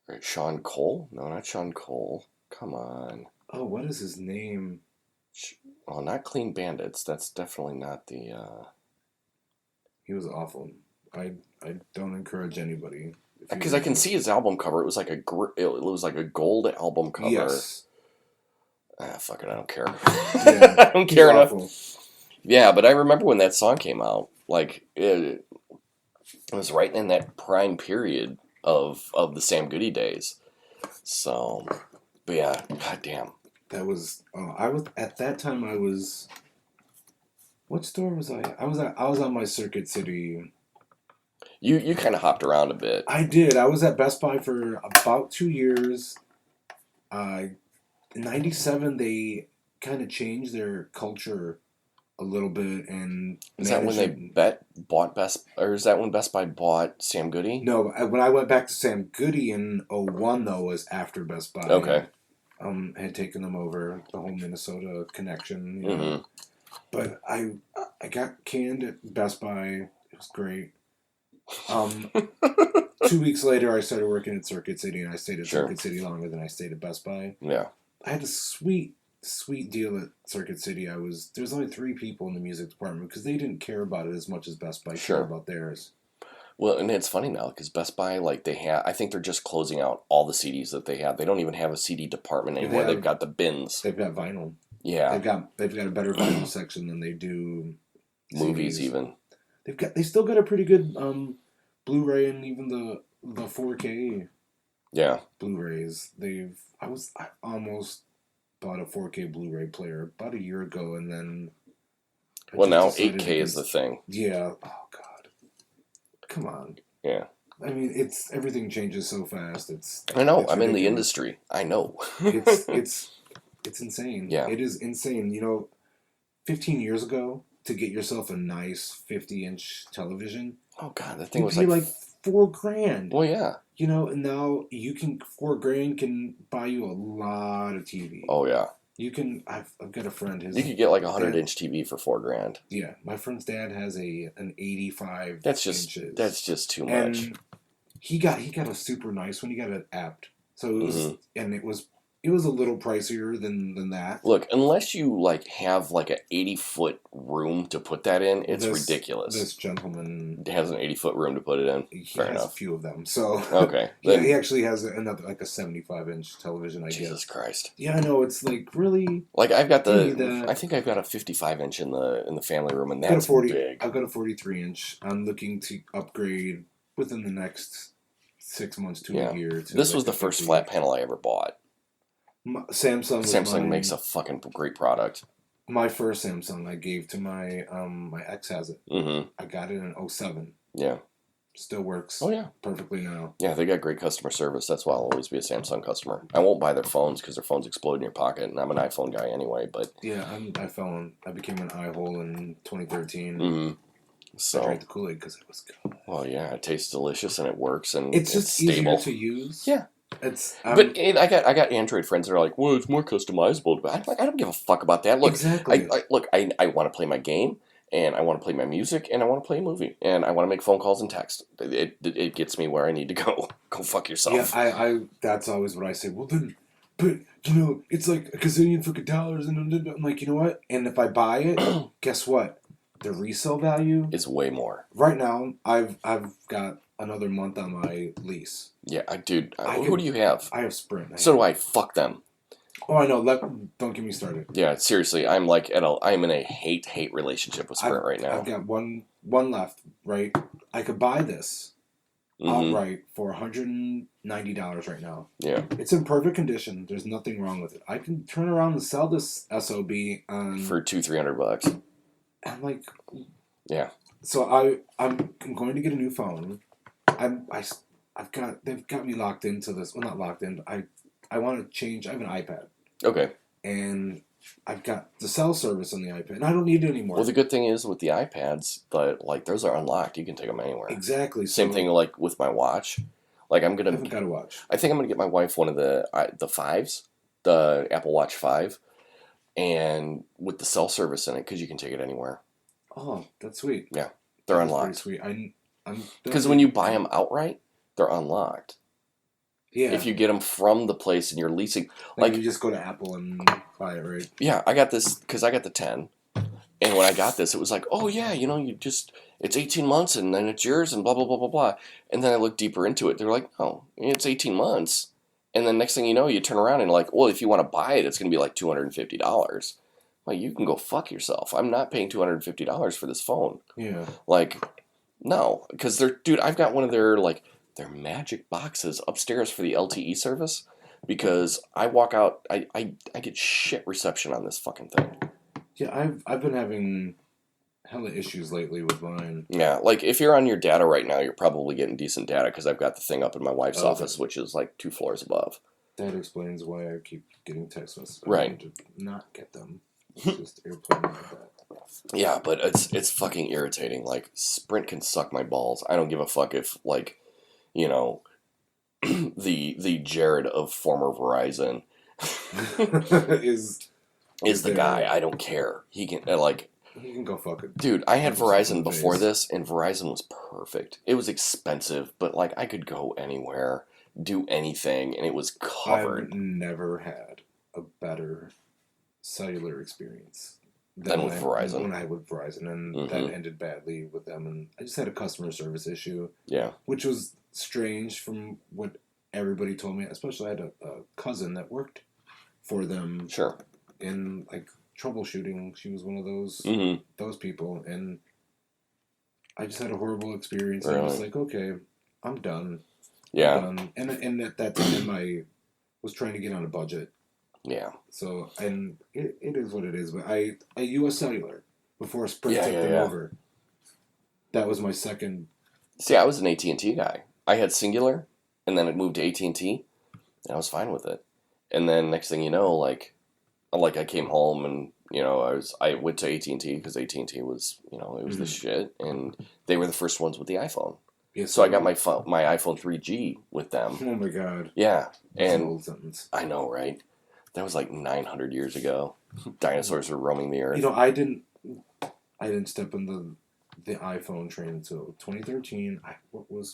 Right, Sean Cole? No, not Sean Cole. Come on. Oh, what is his name? Oh, not Clean Bandits. That's definitely not the... He was awful. I don't encourage anybody. Because I can see his album cover. It was like a gold album cover. Yes. Fuck it, I don't care. Yeah, I don't care enough. Awful. Yeah, but I remember when that song came out. It was right in that prime period of the Sam Goody days. So, but yeah, goddamn. That was. I was at that time. I was. What store was I? I was on my Circuit City. You kind of hopped around a bit. I did. I was at Best Buy for about 2 years. In '97, they kind of changed their culture a little bit and Is that when they bought Best, or is that when Best Buy bought Sam Goody? No, when I went back to Sam Goody in '01, though, was after Best Buy. Okay. Had taken them over, the whole Minnesota connection. Mm-hmm. But I got canned at Best Buy. It was great. 2 weeks later, I started working at Circuit City, and I stayed at Circuit City longer than I stayed at Best Buy. Yeah. I had a sweet deal at Circuit City. There's only 3 people in the music department because they didn't care about it as much as Best Buy cared about theirs. Well, and it's funny now because Best Buy, like I think they're just closing out all the CDs that they have. They don't even have a CD department anymore. They've got the bins. They've got vinyl. Yeah. They've got a better vinyl section than they do movies CDs. Even. They still got a pretty good Blu-ray and even the 4K. Yeah. Blu-rays. I almost bought a 4K Blu-ray player about a year ago, and then. Well, now 8K is the thing. Yeah. Oh God. Come on. Yeah. I mean, everything changes so fast. I know. I'm in the industry. I know. it's insane. Yeah. It is insane. 15 years ago, to get yourself a nice 50-inch television. Oh God, that thing was like $4,000. Well, yeah. And now $4,000 can buy you a lot of TV. Oh yeah. You can. I've got a friend. You could get like a 100-inch TV for $4,000. Yeah, my friend's dad has an 85. That's just too much. And he got a super nice one. He got it apt. So it was, and it was a little pricier than that. Look, unless you have an 80-foot room to put that in, it's ridiculous. This gentleman has an 80-foot room to put it in. He has a few of them. So okay, he actually has another a 75-inch television. Jesus Christ. Yeah, I know, it's really I've got I think I've got a 55-inch in the family room, and that's big. I've got a 43-inch. I'm looking to upgrade within the next 6 months to a year. This was the first flat panel I ever bought. Samsung makes a fucking great product. My first Samsung I gave to my my ex has it. Mm-hmm. I got it in '07. Yeah. Still works. Oh yeah. Perfectly now. Yeah, they got great customer service. That's why I'll always be a Samsung customer. I won't buy their phones because their phones explode in your pocket, and I'm an iPhone guy anyway. But yeah, I became an iHole in 2013. Mm-hmm. So I drank the Kool-Aid because it was good. Well, yeah, it tastes delicious and it works and it's just stable. Easier to use. Yeah. But I got Android friends that are like, well, it's more customizable. But I'm like, I don't give a fuck about that. Look, exactly. I want to play my game, and I want to play my music, and I want to play a movie, and I want to make phone calls and text. It gets me where I need to go. Go fuck yourself. Yeah, I that's always what I say. Well then, but it's like a gazillion fucking dollars, and I'm like, you know what? And if I buy it, guess what? The resale value is way more. Right now, I've got another month on my lease. Yeah, dude. Who do you have? I have Sprint. So do I. Fuck them. Oh, I know. Don't get me started. Yeah, seriously. I'm I'm in a hate relationship with Sprint right now. I've got one left. Right. I could buy this outright for $190 right now. Yeah. It's in perfect condition. There's nothing wrong with it. I can turn around and sell this SOB for $200-300. I'm like, yeah. So I'm going to get a new phone. They've got me locked into this. Well, not locked in. I want to change. I have an iPad. Okay. And I've got the cell service on the iPad, and I don't need it anymore. Well, the good thing is with the iPads, that those are unlocked. You can take them anywhere. Exactly. Same thing with my watch. I haven't got a watch. I think I'm gonna get my wife one of the fives, the Apple Watch 5, and with the cell service in it, because you can take it anywhere. Oh, that's sweet. Yeah, they're unlocked. Pretty sweet. Because when you buy them outright, they're unlocked. Yeah. If you get them from the place and you're leasing, you just go to Apple and buy it, right? Yeah, I got this because I got the 10, and when I got this, it was like, oh yeah, it's 18 months and then it's yours and blah blah blah blah blah. And then I looked deeper into it. They're like, oh, it's 18 months, and then next thing you know, you turn around and like, well, if you want to buy it, it's going to be like $250. Like, you can go fuck yourself. I'm not paying $250 for this phone. Yeah. No, because I've got one of their magic boxes upstairs for the LTE service, because I walk out, I get shit reception on this fucking thing. Yeah, I've been having hella issues lately with mine. Yeah, if you're on your data right now, you're probably getting decent data, because I've got the thing up in my wife's office, which is 2 floors above. That explains why I keep getting text messages. Right. I need to not get them. It's just airplane like that. Yeah, but it's fucking irritating. Like, Sprint can suck my balls. I don't give a fuck if, like, you know, the Jared of former Verizon is the guy. I don't care. He can, like... He can go fuck it. Dude, I had Verizon before face. this, and Verizon was perfect. It was expensive, but, like, I could go anywhere, do anything, and it was covered. I've never had a better cellular experience Than with Verizon. When I had with Verizon, and that ended badly with them, and I just had a customer service issue. Yeah. Which was strange from what everybody told me, especially I had a cousin that worked for them. Sure. In, like, troubleshooting. She was one of those people, and I just had a horrible experience. Really? I was like, okay, I'm done. Yeah. I'm done. And at that time, I was trying to get on a budget. Yeah. So, and it is what it is. But I U.S. Cellular before Sprint took them over. That was my second. See, I was an AT&T guy. I had Singular, and then it moved to AT&T, and I was fine with it. And then next thing you know, like I came home and, you know, I went to AT&T because AT&T was, you know, it was the shit, and they were the first ones with the iPhone. Yes, so I got my iPhone 3G with them. Oh my god. Yeah. That's an old sentence. I know, right? That was like 900 years ago. Dinosaurs were roaming the earth. You know, I didn't step in the iPhone train until 2013.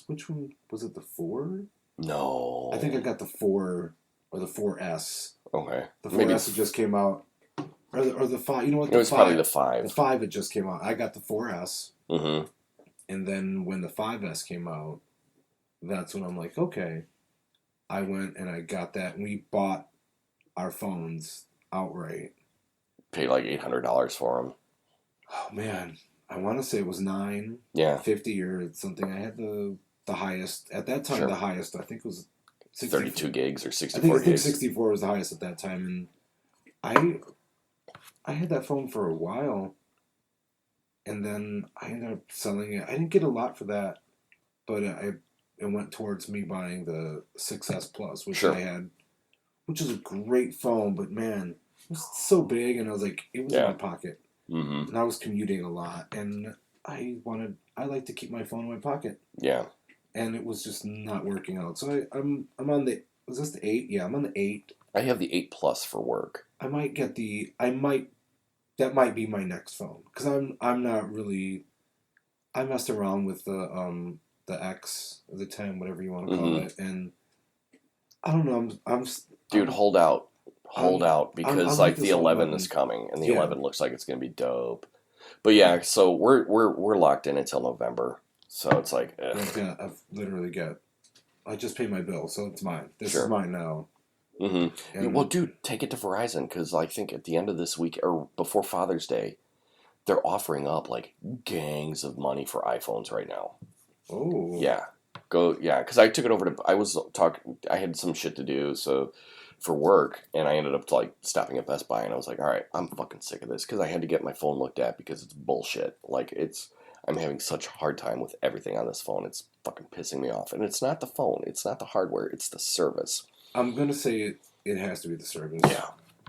Which one was it? The 4? No. I think I got the 4 or the 4S. Okay. The 4S just came out, or the 5. You know what? It was probably the 5. The 5 it just came out. I got the 4S. Mm-hmm. And then when the 5S came out, that's when I'm like, okay. I went and I got that, and we bought our phones outright. Paid like $800 for them. Oh man, I want to say it was $950 or something. I had the highest at that time. Sure. The highest I think was 32 gigs or 64 gigs. I think 64 was the highest at that time, and I had that phone for a while, and then I ended up selling it. I didn't get a lot for that, but it went towards me buying the 6S Plus, which I had, which is a great phone, but man, it was so big, and I was like, it was in my pocket, and I was commuting a lot, and I like to keep my phone in my pocket. Yeah. And it was just not working out. So I'm on the, was this the 8? Yeah, I'm on the 8. I have the 8 Plus for work. That might be my next phone, because I'm not really, I messed around with the X, or the 10, whatever you want to call it, and I don't know, dude, hold out, because like the 11 is coming, and the 11 looks like it's gonna be dope. But yeah, so we're locked in until November, so it's like I've literally got, I just paid my bill, so it's mine. This is mine now. Mm-hmm. Well, dude, take it to Verizon, because I think at the end of this week or before Father's Day, they're offering up like gangs of money for iPhones right now. Oh. Yeah. Because I took it over to, I had some shit to do, so for work, and I ended up like stopping at Best Buy, and I was like, all right, I'm fucking sick of this, because I had to get my phone looked at because it's bullshit. Like, I'm having such a hard time with everything on this phone. It's fucking pissing me off. And it's not the phone, it's not the hardware, it's the service. I'm gonna say it has to be the service.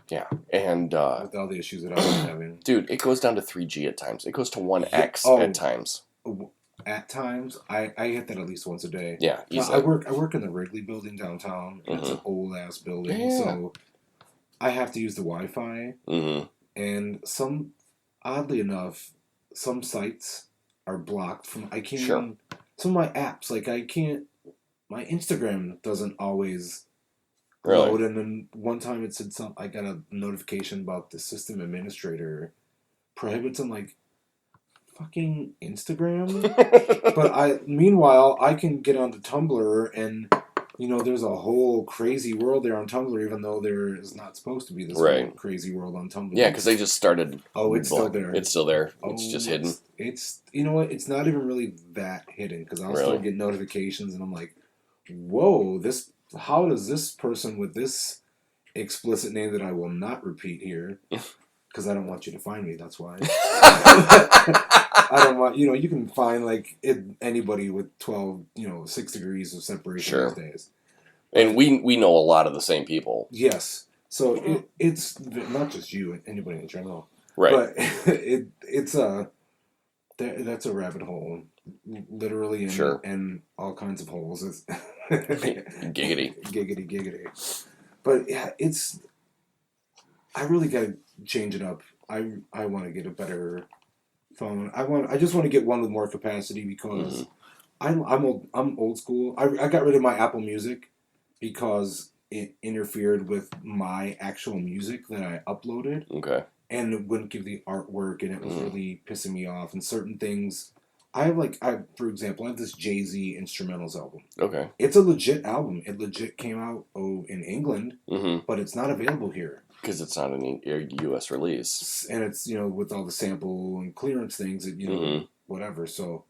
Yeah. And with all the issues that I was having. Dude, it goes down to 3G at times. It goes to 1X at times. At times, I hit that at least once a day. Yeah, easily. I work in the Wrigley building downtown. And it's an old ass building, so I have to use the Wi-Fi. And oddly enough, some sites are blocked from. I can't. Even, some of my apps, like I can't. My Instagram doesn't always load, and then one time it said I got a notification about the system administrator prohibits. I'm like, fucking Instagram. But meanwhile I can get onto Tumblr, and you know there's a whole crazy world there on Tumblr, even though there is not supposed to be this whole crazy world on Tumblr. Yeah, because they just started. Oh, it's still there. It's still there. It's just hidden. It's you know what? It's not even really that hidden, because I'll still get notifications, and I'm like, whoa, how does this person with this explicit name that I will not repeat here, because I don't want you to find me, that's why. I don't want, you can find like anybody with 12, 6 degrees of separation these days. And we know a lot of the same people. Yes. So it's not just you, anybody in general, Right. but it's a that's a rabbit hole, literally, Sure. and all kinds of holes. Giggity. Giggity, giggity. But yeah, I really gotta change it up. I want to get a better phone. I just want to get one with more capacity because I'm old school. I got rid of my Apple Music because it interfered with my actual music that I uploaded. Okay. And it wouldn't give the artwork, and it was really pissing me off. And certain things, for example, I have this Jay-Z instrumentals album. Okay. It's a legit album. It legit came out in England, Mm-hmm. but it's not available here Because it's not a U.S. release. and it's with all the sample and clearance things that whatever. So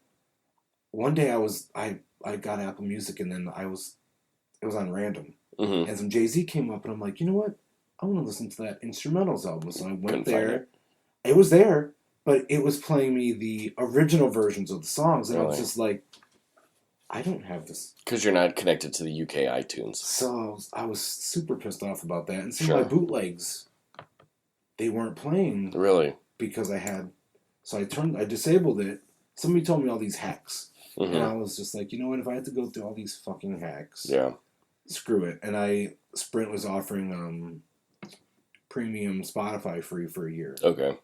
one day I got Apple Music, and then it was on random, and some Jay-Z came up, and I'm like, you know what, I want to listen to that instrumentals album. So I went Couldn't there. find It was there, but it was playing me the original versions of the songs, and I was just like, I don't have this. Because you're not connected to the UK iTunes. So I was super pissed off about that. And some Sure. of my bootlegs, they weren't playing. Really? Because so I disabled it. Somebody told me all these hacks. And I was just like, you know what, if I had to go through all these fucking hacks, screw it. And Sprint was offering premium Spotify free for a year. Okay.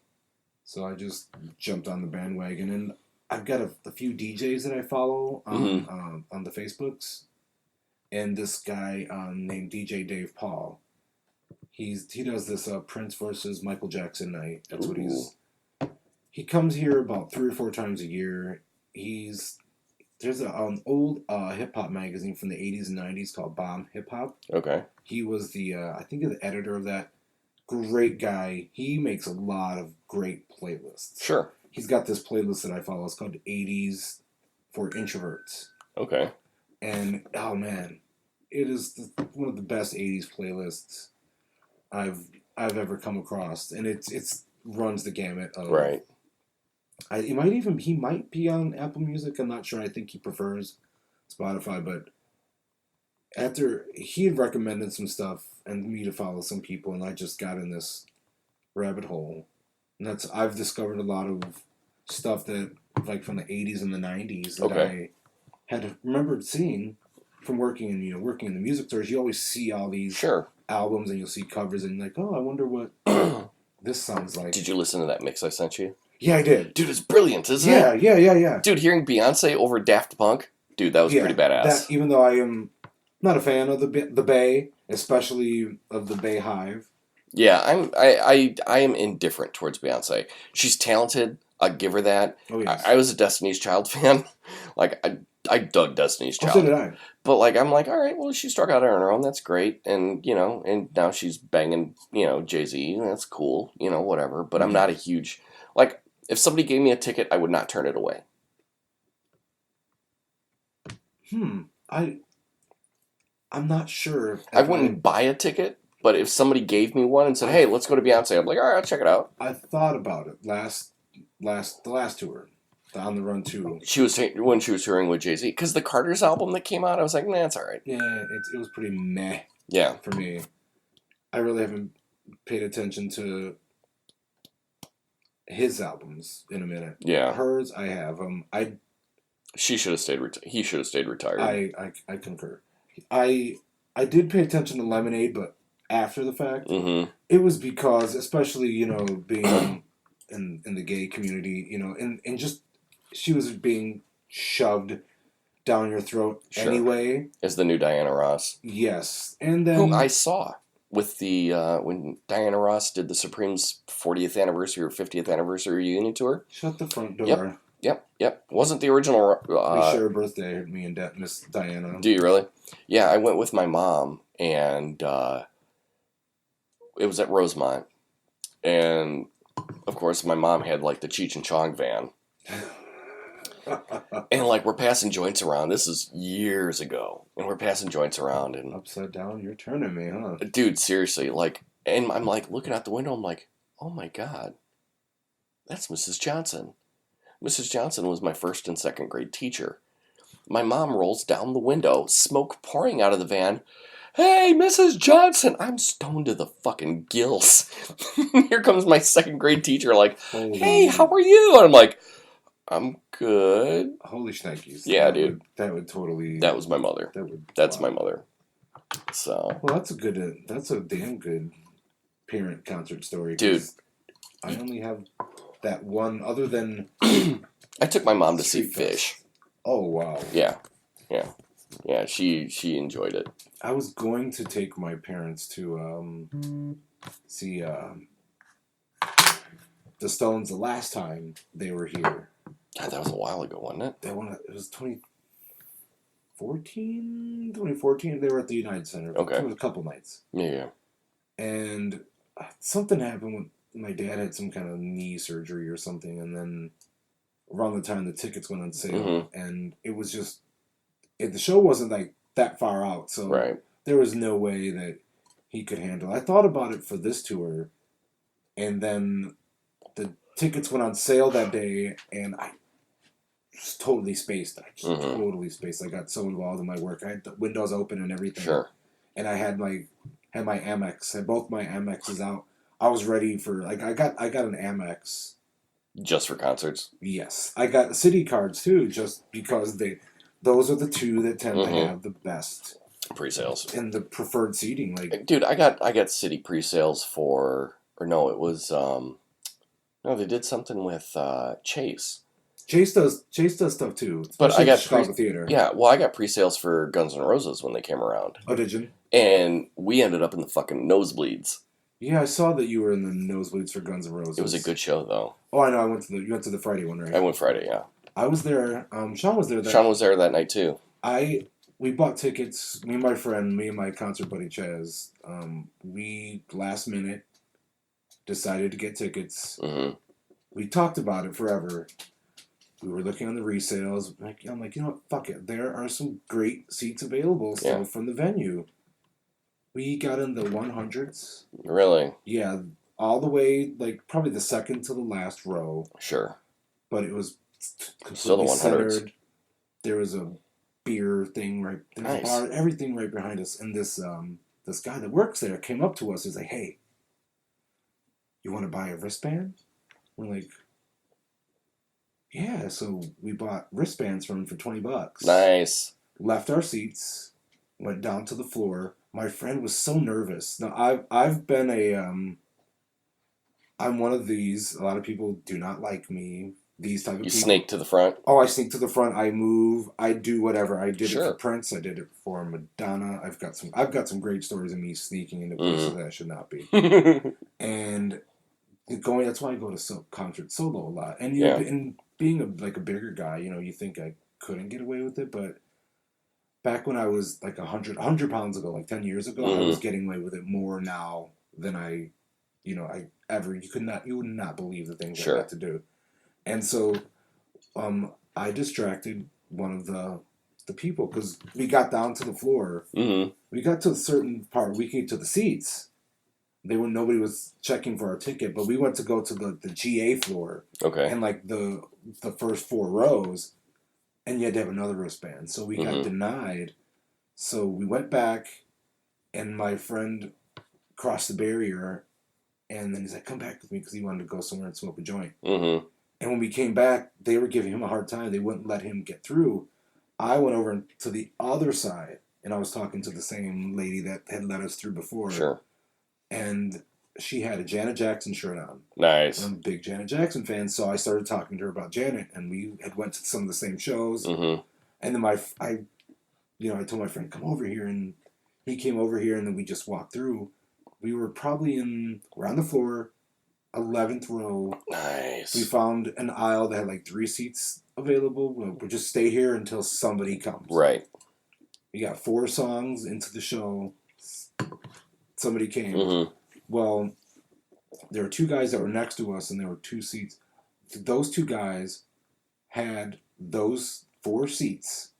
So I just jumped on the bandwagon, and I've got a few DJs that I follow on the Facebooks, and this guy named DJ Dave Paul. He does this Prince versus Michael Jackson night. That's what he comes here about 3 or 4 times a year. There's an old hip hop magazine from the 80s and 90s called Bomb Hip Hop. Okay. He was I think the editor of that. Great guy. He makes a lot of great playlists. Sure. He's got this playlist that I follow. It's called 80s for Introverts. Okay. And, oh man, it is one of the best 80s playlists I've ever come across. And it's runs the gamut of... Right. He might be on Apple Music. I'm not sure. I think he prefers Spotify, but after he had recommended some stuff and me to follow some people, and I just got in this rabbit hole. And I've discovered a lot of stuff that, like, from the 80s and the 90s that I had remembered seeing from working in the music stores. You always see all these albums, and you'll see covers, and like, oh, I wonder what this sounds like. Did you listen to that mix I sent you? Yeah, I did. Dude, it's brilliant, isn't it? Yeah. Dude, hearing Beyonce over Daft Punk, dude, that was pretty badass. Even though I am not a fan of the Bay, especially of the Bay Hive. Yeah, I am indifferent towards Beyonce. She's talented. I give her that. Oh, yes. I was a Destiny's Child fan. Like, I dug Destiny's Child. So did I. But, like, I'm like, all right, well, she struck out on her own. That's great. And, and now she's banging, Jay-Z. That's cool. Whatever. But I'm not a huge... Like, if somebody gave me a ticket, I would not turn it away. I'm not sure. I wouldn't buy a ticket, but if somebody gave me one and said, hey, let's go to Beyonce, I'm like, all right, I'll check it out. I thought about it the last tour, the On the Run 2. When she was touring with Jay-Z. Because the Carter's album that came out, I was like, nah, it's all right. Yeah, it was pretty meh for me. I really haven't paid attention to his albums in a minute. Yeah. Hers, I have. She should have stayed. He should have stayed retired. I concur. I did pay attention to Lemonade, but after the fact, it was because, especially being in the gay community, and just she was being shoved down your throat anyway. As the new Diana Ross. Yes, and then who I saw with the when Diana Ross did the Supremes' 40th anniversary or 50th anniversary reunion tour. Shut the front door. Yep. Wasn't the original... we share a birthday, me and Miss Diana. Do you really? Yeah, I went with my mom, and it was at Rosemont. And, of course, my mom had, like, the Cheech and Chong van. And, like, we're passing joints around. This is years ago. And we're passing joints around. And upside down, you're turning me, huh? Dude, seriously. Like, and I'm, like, looking out the window. I'm like, oh, my God. That's Mrs. Johnson. Mrs. Johnson was my first and second grade teacher. My mom rolls down the window, smoke pouring out of the van. "Hey, Mrs. Johnson!" I'm stoned to the fucking gills. Here comes my second grade teacher, like, "Hey, how are you?" And I'm like, "I'm good." Holy shnikes. Yeah, dude. That would totally... That was my mother. That's my mother. So. Well, that's a damn good parent concert story. Dude. I only have that one, other than... I took my mom to see Fish. Oh, wow. Yeah. She enjoyed it. I was going to take my parents to see the Stones the last time they were here. God, that was a while ago, wasn't it? It was 2014. 2014. They were at the United Center. Okay. It was a couple nights. Yeah. And something happened when my dad had some kind of knee surgery or something, and then around the time the tickets went on sale, and it was just... the show wasn't like that far out, so there was no way that he could handle it. I thought about it for this tour, and then the tickets went on sale that day, and I just totally spaced. I got so involved in my work. I had the windows open and everything. Sure. And I had my Amex. I had both my Amexes out. I was ready for, like, I got an Amex. Just for concerts? Yes. I got City cards too, just because those are the two that tend to have the best pre-sales and the preferred seating. Like, dude, I got City pre-sales for, or no, it was no, they did something with Chase. Chase does stuff too, but I got Chicago theater. Yeah, well, I got pre-sales for Guns N' Roses when they came around. Oh, did you? And we ended up in the fucking nosebleeds. Yeah, I saw that you were in the nosebleeds for Guns N' Roses. It was a good show, though. Oh, I know. You went to the Friday one, right? I went Friday, yeah. I was there. Sean was there. Sean was there that night too. We bought tickets. Me and my friend, me and my concert buddy Chaz. We last minute decided to get tickets. We talked about it forever. We were looking on the resales. I'm like, you know what? Fuck it. There are some great seats available still from the venue. We got in the 100s. Really? Yeah, all the way, like, probably the second to the last row. Sure. But it was completely still the 100s. centered. There was a beer thing right there. Nice. A bar, everything right behind us. And this guy that works there came up to us. He's like, "Hey, you want to buy a wristband?" We're like, "Yeah." So we bought wristbands from him for $20. Nice. Left our seats, went down to the floor. My friend was so nervous. Now I've been I'm one of these. A lot of people do not like me. These type of people. You sneak to the front? Oh, I sneak to the front. I move. I do whatever. I did it for Sure. Prince. I did it for Madonna. I've got some great stories of me sneaking into places that I should not be. And that's why I go to concerts solo a lot. And and being a bigger guy, you think I couldn't get away with it, but back when I was like 100 pounds ago, like 10 years ago, I was getting away with it more now than you would not believe the things I got to do. And so, I distracted one of the people because we got down to the floor. We got to a certain part. We came to the seats. Nobody was checking for our ticket, but we went to go to the GA floor. Okay. And like the first 4 rows, and you had to have another wristband. So we got denied. So we went back, and my friend crossed the barrier, and then he's like, "Come back with me," because he wanted to go somewhere and smoke a joint. And when we came back, they were giving him a hard time. They wouldn't let him get through. I went over to the other side, and I was talking to the same lady that had let us through before. Sure. And she had a Janet Jackson shirt on. Nice. I'm a big Janet Jackson fan, so I started talking to her about Janet, and we had went to some of the same shows. And then I told my friend, "Come over here," and he came over here, and then we just walked through. We were probably we're on the floor, 11th row. Nice. We found an aisle that had like 3 seats available. We'll just stay here until somebody comes. Right. We got 4 songs into the show. Somebody came. Well, there were 2 guys that were next to us, and there were 2 seats. Those 2 guys had those 4 seats,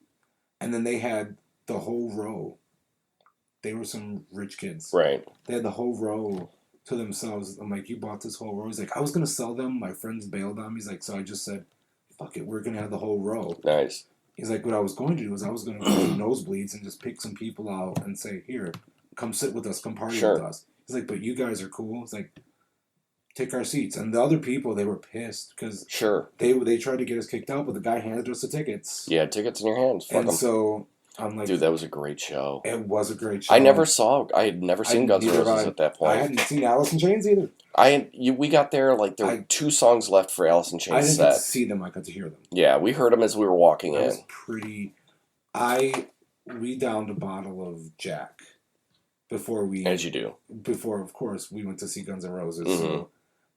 and then they had the whole row. They were some rich kids. Right. They had the whole row to themselves. I'm like, "You bought this whole row?" He's like, "I was going to sell them. My friends bailed on me." He's like, "So I just said, fuck it, we're going to have the whole row." Nice. He's like, what I was going to do is I was going to go to nosebleeds and just pick some people out and say, here, come sit with us, come party Sure. with us. He's like, but you guys are cool. He's like, take our seats. And the other people, they were pissed because Sure. they tried to get us kicked out, but the guy handed us the tickets. Yeah, tickets in your hands. Fuck And 'em. so I'm like, Dude, that was a great show. it was a great show. I had never seen Guns N' neither Roses have at that I point. hadn't seen Alice in Chains either. We got there, like, there were 2 songs left for Alice in I Chains didn't get set. to see them. I got to hear them. Yeah, we heard them as we were walking I in. was pretty. We downed a bottle of Jack before we. As you do. Before, of course, we went to see Guns N' Roses. Mm-hmm. So,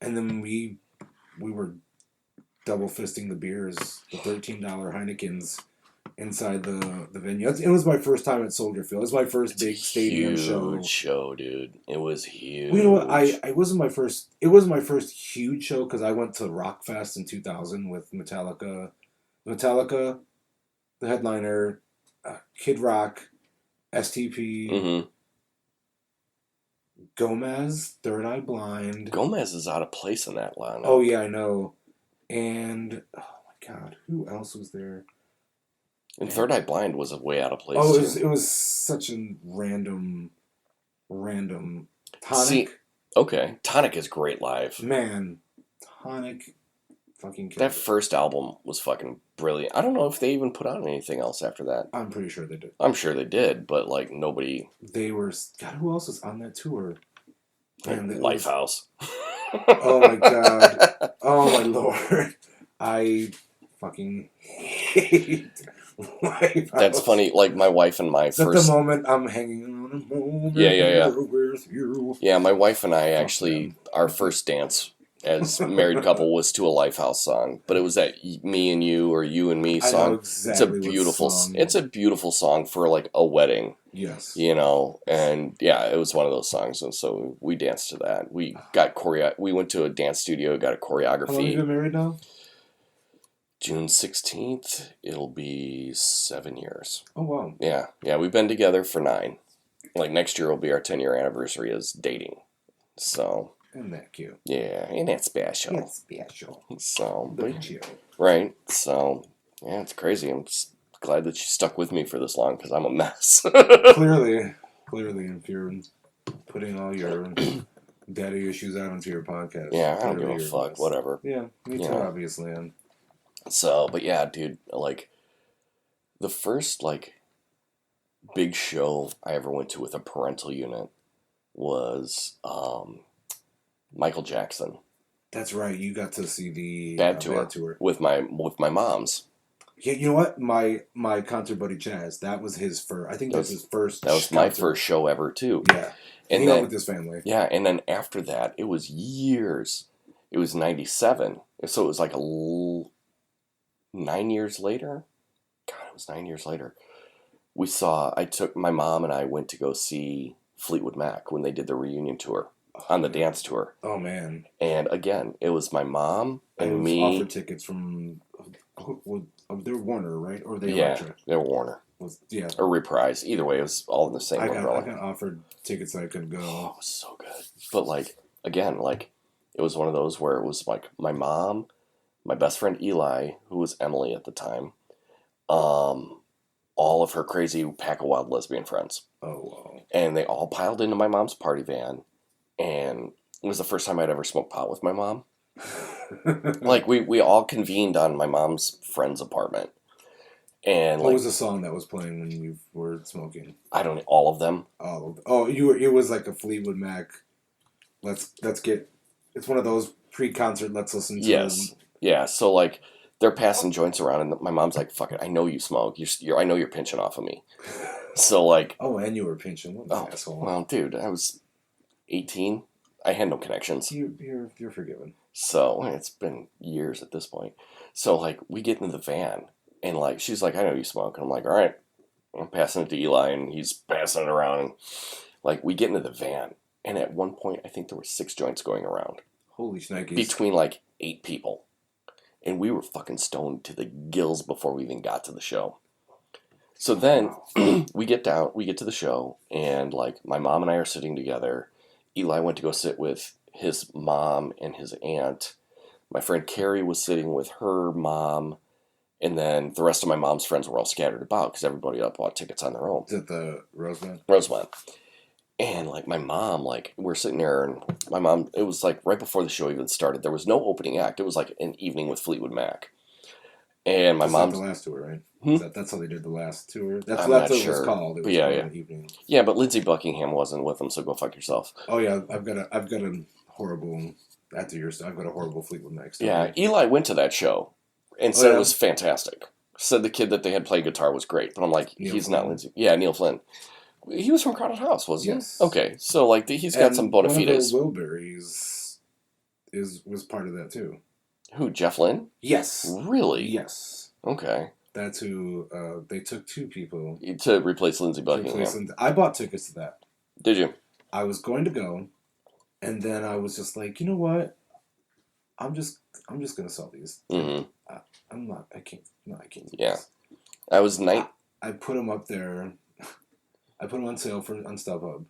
and then we were double fisting the beers, the $13 Heinekens, inside the venue. It was my first time at Soldier Field. It was my first big stadium show. Huge show, dude. It was huge. Well, you know what? It wasn't my first. It was my first huge show because I went to Rockfest in 2000 with Metallica, the headliner, Kid Rock, STP, Mm-hmm. Gomez, Third Eye Blind. Gomez is out of place in that lineup. Oh yeah, I know. And oh my God, who else was there? And Third Eye Blind was way out of place. Oh, too. it was such a random Tonic. See, okay, Tonic is great live. Man, Tonic fucking killed That it. first album was fucking brilliant. I don't know if they even put out anything else after that. I'm pretty sure they did. I'm sure they did, but like nobody. They were. God, who else was on that tour? Man, Lifehouse. Oh my God. Oh my Lord. I fucking hate Lifehouse. That's funny. Like my wife and my It's at first. the moment I'm hanging on a moment. Yeah. With you. Yeah, my wife and I actually, our first dance as a married couple was to a Lifehouse song, but it was that Me and You or You and Me I know song. exactly what song. It's a beautiful song for like a wedding, Yes. you know, and yeah, it was one of those songs, and so we danced to that. We went to a dance studio, got a How long have you choreography. been married now? June 16th, it'll be 7 years. Oh wow. Yeah, we've been together for 9. Like next year will be our 10-year anniversary as dating. So, Isn't that cute? yeah, ain't that special? It's special. So, Look at you. right. So, yeah, it's crazy. I'm just glad that she stuck with me for this long because I'm a mess. Clearly, if you're putting all your daddy issues out onto your podcast. Yeah, I don't clearly give a you're fuck. mess. Whatever. Yeah, me too, Yeah. obviously. And So, but yeah, dude, like, the first, like, big show I ever went to with a parental unit was Michael Jackson. that's right. You got to see the Bad Tour. With my mom's. Yeah, you know what? My concert buddy Chaz, that was his first. I think that was his first. That was my concert. first show ever too. Yeah, And hang out then with his family. yeah, and then after that, it was years. It was 97. So it was like 9 years later. God, it was 9 years later. I took my mom and I went to go see Fleetwood Mac when they did the reunion tour on the dance tour. Oh man! And again, it was my mom and was me. offered tickets from. They're Warner, right? Or they Yeah, Electra? they were Warner. Yeah. Or Reprise. Either way, it was all in the same I umbrella. got offered tickets that I couldn't go. Oh, it was so good. But like, again, like, it was one of those where it was like my mom, my best friend Eli, who was Emily at the time, all of her crazy pack of wild lesbian friends. Oh wow! And they all piled into my mom's party van, and it was the first time I'd ever smoked pot with my mom. Like, we all convened on my mom's friend's apartment. And what like, was the song that was playing when you were smoking? all of them. You were. It was like a Fleetwood Mac. Let's get. It's one of those pre-concert. Let's listen to. Yes. Yeah. So like, they're passing joints around, and my mom's like, "Fuck it, I know you smoke. I know you're pinching off of me." So like, Oh, and you were pinching. What an asshole! well, dude, I was 18. I had no connections. You're forgiven. So it's been years at this point. So like, we get into the van, and like, she's like, "I know you smoke," and I'm like, "All right." I'm passing it to Eli, and he's passing it around. And like, we get into the van, and at one point, I think there were 6 joints going around. Holy shnikes. Between like 8 people. And we were fucking stoned to the gills before we even got to the show. So then we get to the show, and like, my mom and I are sitting together. Eli went to go sit with his mom and his aunt. My friend Carrie was sitting with her mom And then the rest of my mom's friends were all scattered about because everybody had bought tickets on their own. Is it the Rosemont? Rosemont. And like my mom, like we're sitting there, and my mom, it was like right before the show even started. There was no opening act. It was like an evening with Fleetwood Mac. And my mom's the last tour, right? Hmm? That's how they did the last tour. That's I'm what not it was sure. called. It But was yeah, called yeah. an evening. Yeah, but Lindsey Buckingham wasn't with them, so go fuck yourself. Oh yeah, I've got a horrible after your I've got a horrible Fleetwood Mac story. Yeah, Eli went to that show and said yeah? it was fantastic. Said the kid that they had play guitar was great, but I'm like, Neil he's Flynn? not Lindsey. Yeah, Neil Flynn. He was from Crowded House, wasn't Yes. he? Okay, so like he's got some bona fides. One of the Wilburys was part of that too. Who, Jeff Lynne? Yes. Really? Yes. Okay. That's who they took two people to replace Lindsey Buckingham. I bought tickets to that. Did you? I was going to go, and then I was just like, you know what? I'm just gonna sell these. Mm-hmm. I'm not. I can't. No, I can't. Yeah. I was I put them up there. I put them on sale on StubHub,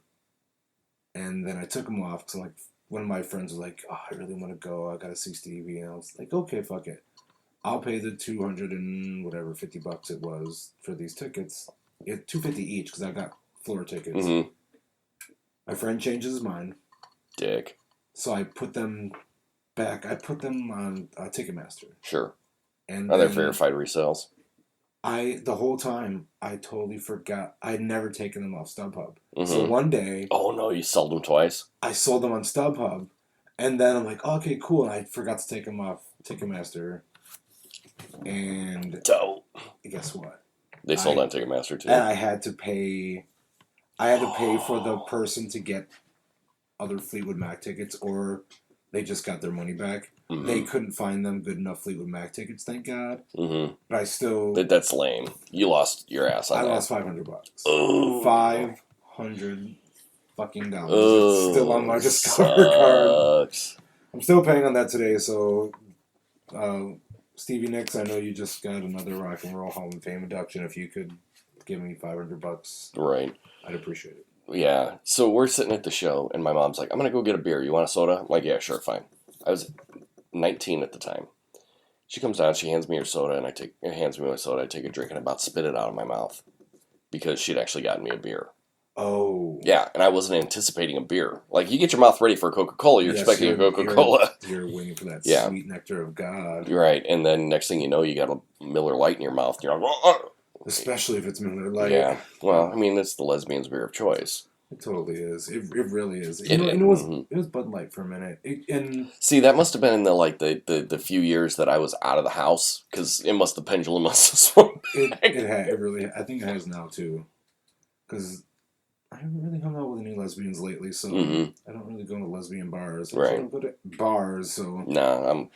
and then I took them off because like one of my friends was like, "Oh, I really want to go. I gotta see Stevie," and I was like, "Okay, fuck it. I'll pay the $200 and whatever $50 it was for these tickets. $250 each because I got floor tickets." Mm-hmm. My friend changes his mind. Dick. So I put them back. I put them on Ticketmaster. Sure. And are they verified resales? The whole time I totally forgot. I'd never taken them off StubHub. Mm-hmm. So one day. Oh no, you sold them twice? I sold them on StubHub, and then I'm like, oh, okay, cool. And I forgot to take them off Ticketmaster. And dope. Guess what? They sold on Ticketmaster too. And I had to pay. For the person to get other Fleetwood Mac tickets, or they just got their money back. Mm-hmm. They couldn't find them good enough Fleetwood Mac tickets, thank God. Mm-hmm. But I still. That's lame. You lost your ass on that. I lost $500. Oh. $500 fucking dollars. It's still on my Discover card. I'm still paying on that today, so. Stevie Nicks, I know you just got another Rock and Roll Hall of Fame induction. If you could give me $500, right, I'd appreciate it. Yeah. So we're sitting at the show, and my mom's like, "I'm gonna go get a beer. You want a soda?" I'm like, "Yeah, sure, fine." I was 19 at the time. She comes down, she hands me her soda, and hands me my soda. I take a drink and I about spit it out of my mouth because she'd actually gotten me a beer. Oh. Yeah, and I wasn't anticipating a beer. Like, you get your mouth ready for a Coca-Cola, you're expecting a Coca-Cola. You're waiting for that sweet nectar of God. You're right, and then next thing you know, you got a Miller Lite in your mouth, and you're like, oh. Especially if it's Miller Lite. Yeah, well, I mean, it's the lesbian's beer of choice. It totally is. It really is. It was Bud Light for a minute. See, that must have been in the few years that I was out of the house, because the pendulum must have swung. I think it has now too, because I haven't really hung out with any lesbians lately, so I don't really go to lesbian bars. Right. I don't go to bars, so. No,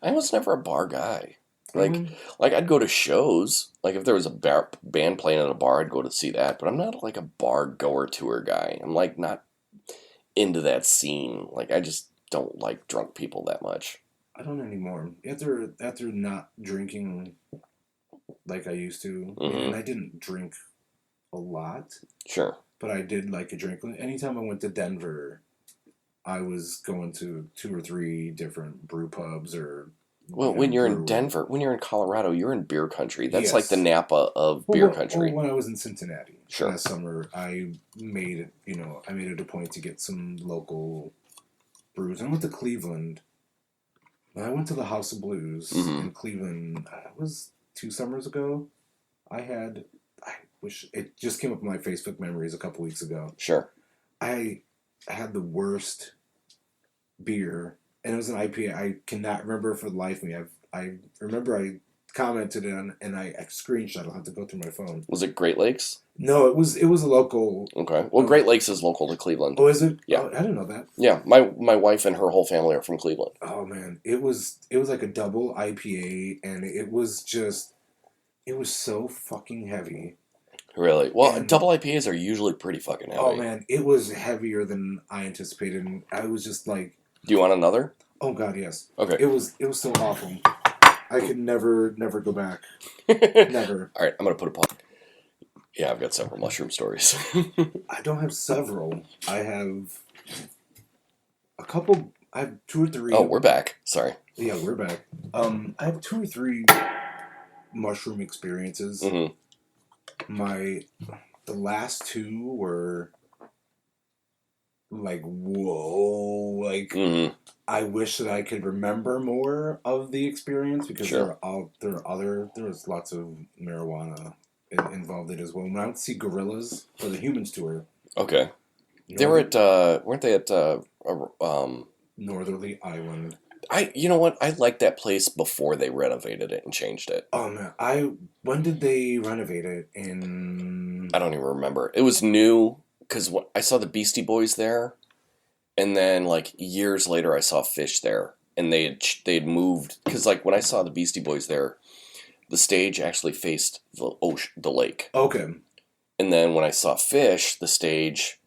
I was never a bar guy. Like I'd go to shows. Like, if there was a band playing at a bar, I'd go to see that. But I'm not like a bar goer tour guy. I'm like not into that scene. Like, I just don't like drunk people that much. I don't anymore. After not drinking like I used to, and I didn't drink a lot. Sure. But I did like a drink. Anytime I went to Denver, I was going to 2 or 3 different brew pubs or. Well, when you're in Denver, when you're in Colorado, you're in beer country. That's like the Napa of beer country. When I was in Cincinnati sure. last summer, I made it a point to get some local brews. I went to Cleveland. When I went to the House of Blues in Cleveland, it was 2 summers ago. It just came up in my Facebook memories a couple weeks ago. Sure. I had the worst beer, and it was an IPA. I cannot remember for the life of me. I remember I commented on, and I screenshot. I'll have to go through my phone. Was it Great Lakes? No, it was a local. Okay. Well, Great Lakes is local to Cleveland. Oh, is it? Yeah. Oh, I didn't know that. Yeah, my wife and her whole family are from Cleveland. Oh man, it was like a double IPA, and it was so fucking heavy. Really? Well, double IPAs are usually pretty fucking heavy. Oh man, it was heavier than I anticipated, and I was just like. Do you want another? Oh God, yes. Okay. It was so awful. I could never go back. Never. All right, I'm gonna put a pause. Yeah, I've got several mushroom stories. I don't have several. I have a couple. I have 2 or 3. Oh, we're back. Sorry. Yeah, we're back. I have 2 or 3 mushroom experiences. Mm-hmm. The last two were like, whoa, like Mm-hmm. I wish that I could remember more of the experience because Sure. there was lots of marijuana involved in it as well. When I would see Gorillas for the Humans tour, Okay. They were at, weren't they at, Northerly Island. you know what? I liked that place before they renovated it and changed it. Oh man, when did they renovate it? In I don't even remember. It was new because I saw the Beastie Boys there, and then like years later I saw Fish there, and they had moved because like when I saw the Beastie Boys there, the stage actually faced the ocean, the lake, okay, and then when I saw Fish, the stage,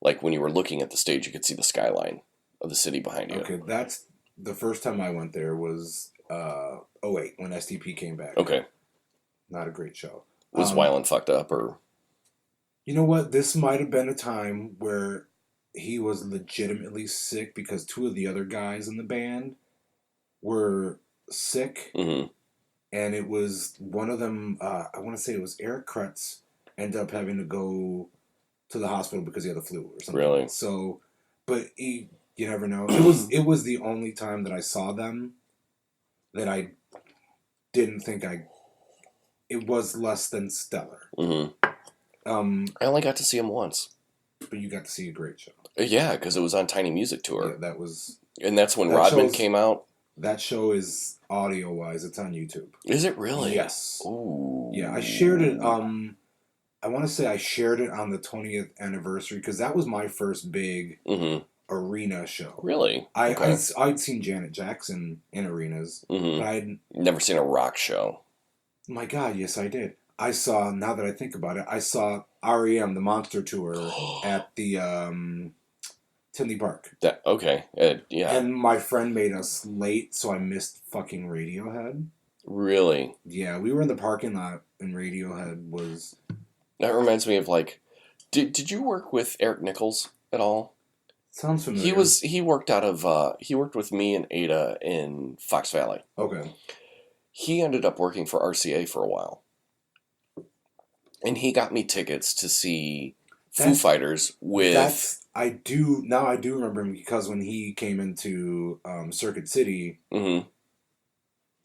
like when you were looking at the stage, you could see the skyline of the city behind you. okay, that's the first time I went there was '08 when STP came back. Okay, Not a great show. was Wyland fucked up or? You know what? This might have been a time where he was legitimately sick because two of the other guys in the band were sick, Mm-hmm. and it was one of them. I want to say it was Eric Kretz ended up having to go to the hospital because he had the flu or something. Really? So, but you never know. It was the only time that I saw them that I didn't think it was less than stellar. Mm-hmm. I only got to see him once. But you got to see a great show. Yeah, because it was on Tiny Music Tour. Yeah, that was. And that's when Rodman came out. That show is audio wise. It's on YouTube. Is it really? Yes. Ooh. Yeah, I shared it. I want to say I shared it on the 20th anniversary because that was my first big arena show. Really? I'd seen Janet Jackson in arenas, Mm-hmm. but I'd never seen a rock show. My God, yes, I did. I saw. Now that I think about it, I saw REM, the Monster Tour, at the Tinley Park. Okay, yeah. And my friend made us late, so I missed fucking Radiohead. Really? Yeah, we were in the parking lot, and Radiohead was. That reminds me of like, did you work with Eric Nichols at all? Sounds familiar. He worked out of he worked with me and Ada in Fox Valley. Okay. He ended up working for RCA for a while, and he got me tickets to see Foo Fighters with. I do remember him because when he came into Circuit City. Mm-hmm.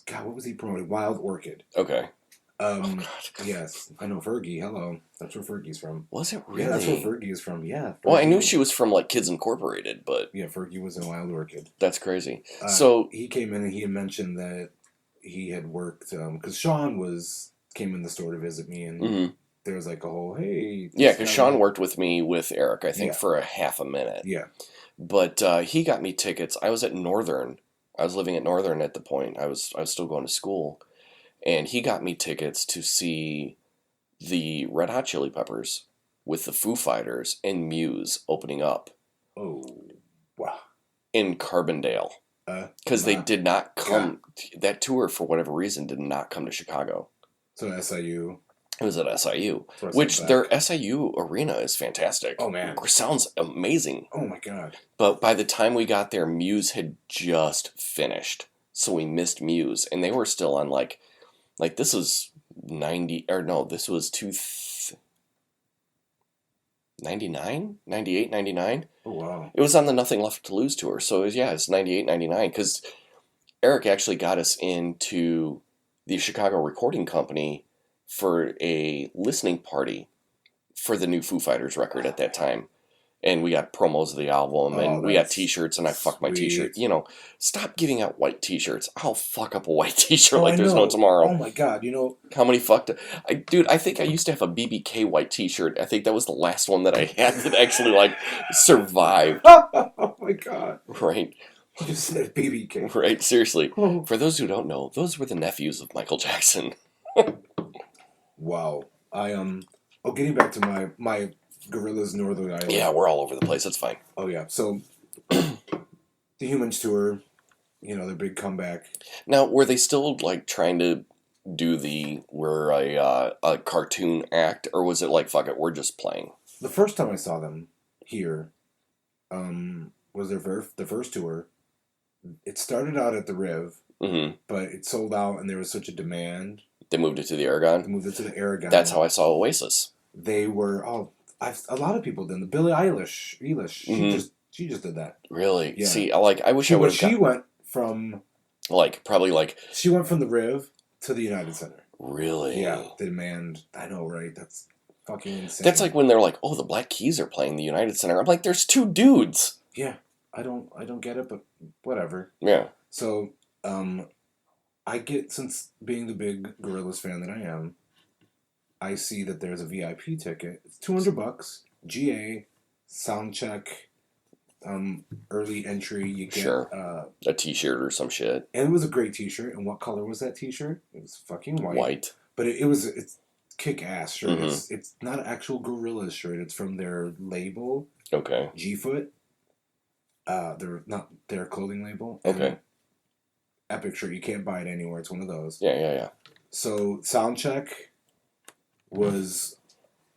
God, what was he promoting? Wild Orchid. Okay. Yes, I know Fergie. Hello, that's where Fergie's from. Was it really? Yeah, that's where Fergie is from. Yeah. Fergie. Well, I knew she was from like Kids Incorporated, but yeah, Fergie was in Wild Orchid. That's crazy. So he came in and he had mentioned that he had worked because Sean came in the store to visit me, and there was like a whole hey. Yeah, because Sean worked with me with Eric, I think, for a half a minute. Yeah. But he got me tickets. I was at Northern. I was living at Northern at the point. I was still going to school. And he got me tickets to see the Red Hot Chili Peppers with the Foo Fighters and Muse opening up. Oh, wow. In Carbondale. Because they did not come, that tour for whatever reason did not come to Chicago. So SIU. It was at SIU, which their SIU arena is fantastic. Oh, man. It sounds amazing. Oh, my God. But by the time we got there, Muse had just finished. So we missed Muse. And they were still on like this was 90, or no, this was 99? 98, 99? Oh, wow. It was on the Nothing Left to Lose tour. So it's 98, 99. Because Eric actually got us into the Chicago Recording Company for a listening party for the new Foo Fighters record at that time. And we got promos of the album, and we got t-shirts, and I fucked my t-shirt. You know, stop giving out white t-shirts. I'll fuck up a white t-shirt like there's no tomorrow. Oh my God, How many fucked... Dude, I think I used to have a BBK white t-shirt. I think that was the last one that I had that actually, survived. Oh my God. Right. You just said BBK. Right, seriously. Oh. For those who don't know, those were the nephews of Michael Jackson. Wow. Getting back to my Gorillas Northern Island. Yeah, we're all over the place. That's fine. Oh, yeah. So, the Humans Tour, their big comeback. Now, were they still, trying to do we're a cartoon act, or was it fuck it, we're just playing? The first time I saw them here was the first tour. It started out at the Riv, but it sold out, and there was such a demand They moved it to the They Aragon? moved it to the Aragon. That's how I saw Oasis. They were a lot of people did. The Billie Eilish, Mm-hmm. she just did that. Really? Yeah. See, I wish I would have She went from she went from the Riv to the United Center. Really? Yeah, the demand. I know, right? That's fucking insane. That's like when they're like, "Oh, the Black Keys are playing the United Center." I'm like, "There's two dudes." Yeah, I don't get it, but whatever. Yeah. So, I get, since being the big Gorillaz fan that I am, I see that there's a VIP ticket. It's $200. GA, sound check, early entry. You get a T-shirt or some shit. And it was a great T-shirt. And what color was that T-shirt? It was fucking white. White. But it's kick-ass shirt. Mm-hmm. It's not an actual Gorillaz shirt. It's from their label. Okay. G-Foot. They're not their clothing label. Okay. Epic shirt. You can't buy it anywhere. It's one of those. Yeah. So soundcheck was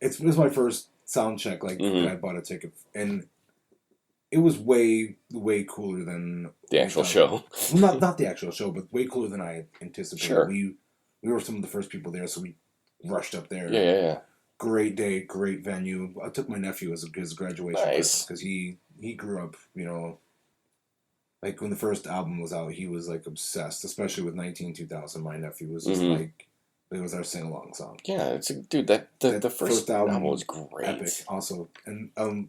it was my first soundcheck. Like that I bought a ticket, and it was way cooler than the actual show. Well, not the actual show, but way cooler than I had anticipated. Sure. We were some of the first people there, so we rushed up there. Yeah. Great day, great venue. I took my nephew as his graduation because he grew up, like when the first album was out, he was like obsessed, especially with 19-2000. My nephew was just like, it was our sing along song. Yeah, dude, the first album was great. Epic, also, and I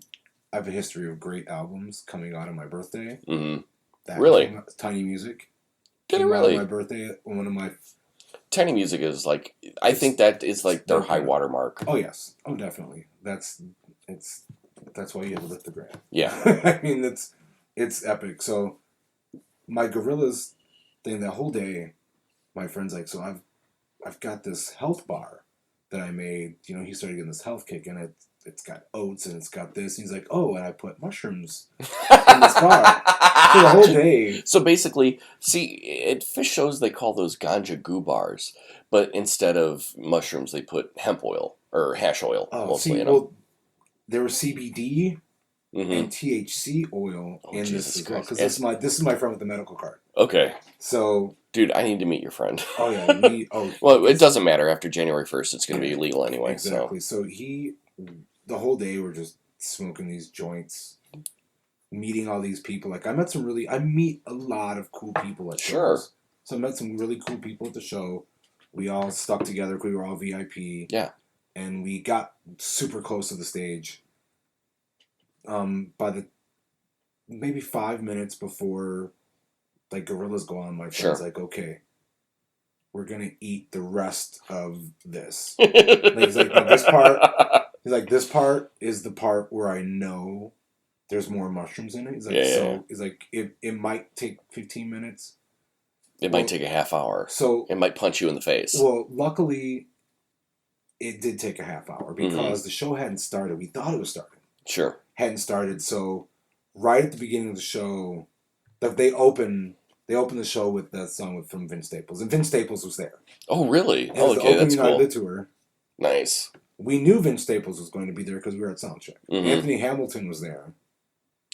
have a history of great albums coming out on my birthday. Mm-hmm. Really, Tiny Music. Did it really? On my birthday, one of my. Tiny Music is like, I think that is like their high water mark. Oh yes, oh definitely. That's why you have to lift the grab. Yeah, I mean it's epic. So my Gorillaz thing, that whole day, my friend's like, so I've got this health bar that I made. He started getting this health kick, and it's got oats and it's got this. And he's like, oh, and I put mushrooms in this bar. For the whole day. So basically, see, at fish shows they call those ganja goo bars, but instead of mushrooms, they put hemp oil or hash oil mostly in them. Well, there was CBD and THC oil in this as well, because this is my friend with the medical card. Okay. So, dude, I need to meet your friend. Oh yeah, well, it doesn't matter. After January 1st, it's going to be illegal anyway. Exactly. So the whole day we're just smoking these joints. Meeting all these people. Like, I meet a lot of cool people at shows. Sure. So I met some really cool people at the show. We all stuck together because we were all VIP. Yeah. And we got super close to the stage. By the maybe 5 minutes before like Gorillaz go on, my friend's like, okay, we're gonna eat the rest of this. He's like, this part is the part where I know there's more mushrooms in it. He's like, he's like, it might take 15 minutes. It might take a half hour. So it might punch you in the face. Well, luckily, it did take a half hour because the show hadn't started. We thought it was starting. Sure. Hadn't started. So right at the beginning of the show, they opened the show with that song from Vince Staples, and Vince Staples was there. Oh, really? Oh, okay, that's cool. The tour. Nice. We knew Vince Staples was going to be there because we were at soundcheck. Mm-hmm. Anthony Hamilton was there.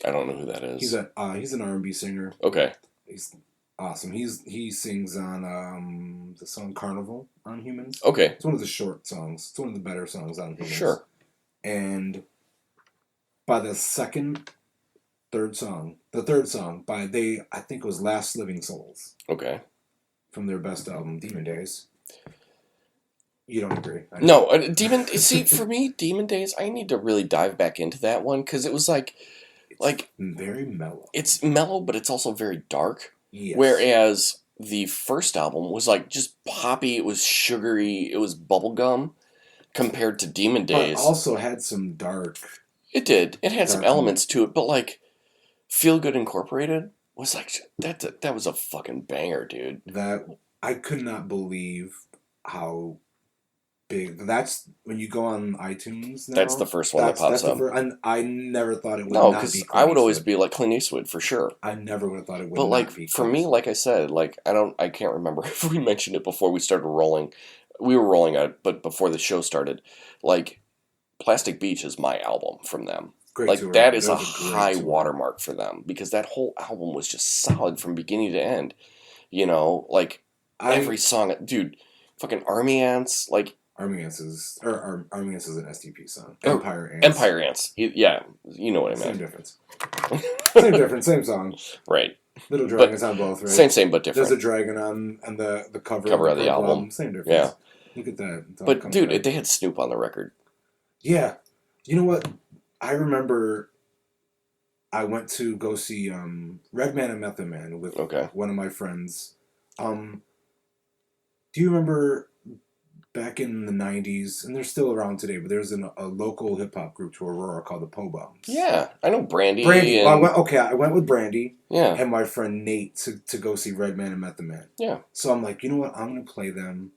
I don't know who that is. He's an R&B singer. Okay. He's awesome. He sings on the song Carnival on Humans. Okay. It's one of the short songs. It's one of the better songs on Humans. Sure. And by the third song, I think it was Last Living Souls. Okay. From their best album, Demon Days. You don't agree? No, see, for me, Demon Days, I need to really dive back into that one because it was like very mellow. It's mellow, but it's also very dark. Yes. Whereas the first album was like just poppy. It was sugary. It was bubblegum compared to Demon Days. But it also had some dark. It did. It had some elements to it, but like Feel Good Incorporated was like that was a fucking banger, dude. That I could not believe how big. That's when you go on iTunes now. That's the first one that pops up. And I never thought it would not be. No, because I would always be like Clint Eastwood for sure. I never would have thought it would. But like for me, like I said, like I can't remember if we mentioned it before we started rolling. We were rolling out, but before the show started, like Plastic Beach is my album from them. Great like tour. That is a high watermark for them because that whole album was just solid from beginning to end. Like every song, dude. Fucking Army Ants, like Army Ants is Army Ants is an STP song. Oh, Empire Ants. Empire Ants. Yeah, you know what I Same meant. difference. Same difference. Same song. Right. Little dragons on both, right? Same but different. There's a dragon on the cover of the album. Same difference. Yeah. Look at that. But dude, they had Snoop on the record. Yeah. You know what? I remember I went to go see Redman and Method Man with one of my friends. Do you remember back in the 90s, and they're still around today, but there's a local hip-hop group to Aurora called the Po Bombs. Yeah, I know Brandy. And... I went with Brandy and my friend Nate to go see Redman and Method Man. Yeah. So I'm like, you know what? I'm going to play them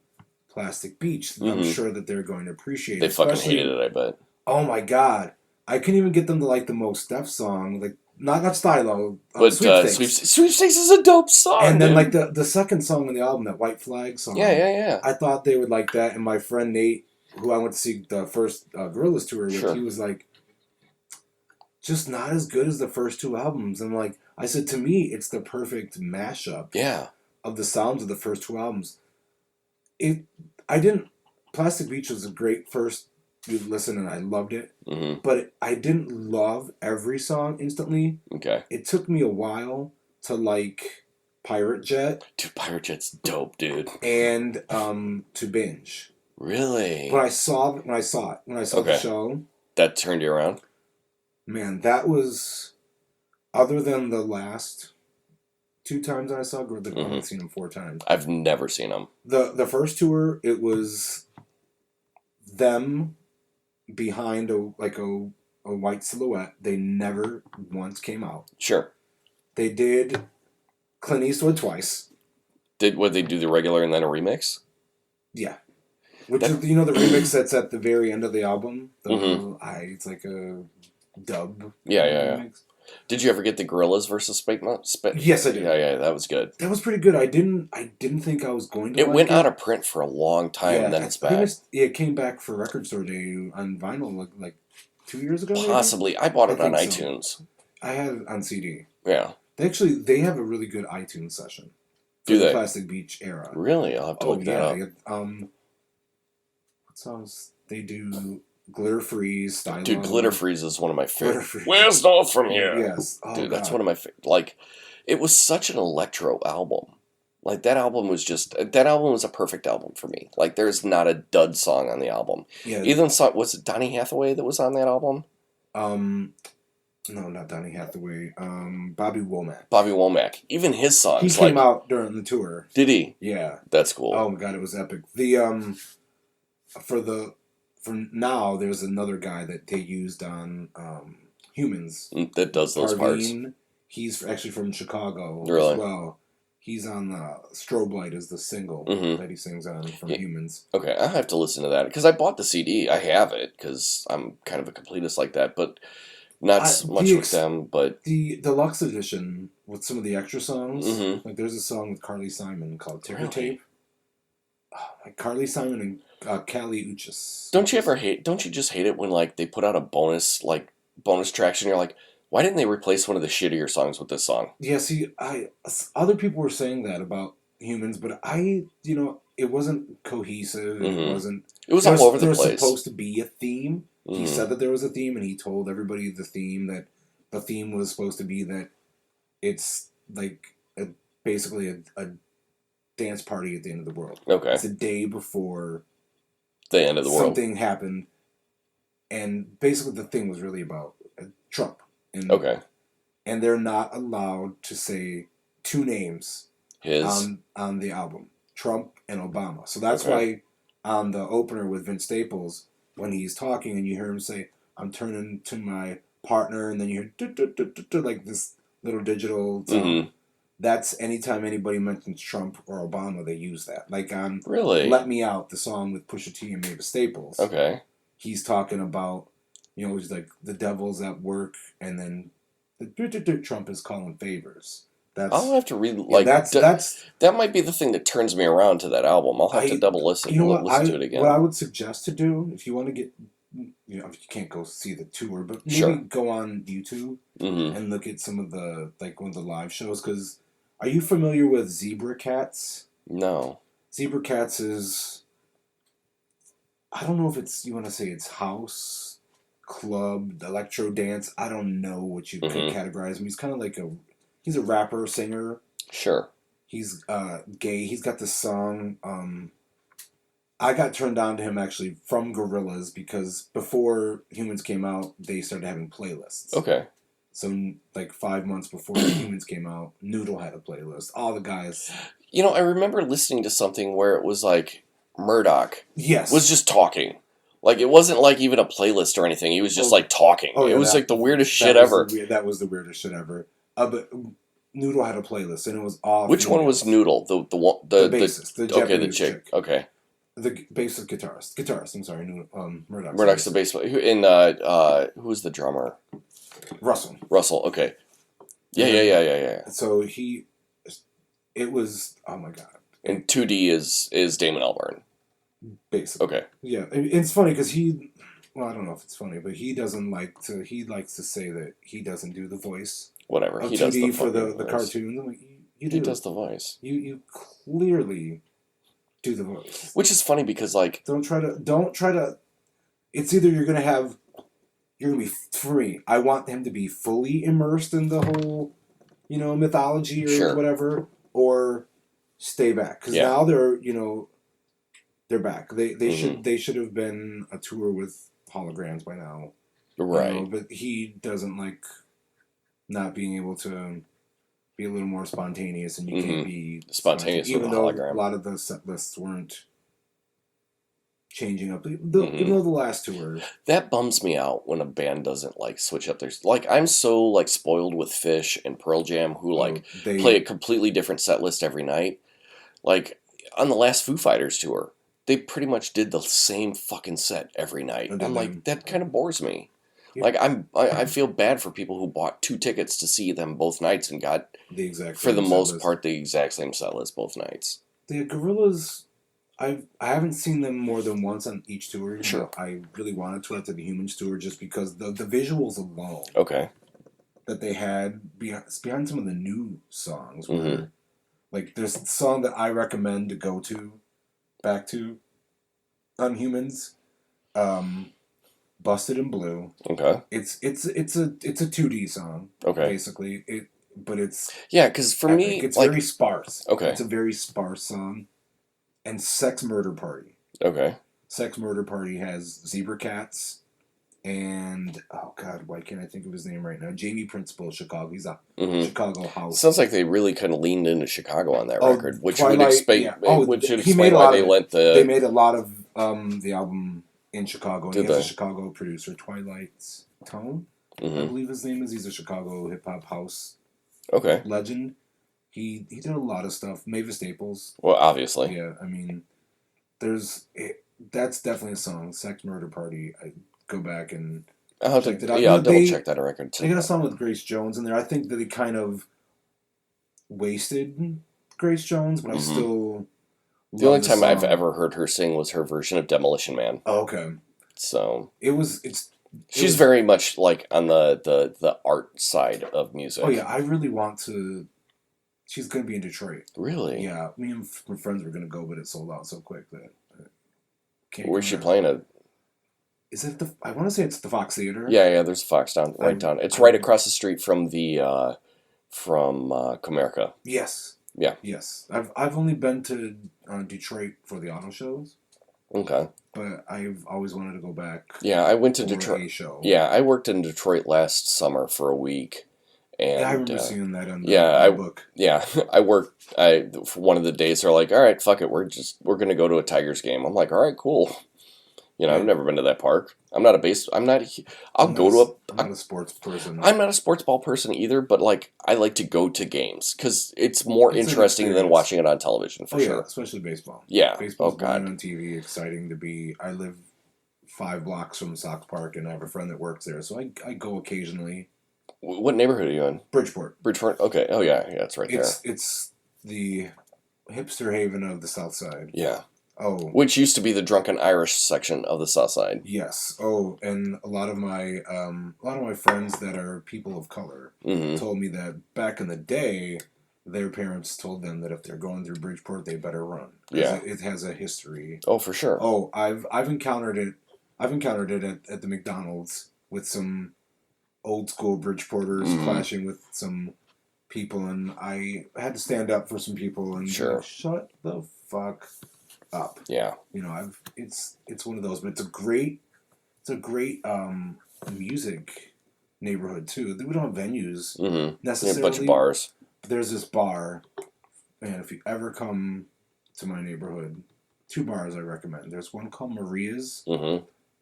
Plastic Beach. Mm-hmm. I'm sure that they're going to appreciate it. They fucking hated it, I bet. Oh my God. I couldn't even get them to like the Mos Def song. Like, not Stylo, but Sweepstakes. Sweepstakes is a dope song. And then like the second song on the album, that White Flag song. Yeah. I thought they would like that, and my friend Nate, who I went to see the first Gorillaz tour with, he was like, just not as good as the first two albums. And like I said, to me, it's the perfect mashup. Yeah. Of the sounds of the first two albums. Plastic Beach was a great first listen, and I loved it. Mm-hmm. But I didn't love every song instantly. Okay. It took me a while to like Pirate Jet. Dude, Pirate Jet's dope, dude. And to binge. Really? When I saw the show. That turned you around? Man, that was, other than the last 2 times I saw Gorillaz, I've seen them 4 times. I've never seen them. The first tour, it was them behind a white silhouette. They never once came out. Sure. They did Clint Eastwood twice. Would they do the regular and then a remix? Yeah. Which is, the remix that's at the very end of the album? It's like a dub. Yeah. Remix. Did you ever get the Gorillaz versus Spit? Yes, I did. Yeah, that was good. That was pretty good. I didn't think I was going to. It went out of print for a long time, and then it's back. It came back for Record Store Day on vinyl like 2 years ago. Possibly, maybe? I bought it on iTunes. So. I had it on CD. Yeah. They have a really good iTunes session. Do they? The Plastic Beach era. Really? I'll have to look that up. What songs they do? Glitter Freeze, Stylo. Dude, Glitter Freeze is one of my favorites. Where's North from here? Yes. Oh, dude, that's one of my favorites. Like, it was such an electro album. Like, that album was a perfect album for me. Like, there's not a dud song on the album. Yeah. Even, was it Donny Hathaway that was on that album? No, not Donny Hathaway. Bobby Womack. Bobby Womack. Even his songs. He came out during the tour. Did he? Yeah. That's cool. Oh my God, it was epic. For now, there's another guy that they used on Humans. That does those parts. He's actually from Chicago as well. He's on Strobe Light as the single that he sings on from Humans. Okay, I'll have to listen to that. Because I bought the CD. I have it because I'm kind of a completist like that. But not much with them. But the deluxe edition with some of the extra songs. Like there's a song with Carly Simon called Ticker Tape. Oh, like Carly Simon and Kali Uchis. Don't you just hate it when like they put out a bonus tracks and you're like, why didn't they replace one of the shittier songs with this song? Yeah, see, other people were saying that about Humans, but it wasn't cohesive. It wasn't. It was all over the place. There was supposed to be a theme. He said that there was a theme, and he told everybody the theme was supposed to be that it's like basically a dance party at the end of the world. Okay. It's the day before the end of the world. Something happened, and basically the thing was really about Trump. And they're not allowed to say 2 names on the album, Trump and Obama. So that's why on the opener with Vince Staples, when he's talking and you hear him say, "I'm turning to my partner," and then you hear like this little digital sound. That's anytime anybody mentions Trump or Obama, they use that. Like on "Let Me Out," the song with Pusha T and Mavis Staples. Okay. He's talking about, it's like the devil's at work, and then Trump is calling favors. I'll have to read. Like that might be the thing that turns me around to that album. I'll have to double listen. Listen to it again. What I would suggest to do, if you want to get, if you can't go see the tour, but maybe go on YouTube and look at some of the one of the live shows. Because are you familiar with Zebra Cats? No. Zebra Cats is I don't know if it's, you want to say it's house, club, electro dance. I don't know what you could categorize him. He's kind of like he's a rapper, singer. Sure. He's gay. He's got this song. I got turned on to him actually from Gorillaz because before Humans came out, they started having playlists. Okay. So, like 5 months before Humans came out, Noodle had a playlist. All the guys. You know, I remember listening to something where it was like Murdoch Yes. was just talking. Like, it wasn't like even a playlist or anything. He was just like talking. Oh, yeah, it was like the weirdest shit was ever. That was the weirdest shit ever. But Noodle had a playlist, and it was all. Which females. one was Noodle? The bassist, the okay, the Japanese chick. chick. Okay. The bassist guitarist. I'm sorry, Murdoch's. Murdoch's the bass player. Who was the drummer? Russell. Okay. Yeah. So it was, oh my god. And 2D is Damon Albarn. Basically. Okay. Yeah, it's funny because well, I don't know if it's funny, but he likes to say that he doesn't do the voice. Whatever. Of he 2D does the for the voice. cartoons. I'm like, you do. He does the voice. You clearly do the voice. Which is funny because, like... Don't try to... It's either you're going to be... For me, I want him to be fully immersed in the whole, mythology or whatever, or stay back. Because now they're back. They should have been a tour with holograms by now. Right. But he doesn't like not being able to be a little more spontaneous, and you can't be spontaneous with even a though hologram. A lot of the set lists weren't changing up. Even though the last tour, that bums me out when a band doesn't like switch up their like. I'm so like spoiled with Fish and Pearl Jam, who play a completely different set list every night. Like on the last Foo Fighters tour, they pretty much did the same fucking set every night. I'm like, that kind of bores me. Yeah. Like I feel bad for people who bought 2 tickets to see them both nights and got the exact for the most part the exact same set list both nights. The Gorillaz, I haven't seen them more than once on each tour. Sure. I really wanted to after the Humans tour just because the visuals alone. Okay. That they had behind some of the new songs were like there's a song that I recommend to go back to on Humans. Busted in Blue. Okay. It's a 2D song. Okay. Basically, but it's because for me it's very sparse. Okay. It's a very sparse song. And Sex Murder Party. Okay. Sex Murder Party has Zebra Cats and oh god, why can't I think of his name right now? Jamie Principle, Chicago. He's a Chicago house. Sounds like they really kind of leaned into Chicago on that record, which Twilight, would explain why they lent the. They made a lot of the album in Chicago. And he has a Chicago producer, Twilight's Tone, I believe his name is. He's a Chicago hip hop house legend. He did a lot of stuff. Mavis Staples. Well, obviously. Yeah, I mean, that's definitely a song. Sex Murder Party. I go back and check it out. Yeah, I'll double check that record too. They got a song with Grace Jones in there. I think that they kind of wasted Grace Jones, but I still. The only time I've ever heard her sing was her version of Demolition Man. Oh, okay. So she's very much like on the art side of music. Oh yeah, I really want to. She's gonna be in Detroit. Really? Yeah, me and my friends were gonna go, but it sold out so quick that. Where's she playing at? Is it I want to say it's the Fox Theater. Yeah. There's a Fox down. It's right across the street from the Comerica. Yes. Yeah. Yes, I've only been to Detroit for the auto shows. Okay. But I've always wanted to go back. Yeah, I went to Detroit. Show. Yeah, I worked in Detroit last summer for a week. And, I remember seeing that on the book. Yeah, I worked. For one of the days, they're like, "All right, fuck it, we're gonna go to a Tigers game." I'm like, "All right, cool." I've never been to that park. I'm not a sports person. I'm not a sports ball person either, but like I like to go to games because it's more interesting than watching it on television for sure. Especially baseball. Yeah, baseball's on TV. Exciting to be. I live 5 blocks from the Sox Park, and I have a friend that works there, so I go occasionally. What neighborhood are you in? Bridgeport. Okay. Oh yeah, it's right there. It's the hipster haven of the South Side. Yeah. Oh. Which used to be the drunken Irish section of the South Side. Yes. Oh, and a lot of my friends that are people of color told me that back in the day, their parents told them that if they're going through Bridgeport, they better run. Yeah. It has a history. Oh, for sure. Oh, I've encountered it. I've encountered it at the McDonald's with some old school Bridgeporters clashing with some people, and I had to stand up for some people and be like, shut the fuck up. Yeah. You know, it's one of those, but it's a great music neighborhood too. We don't have venues necessarily. A bunch of bars. There's this bar, and if you ever come to my neighborhood, 2 bars I recommend. There's one called Maria's,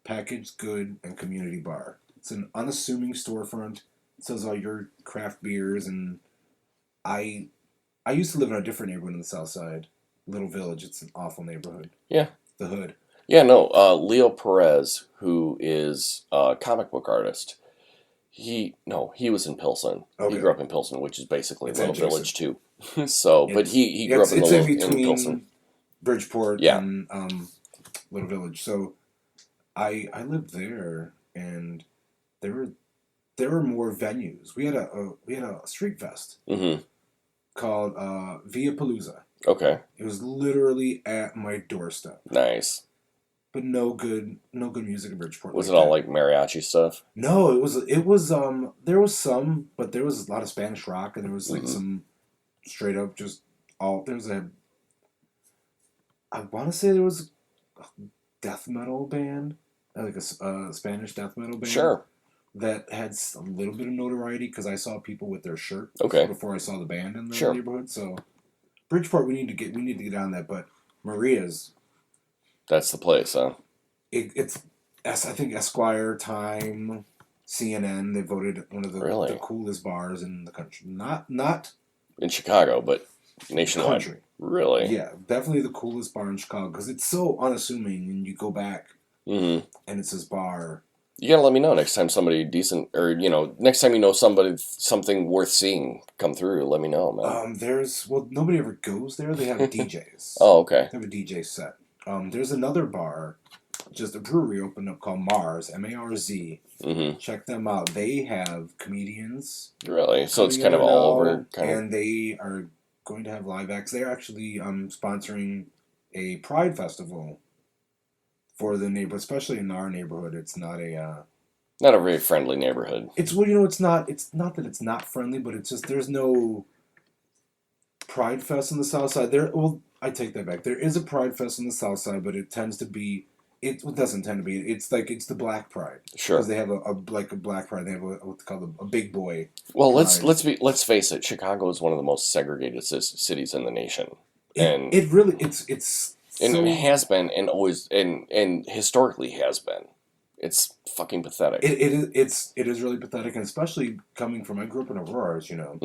Packaged Good and Community Bar. It's an unassuming storefront. It sells all your craft beers, and I used to live in a different neighborhood in the South Side, Little Village. It's an awful neighborhood. Yeah. The Hood. Yeah, no. Leo Perez, who is a comic book artist, he was in Pilsen. Okay. He grew up in Pilsen, which is basically a little village too. So, but he grew up in Pilsen, Bridgeport and Little Village. So, I lived there, and there were more venues. We had a street fest called Via Palooza. Okay. It was literally at my doorstep. Nice. But no good music in Bridgeport. Was it all like mariachi stuff? No, it was there was some, but there was a lot of Spanish rock, and there was like some straight up I want to say there was a death metal band, like a Spanish death metal band. Sure. That had a little bit of notoriety because I saw people with their shirt before I saw the band in the neighborhood. So Bridgeport, we need to get on that, but Maria's. That's the place, huh? It's I think Esquire, Time, CNN. They voted one of the coolest bars in the country. Not in Chicago, but nationwide. Country. Really? Yeah, definitely the coolest bar in Chicago because it's so unassuming, and you go back and it's this bar. You gotta let me know next time somebody decent, or next time you know something worth seeing come through. Let me know, man. Nobody ever goes there. They have DJs. Oh, okay. They have a DJ set. There's another bar, just a brewery opened up called Mars, MARZ. Check them out. They have comedians. Really? So it's kind of all over. And they are going to have live acts. They're actually sponsoring a Pride Festival for the neighborhood, especially in our neighborhood. It's not a very friendly neighborhood. It's not. It's not that it's not friendly, but it's just there's no Pride Fest on the South Side. I take that back. There is a Pride Fest on the South Side, but it tends to be. It doesn't tend to be. It's the Black Pride. Sure. Because they have a Black Pride. They have what's called a big boy. Well, let's face it. Chicago is one of the most segregated cities in the nation, and it really it's. And it has been, and always, and historically has been. It's fucking pathetic. It is really pathetic, and especially coming from. I grew up in Aurora, as you know.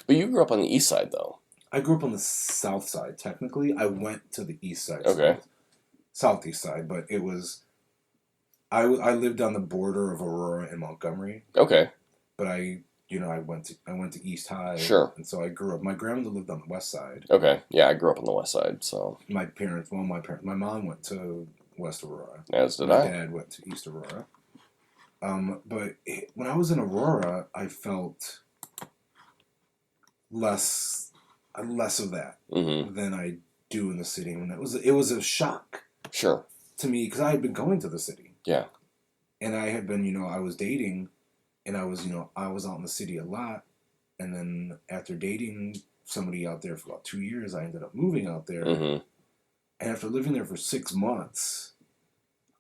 But you grew up on the east side, though. I grew up on the south side. Technically, I went to the east side. Okay. Southeast side, but it was. I lived on the border of Aurora and Montgomery. Okay. But I went to East High. Sure. And so I grew up. My grandmother lived on the west side. Okay. Yeah, I grew up on the west side. So. My mom went to West Aurora. As did my dad went to East Aurora. But when I was in Aurora, I felt less of that than I do in the city. And it was a shock. Sure. To me, because I had been going to the city. Yeah. And I had been, I was dating, and I was out in the city a lot. And then after dating somebody out there for about 2 years, I ended up moving out there. And after living there for 6 months,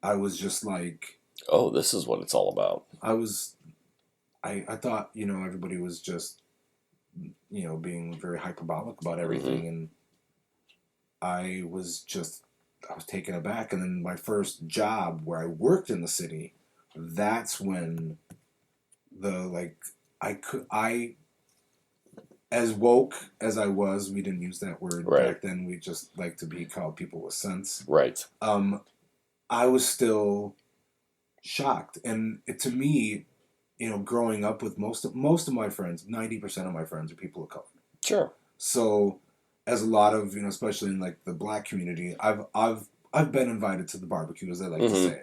I was just like, oh, this is what it's all about. I thought, everybody was just, being very hyperbolic about everything. And I was taken aback. And then my first job where I worked in the city, that's when as woke as I was, we didn't use that word back then. We just like to be called people with sense. Right. I was still shocked. And to me, growing up with most of my friends, 90% of my friends are people of color. Sure. So, as a lot of especially in like the black community, I've been invited to the barbecue, as I like to say,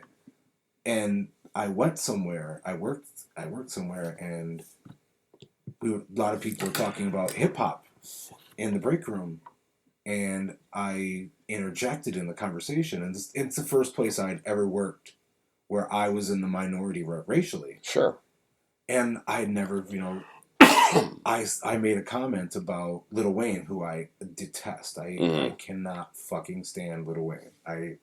and I went somewhere. I worked somewhere, and a lot of people were talking about hip hop in the break room, and I interjected in the conversation, and it's the first place I'd ever worked where I was in the minority racially. Sure. And I had never, I made a comment about Lil Wayne, who I detest. I cannot fucking stand Lil Wayne.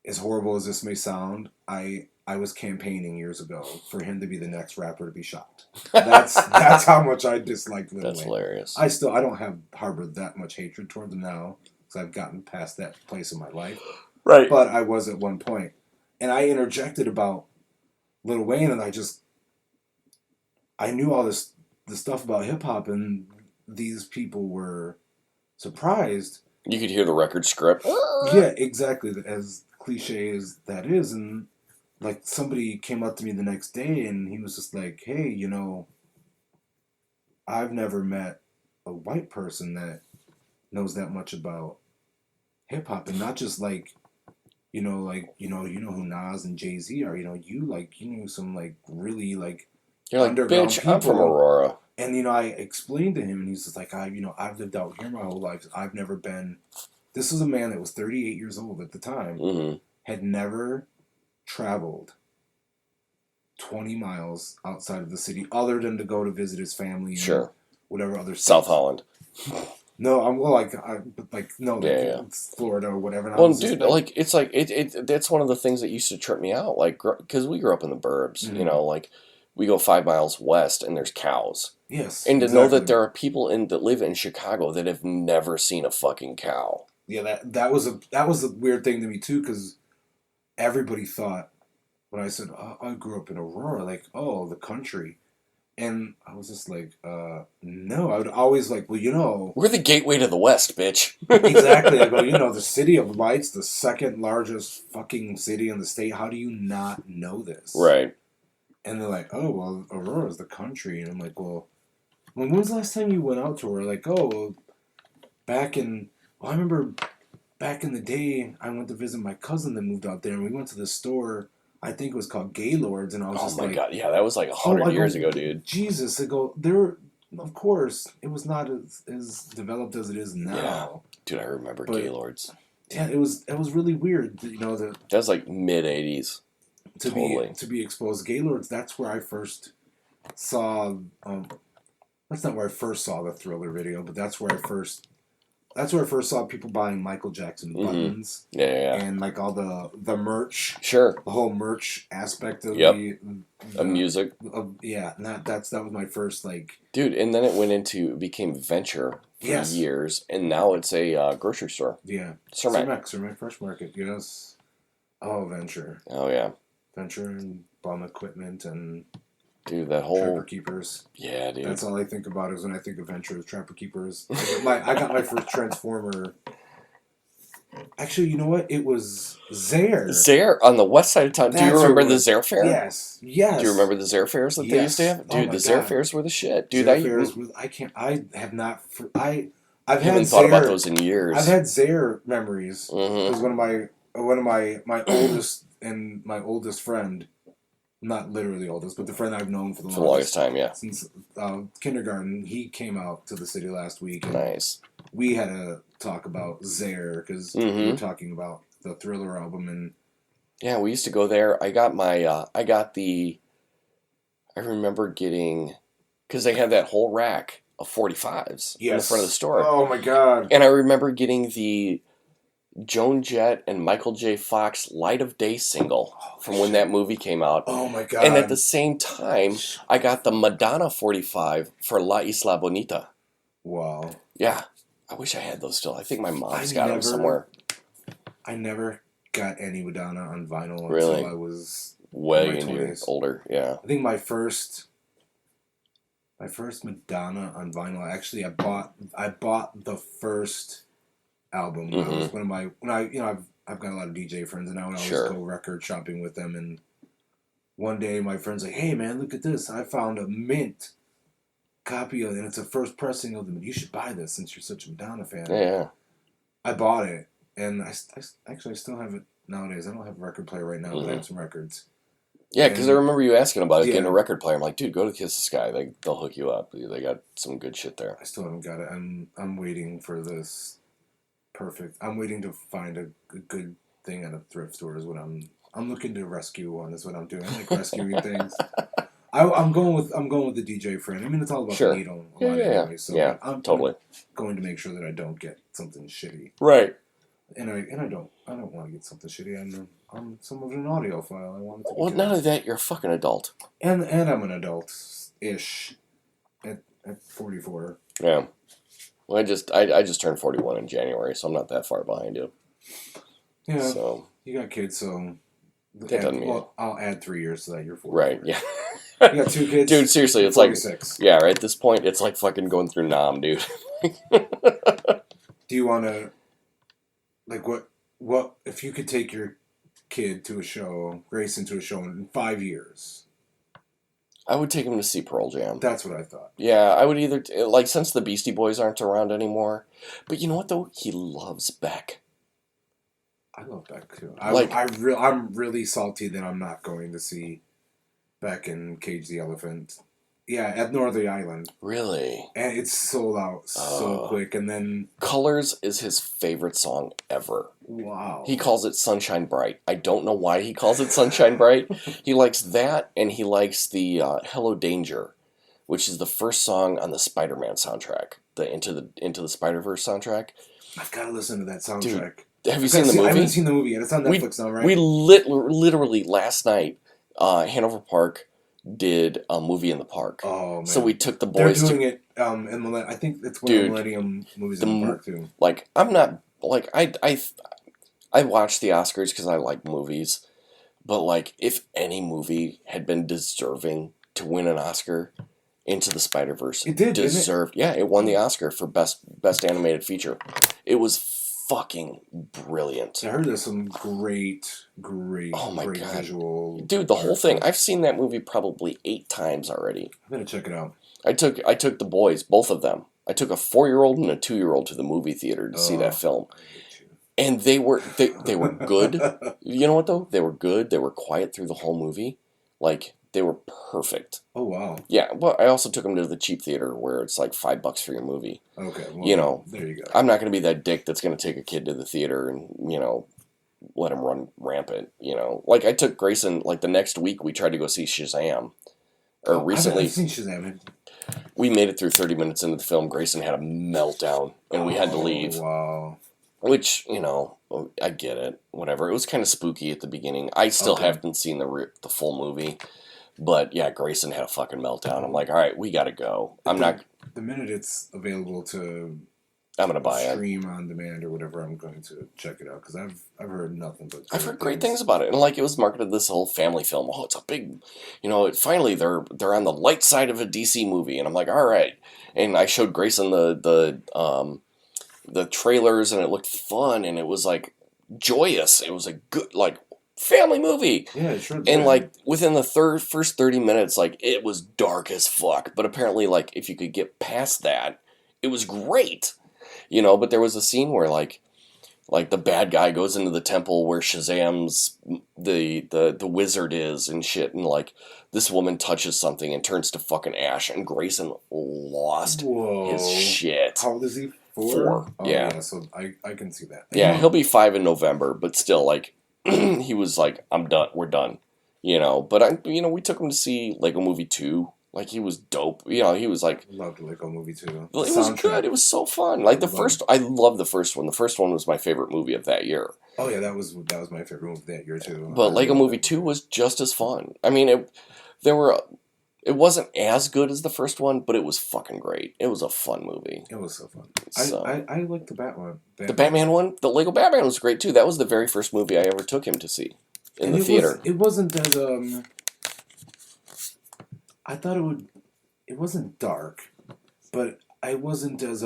As horrible as this may sound, I was campaigning years ago for him to be the next rapper to be shot. That's how much I dislike Lil Wayne. That's hilarious. I don't have harbored that much hatred toward him now because I've gotten past that place in my life. Right. But I was at one point, and I interjected about Lil Wayne, and I knew all the stuff about hip hop, and these people were surprised. You could hear the record script. Yeah, exactly. As cliche as that is, and like somebody came up to me the next day, and he was just like, "Hey, I've never met a white person that knows that much about hip hop, and not just like, you know who Nas and Jay-Z are. You knew some like really like You're like, underground bitch, people." I'm from Aurora. And I explained to him, and he's just like, I've lived out here my whole life. I've never been. This is a man that was 38 years old at the time, had never traveled 20 miles outside of the city, other than to go to visit his family. And whatever other states. South Holland. No, it's Florida or whatever. Well, dude, that's one of the things that used to trip me out, like, because we grew up in the burbs, like, we go 5 miles west and there's cows. Yes, and to know that there are people that live in Chicago that have never seen a fucking cow. Yeah, that was a weird thing to me too, because everybody thought when I said I grew up in Aurora, like, oh, the country. And I was just like, no. I would always like, well, we're the gateway to the West, bitch. Exactly. I go, the City of Lights, the second largest fucking city in the state. How do you not know this? Right. And they're like, oh, well, Aurora's the country. And I'm like, well, when was the last time you went out to Aurora? Like, oh, I remember back in the day, I went to visit my cousin that moved out there, and we went to the store. I think it was called Gaylord's, and I was just like, oh my god, yeah, that was like 100 years ago, dude. Jesus, of course, it was not as developed as it is now. Yeah. Dude, I remember Gaylord's. Yeah, it was really weird, that was like mid-'80s. To be exposed to Gaylord's. That's where I first saw. That's not where I first saw the Thriller video, but that's where I first saw people buying Michael Jackson buttons. Yeah. And like all the merch. Sure. The whole merch aspect of the music. And that was my first like. Dude, and then it became Venture for years, and now it's a grocery store. Yeah. Cermak Fresh Market. Yes. Oh, Venture. Oh yeah. Venture and Bum Equipment and. Dude, that whole Trapper Keepers. Yeah, dude. That's all I think about is when I think of Venture, Trapper Keepers. I got my first Transformer. Actually, you know what? It was Zare. Zare on the west side of town. Do you remember the Zare Fair? Yes. Do you remember the Zare Fairs that they used to have? Dude, the Zare Fairs were the shit. Dude, I've haven't thought about those in years. I've had Zare memories. It was one of my oldest and my oldest friend. Not literally oldest, but the friend I've known for the longest time, yeah. Since kindergarten. He came out to the city last week. And nice. We had to talk about Zare because we were talking about the Thriller album. And yeah, we used to go there. I remember getting, because they had that whole rack of 45s in the front of the store. Oh my god. And I remember getting the Joan Jett and Michael J. Fox Light of Day single from when that movie came out. Oh my god. And at the same time, I got the Madonna 45 for La Isla Bonita. Wow. Yeah. I wish I had those still. I think my mom's got them somewhere. I never got any Madonna on vinyl until I was way into your older. Yeah. I think my first Madonna on vinyl, actually I bought the first album. When I was I've got a lot of DJ friends, and I would always go record shopping with them. And one day, my friend's like, "Hey, man, look at this! I found a mint copy of it, and it's a first pressing of them. You should buy this since you're such a Madonna fan." Yeah. I bought it, and I still have it nowadays. I don't have a record player right now, but I have some records. Yeah, because I remember you asking about it, Yeah. getting a record player. I'm like, dude, go to Kiss the Sky. They'll hook you up. They got some good shit there. I still haven't got it. I'm waiting for this perfect. I'm waiting to find a good thing at a thrift store. Is what I'm looking to rescue one. Is what I'm doing. I like rescuing things. I'm going with the DJ friend. I mean, it's all about Sure. the needle a lot anyway. So yeah, I'm totally. going to make sure that I don't get something shitty. Right. And I don't want to get something shitty. I'm somewhat of an audiophile. I want it to be Well, good. none of that. You're a fucking adult. And I'm an adult-ish at 44. Yeah. Well, I just turned 41 in January, so I'm not that far behind you. Yeah. So you got kids, so that doesn't mean. Well, I'll add 3 years to that. You're 44. Right. Yeah. You got 2 kids, dude. Seriously, it's 46. like yeah. Right at this point, it's like fucking going through Nam, dude. Do you want to like what if you could take your kid to a show, Grayson to a show in 5 years? I would take him to see Pearl Jam. That's what I thought. Yeah, I would either like since the Beastie Boys aren't around anymore. But you know what though? He loves Beck. I love Beck too. Like I'm really salty that I'm not going to see Beck and Cage the Elephant. Yeah, at Northern Island. Really? And it's sold out so quick. And then Colors is his favorite song ever. Wow. He calls it Sunshine Bright. I don't know why he calls it Sunshine Bright. He likes that, and he likes the Hello Danger, which is the first song on the Spider-Man soundtrack, the Into the Spider-Verse soundtrack. I've got to listen to that soundtrack. Dude, have you seen the movie? I haven't seen the movie yet. It's on Netflix now, right? We literally last night, Hanover Park did a movie in the park. Oh man! So we took the boys. They're doing it. I think it's one of the Millennium movies in the park too. Like I'm not like I watch the Oscars because I like movies, but like if any movie had been deserving to win an Oscar, Into the Spider-Verse it did deserved. Didn't it? Yeah, it won the Oscar for best animated feature. It was fucking brilliant. I heard there's some great visual. Dude, the whole thing. I've seen that movie probably 8 times already. I'm gonna check it out. I took the boys, both of them. I took a 4-year-old and a 2-year-old to the movie theater to see that film. And they were good. You know what though? They were good. They were quiet through the whole movie. Like they were perfect. Oh wow. Yeah, but I also took them to the cheap theater where it's like $5 for your movie. Okay. Well, there you go. I'm not going to be that dick that's going to take a kid to the theater and let him run rampant. Like I took Grayson. Like the next week we tried to go see Shazam. Or recently, I've seen Shazam. We made it through 30 minutes into the film. Grayson had a meltdown and we had to leave. Wow. Which, I get it. Whatever. It was kind of spooky at the beginning. I still haven't seen the full movie. But, yeah, Grayson had a fucking meltdown. I'm like, all right, we got to go. The minute it's available to... I'm going to buy it. Stream on demand or whatever, I'm going to check it out. Because I've heard nothing but... I've heard great things about it. And, it was marketed this whole family film. Oh, it's a big... finally, they're on the light side of a DC movie. And I'm like, all right. And I showed Grayson the trailers, and it looked fun, and it was joyous. It was a good family movie. Yeah, it sure did. And within the first 30 minutes, it was dark as fuck. But apparently, if you could get past that, it was great. But there was a scene where the bad guy goes into the temple where Shazam's the wizard is and shit, and this woman touches something and turns to fucking ash, and Grayson lost his shit. How old is he? 4. Oh, yeah. So I can see that. Yeah, he'll be 5 in November, but still, he was like, I'm done. We're done. But we took him to see Lego Movie 2. He was dope. He was loved Lego Movie 2. Well, it was good. It was so fun. I love the first one. The first one was my favorite movie of that year. Oh yeah, that was my favorite movie of that year too. But Lego Movie 2 was just as fun. I mean, it wasn't as good as the first one, but it was fucking great. It was a fun movie. It was so fun. So, I like the Batman. The Batman one? The Lego Batman was great too. That was the very first movie I ever took him to see in the theater. It wasn't as I thought it would. It wasn't dark, but I wasn't as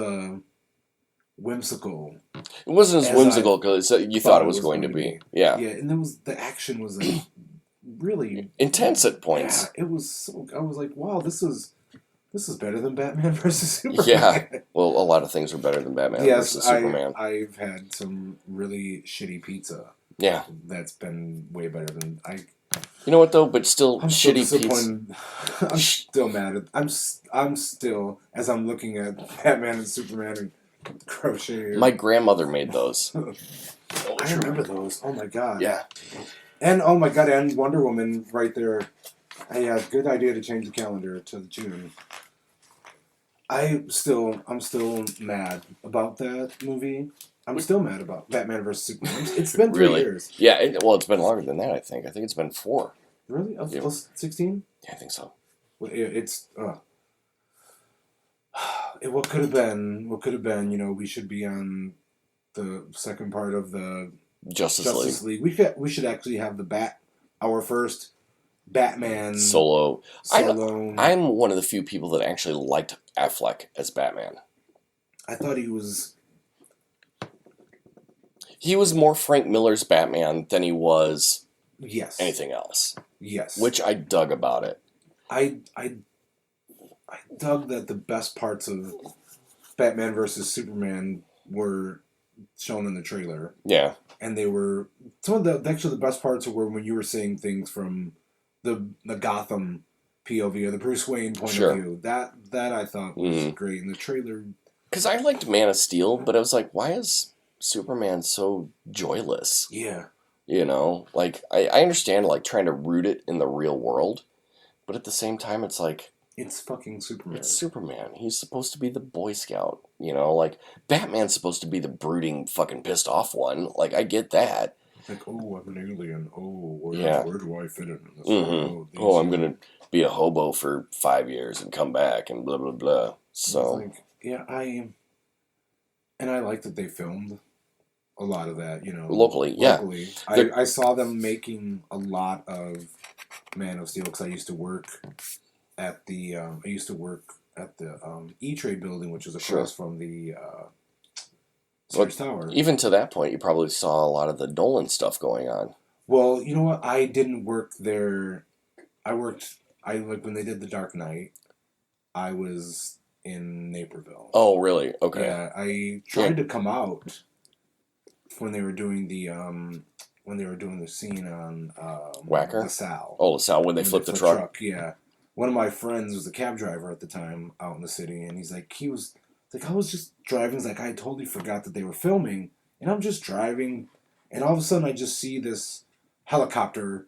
whimsical. It wasn't as whimsical because you thought it was going to be. Yeah. Yeah, and the action was really intense at points. Yeah, it was so. I was like, wow, this is better than Batman versus Superman. Yeah. Well, a lot of things are better than Batman versus Superman. I've had some really shitty pizza. Yeah. That's been way better than You know what though? But still, I'm still shitty piece. disappointed. I'm still mad at. I'm still as I'm looking at Batman and Superman and crochet. My grandmother made those. I remember those. Oh my god. Yeah. And oh my god, and Wonder Woman right there. Yeah, good idea to change the calendar to June. I'm still mad about that movie. I'm still mad about Batman vs Superman. It's been 3 years. Yeah. It's been longer than that. I think. I think it's been 4. Really? 16? Yeah, I think so. It's what could have been. What could have been. You know, we should be on the second part of the Justice League. We should actually have our first Batman Solo. solo. I'm one of the few people that actually liked Affleck as Batman. I thought he was. He was more Frank Miller's Batman than he was Yes. anything else. Yes. Which I dug about it. I dug that the best parts of Batman versus Superman were shown in the trailer. Yeah. And they were some of the best parts were when you were saying things from the Gotham POV or the Bruce Wayne point of view. That I thought was great in the trailer. Because I liked Man of Steel, but I was like, why is Superman so joyless? Yeah. You know, like I understand like trying to root it in the real world, but at the same time, it's like it's fucking Superman. It's Superman. He's supposed to be the Boy Scout. You know, like Batman's supposed to be the brooding, fucking pissed off one. Like I get that. Like, oh, I'm an alien. Oh, where do I fit in this? Oh, I'm gonna be a hobo for 5 years and come back and blah blah blah. So like, yeah, I like that they filmed a lot of that. You know, locally. Yeah. I saw them making a lot of Man of Steel because I used to work at the E-Trade building, which is across from the Sears Tower. Even to that point, you probably saw a lot of the Nolan stuff going on. Well, you know what? I didn't work there. I like when they did The Dark Knight. I was in Naperville. Oh, really? Okay. Yeah, I tried to come out when they were doing the scene on Whacker? LaSalle. Oh, LaSalle when they flipped the truck. Yeah. One of my friends was a cab driver at the time out in the city, and he's like, I was just driving. He's like, I totally forgot that they were filming, and I'm just driving, and all of a sudden I just see this helicopter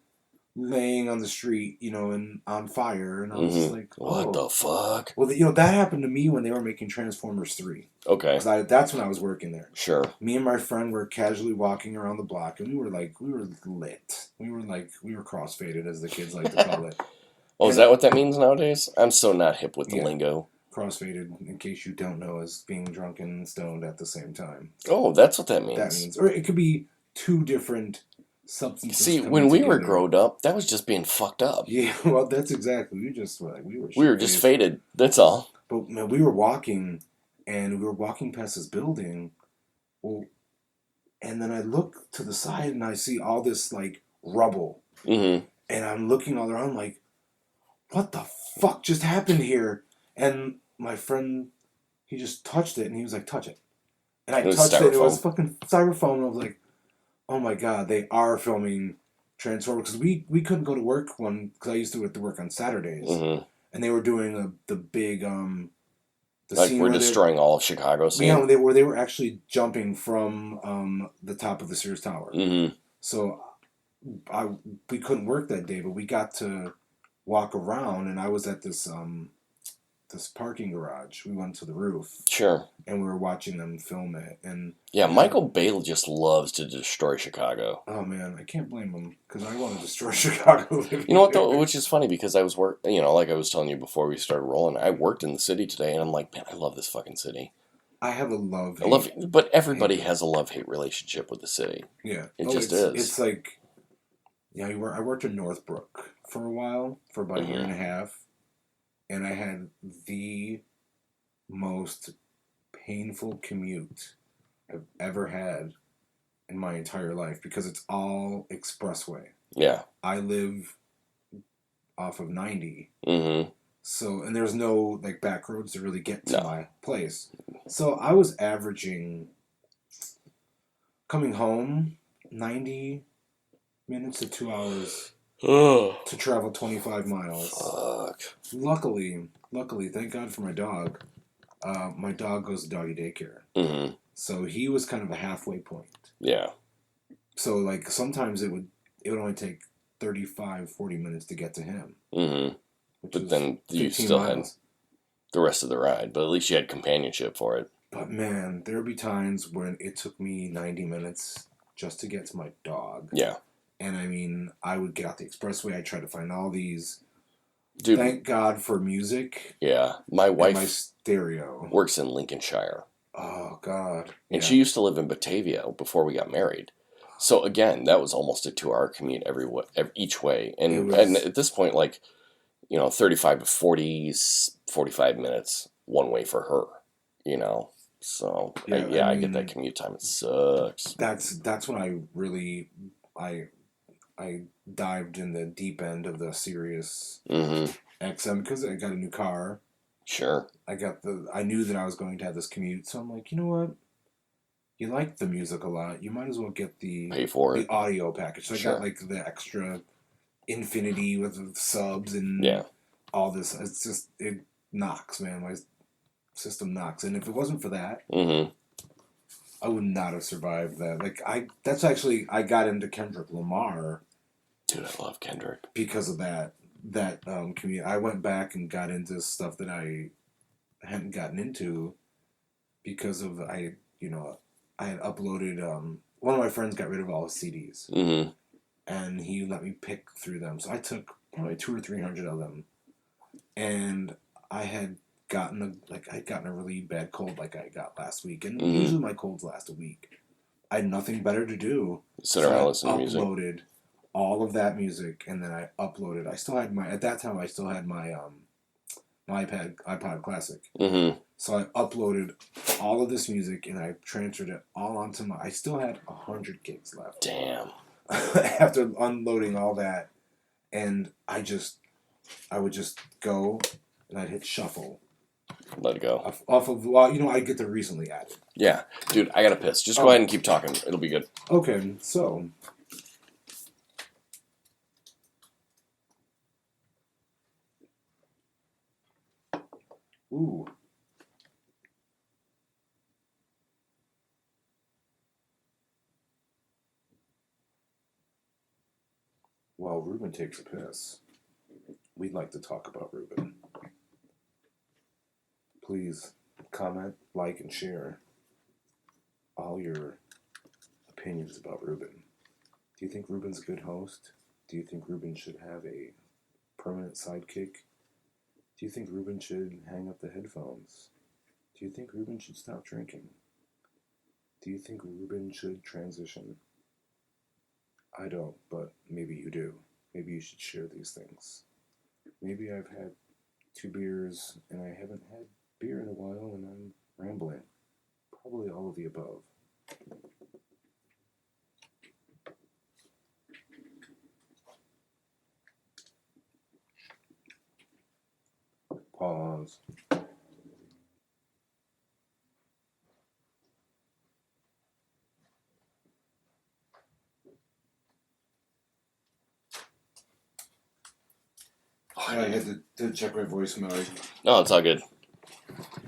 laying on the street, you know, and on fire, and I was just like, oh. What the fuck? Well, you know, that happened to me when they were making Transformers 3. Okay. That's when I was working there. Sure. Me and my friend were casually walking around the block, and we were lit. We were crossfaded, as the kids like to call it. Oh, is that what that means nowadays? I'm so not hip with the lingo. Crossfaded, in case you don't know, is being drunk and stoned at the same time. Oh, that's what that means. That means, or it could be two different substances. See, when we were growing up, that was just being fucked up. Yeah, well, that's exactly. We were just faded. That's all. But man, we were walking past this building. Well, and then I look to the side and I see all this like rubble, and I'm looking all around like, what the fuck just happened here? And my friend, he just touched it, and he was like, touch it. And I touched it, and it was fucking styrofoam, and I was like, oh my god, they are filming Transformers. Because we couldn't go to work because I used to have to work on Saturdays. And they were doing the big, the like scene we're destroying all of Chicago. Scene. Yeah, they were actually jumping from the top of the Sears Tower. So we couldn't work that day, but we got to walk around, and I was at this parking garage. We went to the roof. Sure. And we were watching them film it. And yeah, Michael Bay just loves to destroy Chicago. Oh man, I can't blame him because I want to destroy Chicago. You know what though? Which is funny because I was like I was telling you before we started rolling, I worked in the city today, and I'm like, man, I love this fucking city. I have a but everybody has a love-hate relationship with the city. Yeah. It just is. It's like, yeah, I worked in Northbrook for a while, for about a year and a half. And I had the most painful commute I've ever had in my entire life because it's all expressway. Yeah. I live off of 90. So, and there's no like back roads to really get to my place. So I was averaging coming home 90 minutes to 2 hours to travel 25 miles. Fuck. Luckily, thank God for my dog. My dog goes to doggy daycare. Mm-hmm. So he was kind of a halfway point. Yeah. So, like, sometimes it would only take 35, 40 minutes to get to him. Mm-hmm. But then you 15 still miles. had the rest of the ride. But at least you had companionship for it. But, man, there would be times when it took me 90 minutes just to get to my dog. Yeah. And, I mean, I would get out the expressway. I'd try to find all these. Dude. Thank God for music. Yeah. My wife my stereo works in Lincolnshire. Oh, God. And she used to live in Batavia before we got married. So, again, that was almost a 2-hour commute each way. And at this point, like, 35 to 40, 45 minutes one way for her, So, I get that commute time. It sucks. That's when I really, I dived in the deep end of the Sirius XM because I got a new car. Sure. I knew that I was going to have this commute, so I'm like, you know what? You like the music a lot. You might as well get pay for the audio package. So I got like the extra infinity with subs and all this. It's just, it knocks, man. My system knocks. And if it wasn't for that, I would not have survived that. Like, I got into Kendrick Lamar. Dude, I love Kendrick. Because of that community. I went back and got into stuff that I hadn't gotten into because of, I had uploaded, one of my friends got rid of all his CDs. Mm-hmm. And he let me pick through them. So I took probably 200 or 300 of them. And I had gotten a really bad cold like I got last week. And usually my colds last a week. I had nothing better to do. Sit around listening to music. I uploaded all of that music, and then I uploaded. I still had my my iPod Classic. Mm-hmm. So I uploaded all of this music, and I transferred it all onto I still had 100 gigs left. Damn. After unloading all that, and I would just go, and I'd hit shuffle. Let it go. Off of, I'd get the recently added. Yeah. Dude, I gotta piss. Just go ahead and keep talking. It'll be good. Okay, so... Ooh. While Reuben takes a piss, we'd like to talk about Reuben. Please comment, like, and share all your opinions about Reuben. Do you think Reuben's a good host? Do you think Reuben should have a permanent sidekick? Do you think Reuben should hang up the headphones? Do you think Reuben should stop drinking? Do you think Reuben should transition? I don't, but maybe you do. Maybe you should share these things. Maybe I've had 2 beers and I haven't had beer in a while and I'm rambling. Probably all of the above. Pause. I had to check my voicemail. No, it's all good.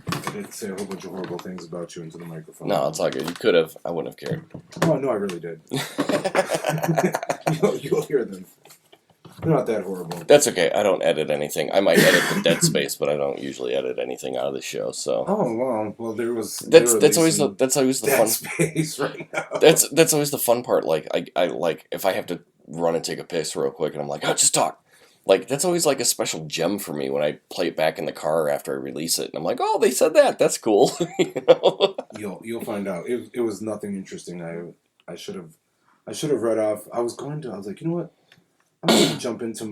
I did say a whole bunch of horrible things about you into the microphone. No, it's all good. You could have. I wouldn't have cared. Oh, no, I really did. You'll hear them. They're not that horrible. That's okay. I don't edit anything. I might edit the dead space, but I don't usually edit anything out of the show. So. Oh well, there was. That's always the dead fun space right now. That's always the fun part. Like I like if I have to run and take a piss real quick, and I'm like, oh, just talk. Like that's always like a special gem for me when I play it back in the car after I release it, and I'm like, oh, they said that. That's cool. You'll find out. It was nothing interesting. I should have read off. I was like, you know what? I'm going to jump into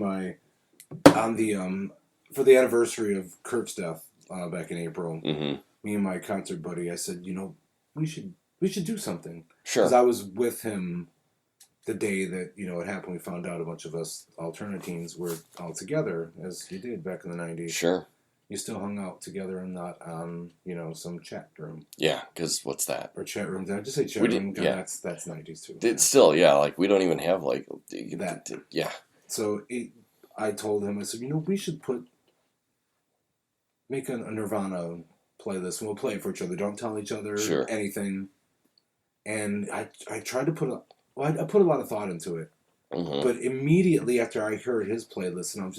for the anniversary of Kurt's death back in April. Mm-hmm. Me and my concert buddy, I said, we should do something. Sure. Because I was with him the day that it happened. We found out a bunch of us alternatines were all together, as you did back in the 90s. Sure. You still hung out together and not on some chat room. Yeah, because what's that? Or chat room. Did I just say chat room? Yeah. That's 90s too. It's still, yeah, like we don't even have like that. Yeah. So I told him, I said, we should make a Nirvana playlist and we'll play it for each other. Don't tell each other anything. And I tried to I put a lot of thought into it. Mm-hmm. But immediately after I heard his playlist, and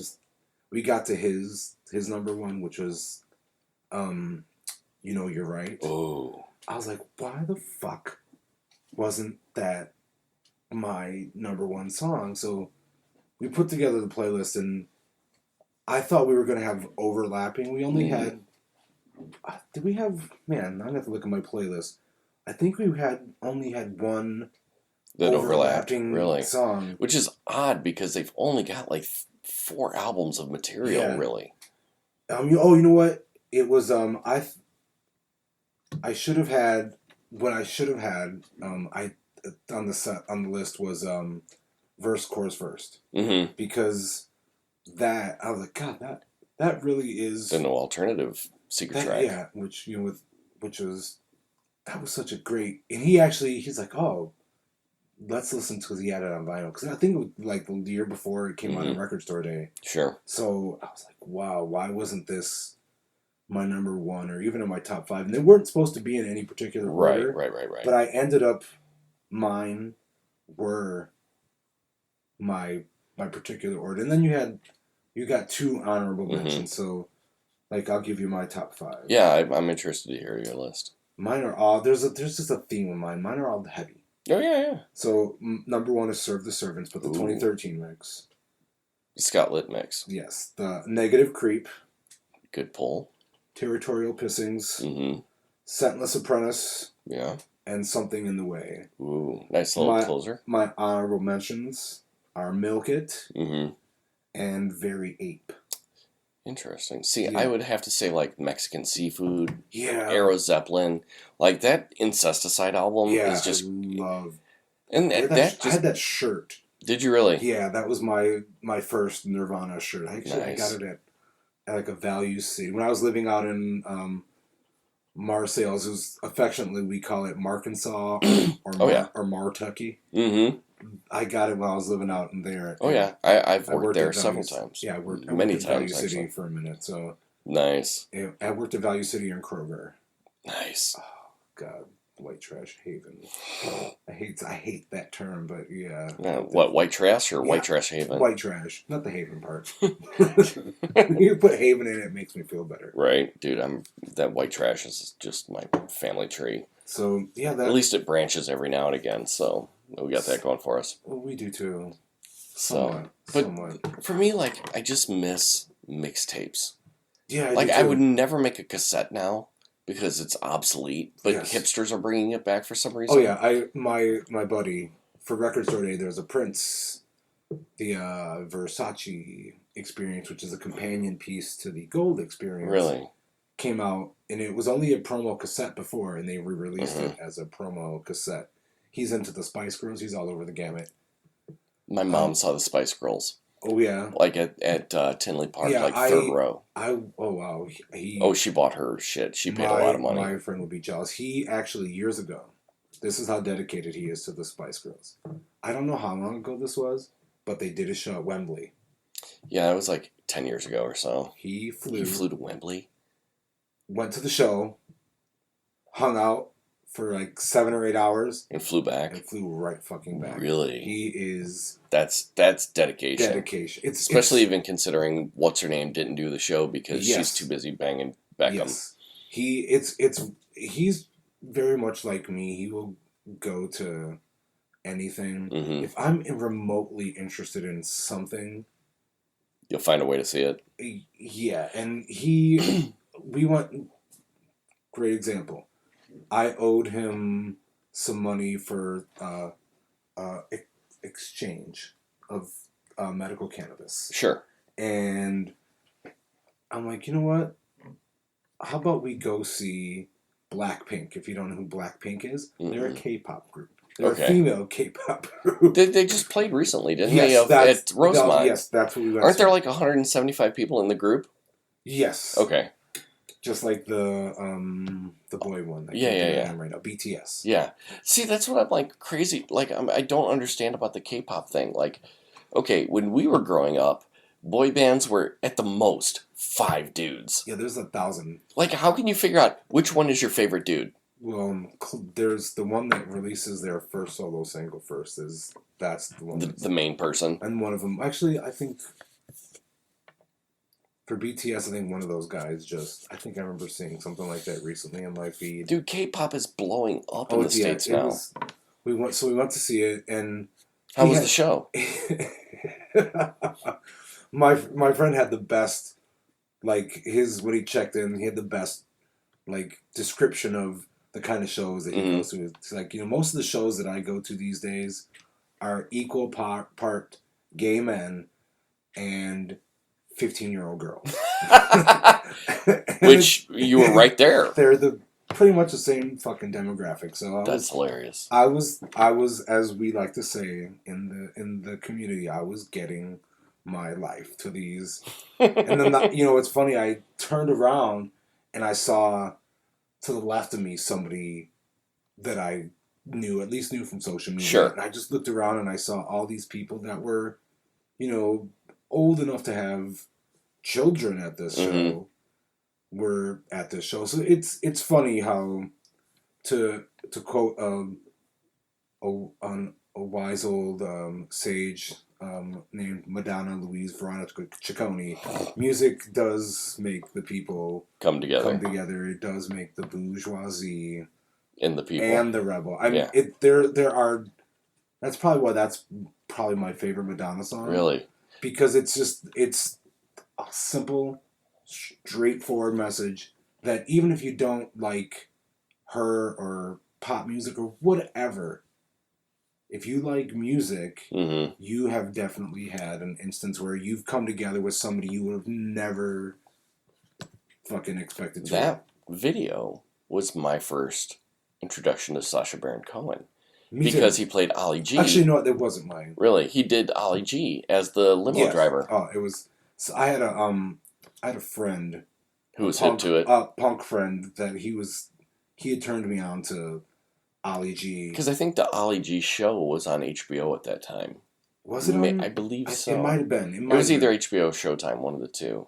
we got to his number one, which was, You're Right. Oh. I was like, why the fuck wasn't that my number one song? So we put together the playlist, and I thought we were going to have overlapping. We only had... Did we have... Man, I'm going to have to look at my playlist. I think we only had one that overlapping really song. Which is odd, because they've only got like 4 albums of material, really. You know what? It was... I should have had... What I should have had on the list was verse, chorus, first. Mm-hmm. Because that... I was like, God, that really is... The no alternative secret track. Yeah, which was... That was such a great... And he's like, oh, let's listen to... Because he had it on vinyl. Because I think it was like the year before it came out on Record Store Day. Sure. So I was like, wow, why wasn't this my number one or even in my top 5? And they weren't supposed to be in any particular order. Right. But I ended up... Mine were my particular order. And then you got 2 honorable mentions. So, like, I'll give you my top 5. Yeah, I'm interested to hear your list. Mine are all... There's just a theme of mine. Mine are all heavy. Oh, yeah. So, number 1 is Serve the Servants, but the 2013 mix. Scott Litt mix. Yes. The Negative Creep. Good pull. Territorial Pissings. Mm-hmm. Scentless Apprentice. Yeah. And Something in the Way. Ooh, nice little closer. My honorable mentions are Milk It and Very Ape. Interesting. See, I would have to say, like, Mexican Seafood, Aero Zeppelin, like that Incesticide album is just... I love. And I had that shirt. Did you really? Yeah, that was my first Nirvana shirt. I got it at like a Value City when I was living out in Marseilles. It was affectionately we call it Markensaw or Martucky. Mm-hmm. I got it when I was living out in there. Oh yeah, I've worked there several times. Yeah, I worked many at times Value City actually. for a minute. So nice. I worked at Value City and Kroger. Nice. Oh God, white trash haven. I hate that term, but yeah. What, white trash or white trash haven? White trash, not the haven part. You put haven in it makes me feel better. Right, dude. That white trash is just my family tree. So yeah, at least it branches every now and again. So we got that going for us. Well, we do too. Somewhat. For me, like, I just miss mixtapes. Yeah, I would never make a cassette now because it's obsolete. But hipsters are bringing it back for some reason. Oh yeah, my buddy for Record Store Day. There's a Prince, the Versace Experience, which is a companion piece to the Gold Experience. Really? Came out, and it was only a promo cassette before, and they re-released it as a promo cassette. He's into the Spice Girls. He's all over the gamut. My mom saw the Spice Girls. Oh yeah, like at Tinley Park, third row. Oh wow, she bought her shit. She paid a lot of money. My friend would be jealous. He actually years ago. This is how dedicated he is to the Spice Girls. I don't know how long ago this was, but they did a show at Wembley. Yeah, it was like 10 years ago or so. He flew to Wembley. Went to the show, hung out for like 7 or 8 hours, and flew back. And flew right fucking back. Really? He is. That's dedication. Dedication. Especially even considering what's her name didn't do the show because she's too busy banging Beckham. Yes. He's very much like me. He will go to anything. Mm-hmm. If I'm remotely interested in something, you'll find a way to see it. Yeah, and we went. Great example. I owed him some money for exchange of medical cannabis. Sure. And I'm like, you know what? How about we go see Blackpink? If you don't know who Blackpink is, they're a K-pop group. They're a female K-pop group. They just played recently, didn't they? At Rosemont. Yes, that's what we went Aren't there like 175 people in the group? Yes. Okay. Just like the boy one. Yeah. Right now, BTS. Yeah. See, that's what I'm like crazy. Like I don't understand about the K-pop thing. Like, Okay, when we were growing up, boy bands were at the most 5 dudes. Yeah, there's 1,000. Like, how can you figure out which one is your favorite dude? Well, there's the one that releases their first solo single first. That's the one. The main person. And one of them, actually, I think for BTS, I think one of those guys I think I remember seeing something like that recently on my feed. Dude, K-pop is blowing up in the States now. We went to see it, and how was the show? my friend had the best, like, when he checked in, he had the best, like, description of the kind of shows that he goes to. It's like, most of the shows that I go to these days are equal part gay men and 15-year-old girls. Which, you were right there. They're pretty much the same fucking demographic. So that's hilarious. I was, as we like to say in the community, I was getting my life to these. And then, it's funny, I turned around and I saw to the left of me somebody that I at least knew from social media. Sure. And I just looked around and I saw all these people that were, old enough to have children at this show were at this show. So it's funny how, to quote a wise old sage named Madonna Louise Veronica Ciccone, music does make the people come together. It does make the bourgeoisie and the people and the rebel. I mean, there are. That's probably my favorite Madonna song. Really, because it's a simple, straightforward message that even if you don't like her or pop music or whatever, if you like music, you have definitely had an instance where you've come together with somebody you would have never fucking expected to. That video was my first introduction to Sacha Baron Cohen. Because he played Ollie G. Actually, no, that wasn't mine. Really, he did Ollie G as the limo driver. Oh, it was. So I had a friend who was hip to it. A punk friend that he had turned me on to Ollie G. Because I think the Ollie G show was on HBO at that time. Was it on? I believe so. It might have been. It was either HBO or Showtime, one of the two.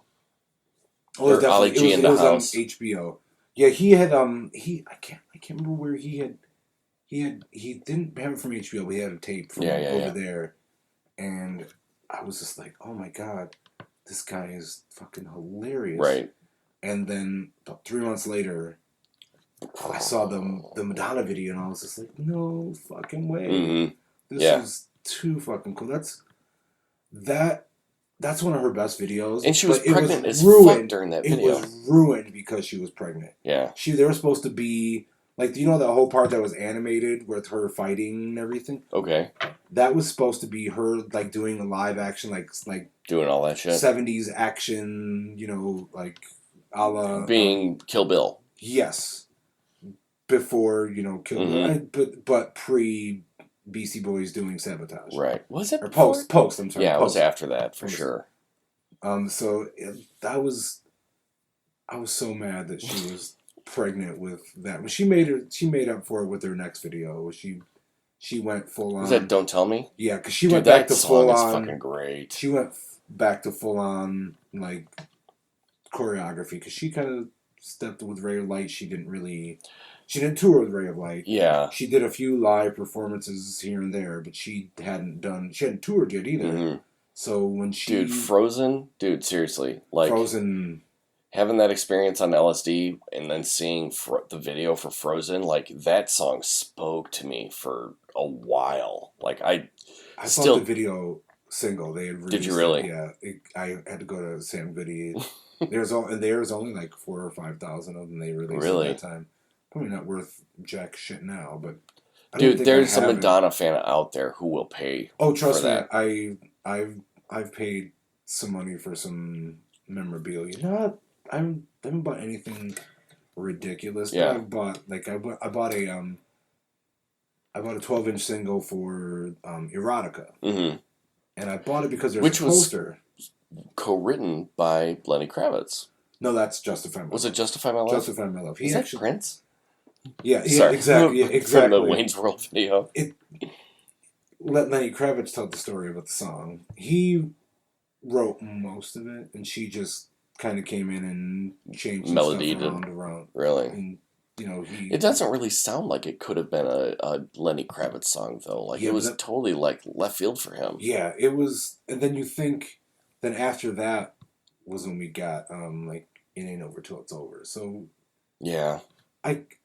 Oh, or Ollie G in the house. On HBO. Yeah, he had I can't remember where he didn't have it from HBO, but he had a tape from over there. And I was just like, oh my god, this guy is fucking hilarious. Right. And then about 3 months later, I saw the Madonna video and I was just like, no fucking way. This is too fucking cool. That's one of her best videos. And she was pregnant as fuck during that video. It was ruined because she was pregnant. Yeah. They were supposed to be, like, the whole part that was animated with her fighting and everything? Okay. That was supposed to be her, like, doing a live action, like doing all that shit? 70s action, like, a la... being Kill Bill. Yes. Before, Kill Bill. But pre... Beastie Boys doing Sabotage. Right. Was it or post, I'm sorry. Yeah, it was after that, for sure. So I was so mad that she was pregnant with that. But she made up for it with her next video. She went full on. Was that Don't Tell Me? Yeah, because she went back to full on. That song is fucking great. She went back to full on, like, choreography, because she kind of stepped with Ray of Light. She didn't tour with Ray of Light. Yeah. She did a few live performances here and there, but she hadn't toured yet either. So when Frozen? Dude, seriously. Like, Frozen. Having that experience on LSD and then seeing the video for Frozen, like, that song spoke to me for a while. Like, I saw the video single. They had released. Did you really? Yeah. I had to go to Sam Goody. There's only like 4,000 or 5,000 of them they released at that time. Probably not worth jack shit now, but dude, there's a Madonna fan out there who will pay. Oh, trust me, I've paid some money for some memorabilia. I haven't bought anything ridiculous. But I've bought I bought a 12-inch single for Erotica, and I bought it because there's a poster. Co-written by Lenny Kravitz. No, that's Justify My Love. Was it Justify My Love? Justify My Love. Is that Prince? Yeah, exactly. From the Wayne's World video. let Lenny Kravitz tell the story about the song. He wrote most of it, and she just kind of came in and changed some stuff Melody to around. really. And he. It doesn't really sound like it could have been a Lenny Kravitz song though. Like Yeah, it but was totally like left field for him. yeah, it was. And then you think, then after that was when we got like It Ain't Over Till It's Over. So Yeah.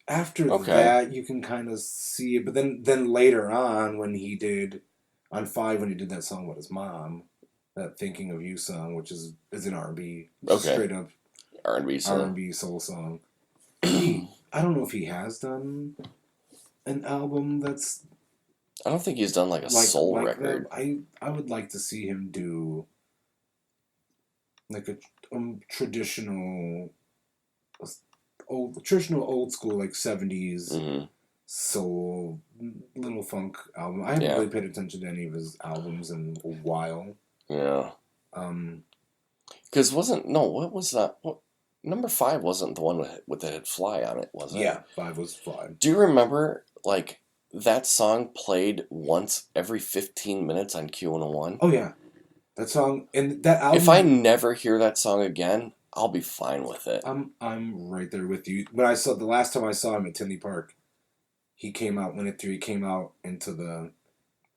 After Okay. that you can kind of see it, but then later on when he did on 5 when he did that song with his mom, that Thinking of You song, which is an R&B, Okay. straight up R&B song. R&B soul song. I don't know if he has done an album that's I don't think he's done like a soul record. I would like to see him do like a traditional old school like 70s Mm-hmm. soul little funk album. I haven't really paid attention to any of his albums in a while. Yeah. Because what was that? What, number 5 wasn't the one with the head fly on it, was it? Yeah, 5 was Fly. Do you remember like that song played once every 15 minutes on Q101? Oh yeah, that song and that album. If I never hear that song again, I'll be fine with it. I'm right there with you. When I saw the last time I saw him at Tinley Park, he came out he came out into the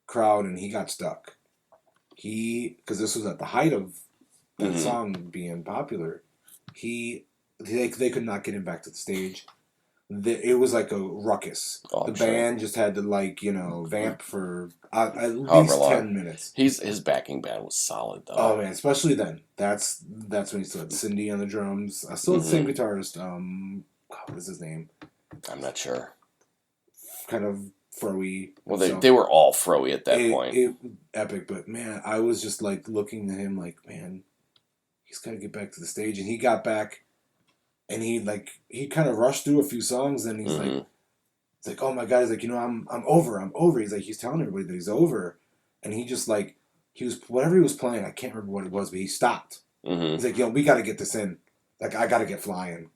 crowd and he got stuck. Because this was at the height of that song being popular. They could not get him back to the stage. It was like a ruckus. The band just had to vamp for at least 10 minutes. His backing band was solid though. Oh man, especially then. That's when he still had Cindy on the drums. I still had the same guitarist. What is his name? I'm not sure. Kind of fro-y. Well, they were all fro-y at that point. Epic, but man, I was just like looking at him like, man, he's got to get back to the stage, and he got back. And he kind of rushed through a few songs, and he's like, it's like, oh my god, he's like, I'm over. He's like, he's telling everybody that he's over, and he just like, whatever he was playing, I can't remember what it was, but he stopped. He's like, we got to get this in, like I got to get flying,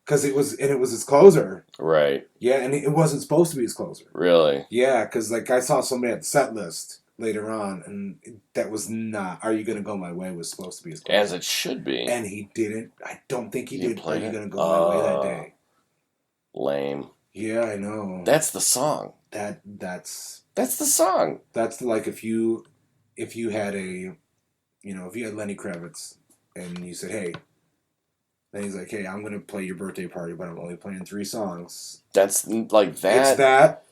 because it was his closer, right? Yeah, and it wasn't supposed to be his closer, really. Yeah, because like I saw somebody at the set list later on, and that was not Are You Gonna Go My Way was supposed to be his closer. As it should be. And he didn't. I don't think he did Are You Gonna Go My Way that day. Lame. Yeah, I know. That's the song. That's the song. That's like if you had if you had Lenny Kravitz and you said, hey, then he's like, hey, I'm gonna play your birthday party, but I'm only playing 3 songs. That's like that. It's that.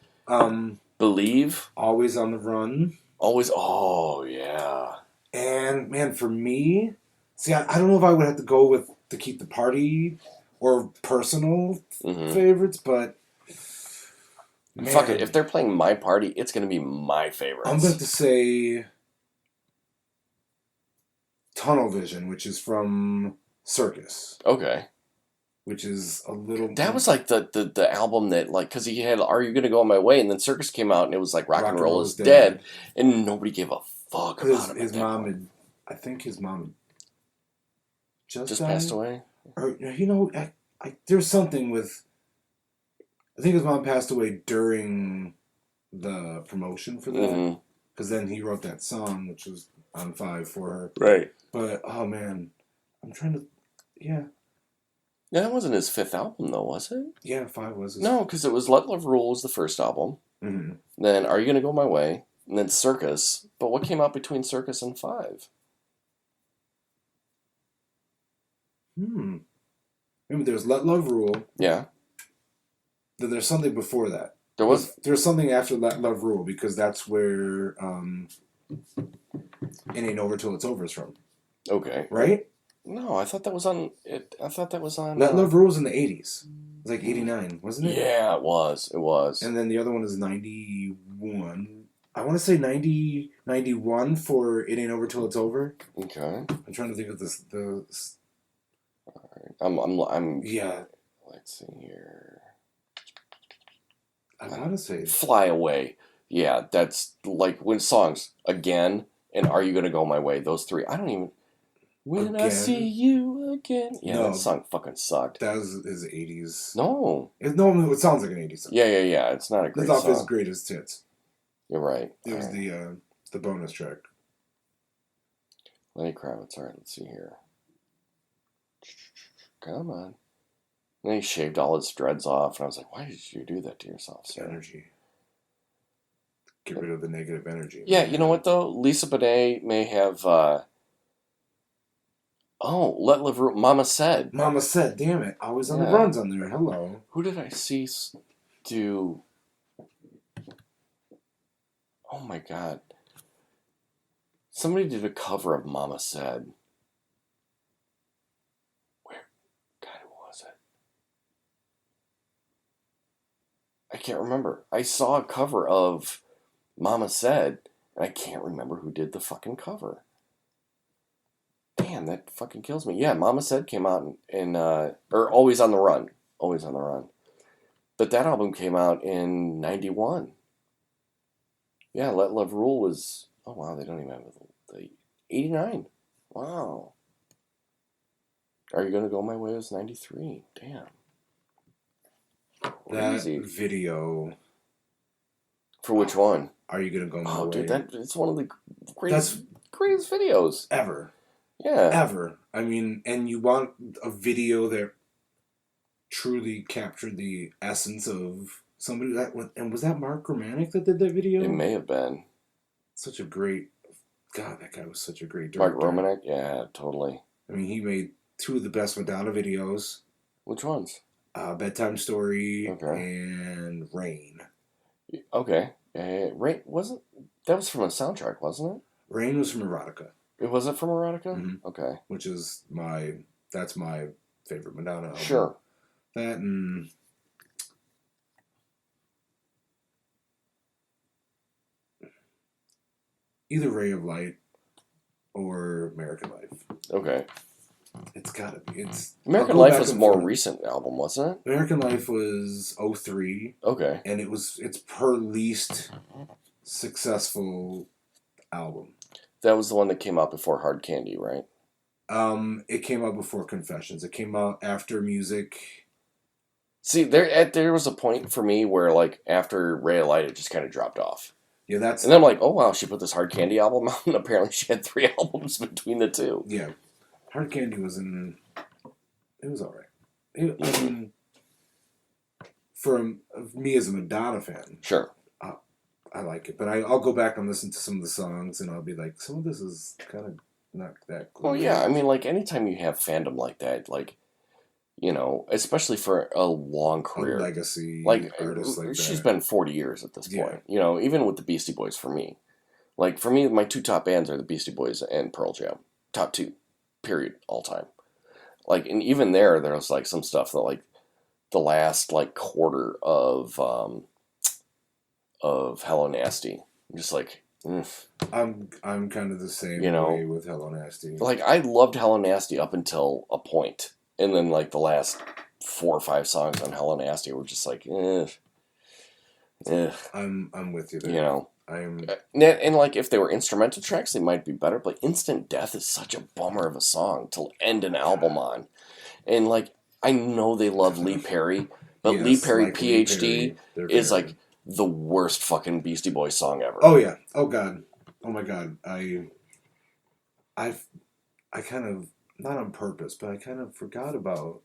Believe. Always on the Run. Always. Oh yeah. And man, for me, see, I don't know if I would have to go with to keep the party or personal favorites, but man, fuck it. If they're playing my party, it's going to be my favorites. I'm going to say Tunnel Vision, which is from Circus. Okay. Which is a little... That was like the album that, like, because he had Are You Gonna Go My Way, and then Circus came out, and it was like Rock and Roll is Dead, and nobody gave a fuck about him. His mom I think his mom just passed away? Or, there's something with... I think his mom passed away during the promotion for that. Because then he wrote that song, which was on 5 for her. Right. But, oh man, I'm trying to... Yeah. Yeah, that wasn't his 5th album, though, was it? Yeah, 5 was his... No, because it was Let Love Rule was the first album. Then Are You Gonna Go My Way? And then Circus. But what came out between Circus and 5? Remember, there's Let Love Rule. Yeah. Then there's something before that. There's something after Let Love Rule, because that's where It Ain't Over Till It's Over is from. Okay. Right? No, I thought that was on... Let Love Rule was in the 80s. It was like 89, wasn't it? Yeah, it was. It was. And then the other one is 91. I want to say 91 for It Ain't Over Till It's Over. Okay. I'm trying to think of this... I'm... Yeah. Let's see here... I want to say... Fly Away. Yeah, that's like when songs, Again, and Are You Gonna Go My Way, those 3. I don't even... When Again? I See You Again. Yeah, that song fucking sucked. That was his 80s. No. It sounds like an 80s song. Yeah. It's not a great song. It's off his greatest hits. You're right. It was the bonus track. Lenny Kravitz. All right, let's see here. Come on. And then he shaved all his dreads off, and I was like, why did you do that to yourself, sir? Energy. Get rid of the negative energy. Yeah, you know what, though? Lisa Bonet may have... Let Live Rule. Mama Said. Mama Said, damn it. Always on the runs on there. Hello. Who did I see do... Oh, my God. Somebody did a cover of Mama Said. Where? God, who was it? I can't remember. I saw a cover of Mama Said, and I can't remember who did the fucking cover. Damn, that fucking kills me. Yeah, Mama Said came out in or Always on the Run. Always on the Run. But that album came out in 91. Yeah, Let Love Rule was... Oh, wow, they don't even have the 89. Wow. Are You Gonna Go My Way was 93. Damn. Crazy. That video... For which one? Are You Gonna Go My Way? Oh, dude, it's one of the greatest videos. Ever. Yeah. Ever. I mean, and you want a video that truly captured the essence of somebody that... And was that Mark Romanek that did that video? It may have been. Such a great... God, that guy was such a great Mark director. Romanek? Yeah, totally. I mean, he made two of the best Madonna videos. Which ones? Bedtime Story and Rain. Okay. Rain wasn't... That was from a soundtrack, wasn't it? Rain was from Erotica. Was it from Erotica? Mm-hmm. Okay. Which is that's my favorite Madonna album. Sure. That and... either Ray of Light or American Life. Okay. It's gotta be. American Life was a more recent album, wasn't it? American Life was 03. Okay. And it's her least successful album. That was the one that came out before Hard Candy, right? It came out before Confessions. It came out after Music. See, there was a point for me where, like, after Ray of Light, it just kind of dropped off. Yeah, and then I'm like, oh wow, she put this Hard Candy album out, and apparently she had 3 albums between the two. Yeah, Hard Candy it was all right. I mean, for me as a Madonna fan, sure, I like it, but I'll go back and listen to some of the songs, and I'll be like, some of this is kind of not that cool. Well, yeah, I mean, like, anytime you have fandom like that, like, you know, especially for a long career. A legacy like, artist like that. She's been 40 years at this point. You know, even with the Beastie Boys for me. Like, for me, my 2 top bands are the Beastie Boys and Pearl Jam. Top 2. Period. All time. Like, and even there was, like, some stuff that, like, the last, like, quarter of Hello Nasty. I'm just like... I'm kind of the same way with Hello Nasty. Like, I loved Hello Nasty up until a point. And then, like, the last 4 or 5 songs on Hello Nasty were just like, I'm with you there. You know? And, like, if they were instrumental tracks, they might be better. But Instant Death is such a bummer of a song to end an album on. And, like, I know they love Lee Perry, but Lee Perry, like PhD, is, like, the worst fucking Beastie Boys song ever. Oh, yeah. Oh, God. Oh, my God. I kind of... Not on purpose, but I kind of forgot about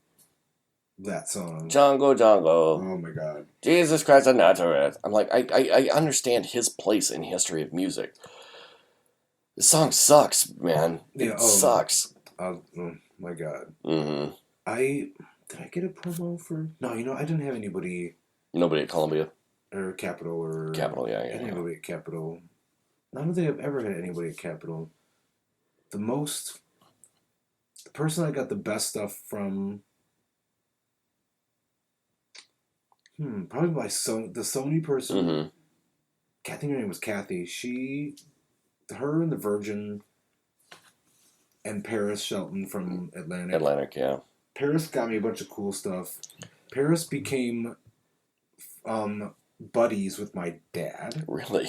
that song. Django, Django. Oh my God. Jesus Christ of Nazareth. I'm like, I understand his place in history of music. The song sucks, man. It sucks. Oh my God. Mm-hmm. Did I get a promo for... No, I didn't have anybody... Nobody at Columbia? Or Capitol or... Capitol, yeah. Anybody at Capitol. None of them have ever had anybody at Capitol. The person I got the best stuff from, probably the Sony person. Mm-hmm. I think her name was Kathy. Her and the Virgin, and Paris Shelton from Atlantic. Atlantic, yeah. Paris got me a bunch of cool stuff. Paris became buddies with my dad. Really?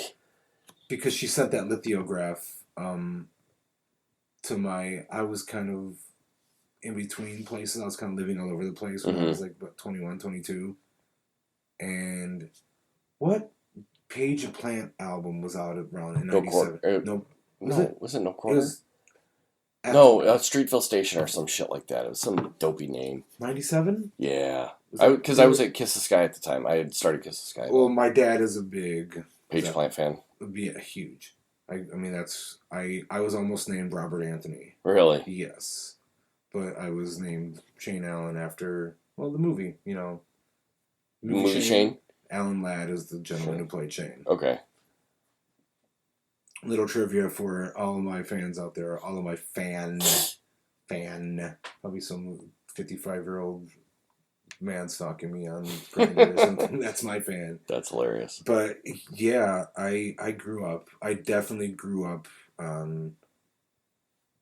Because she sent that lithograph to my... I was kind of in between places. I was kind of living all over the place when I was like, 21, 22. And what Page Plant album was out around in No '97. quarter. No, Was it No it Quarter? was No, Streetville Station or some shit like that. It was some dopey name. '97. Yeah. Because I was at Kiss the Sky at the time. I had started Kiss the Sky. Well, my dad is a big Page Plant fan. Would be a huge. I mean, I was almost named Robert Anthony. Really? Yes, but I was named Shane Allen after the movie. Movie Shane. Alan Ladd is the gentleman who played Shane. Okay. Little trivia for all of my fans out there. All of my fan, probably some 55-year-old man stalking me on Grindr or something. That's my fan. That's hilarious. But yeah, I grew up. I definitely grew up on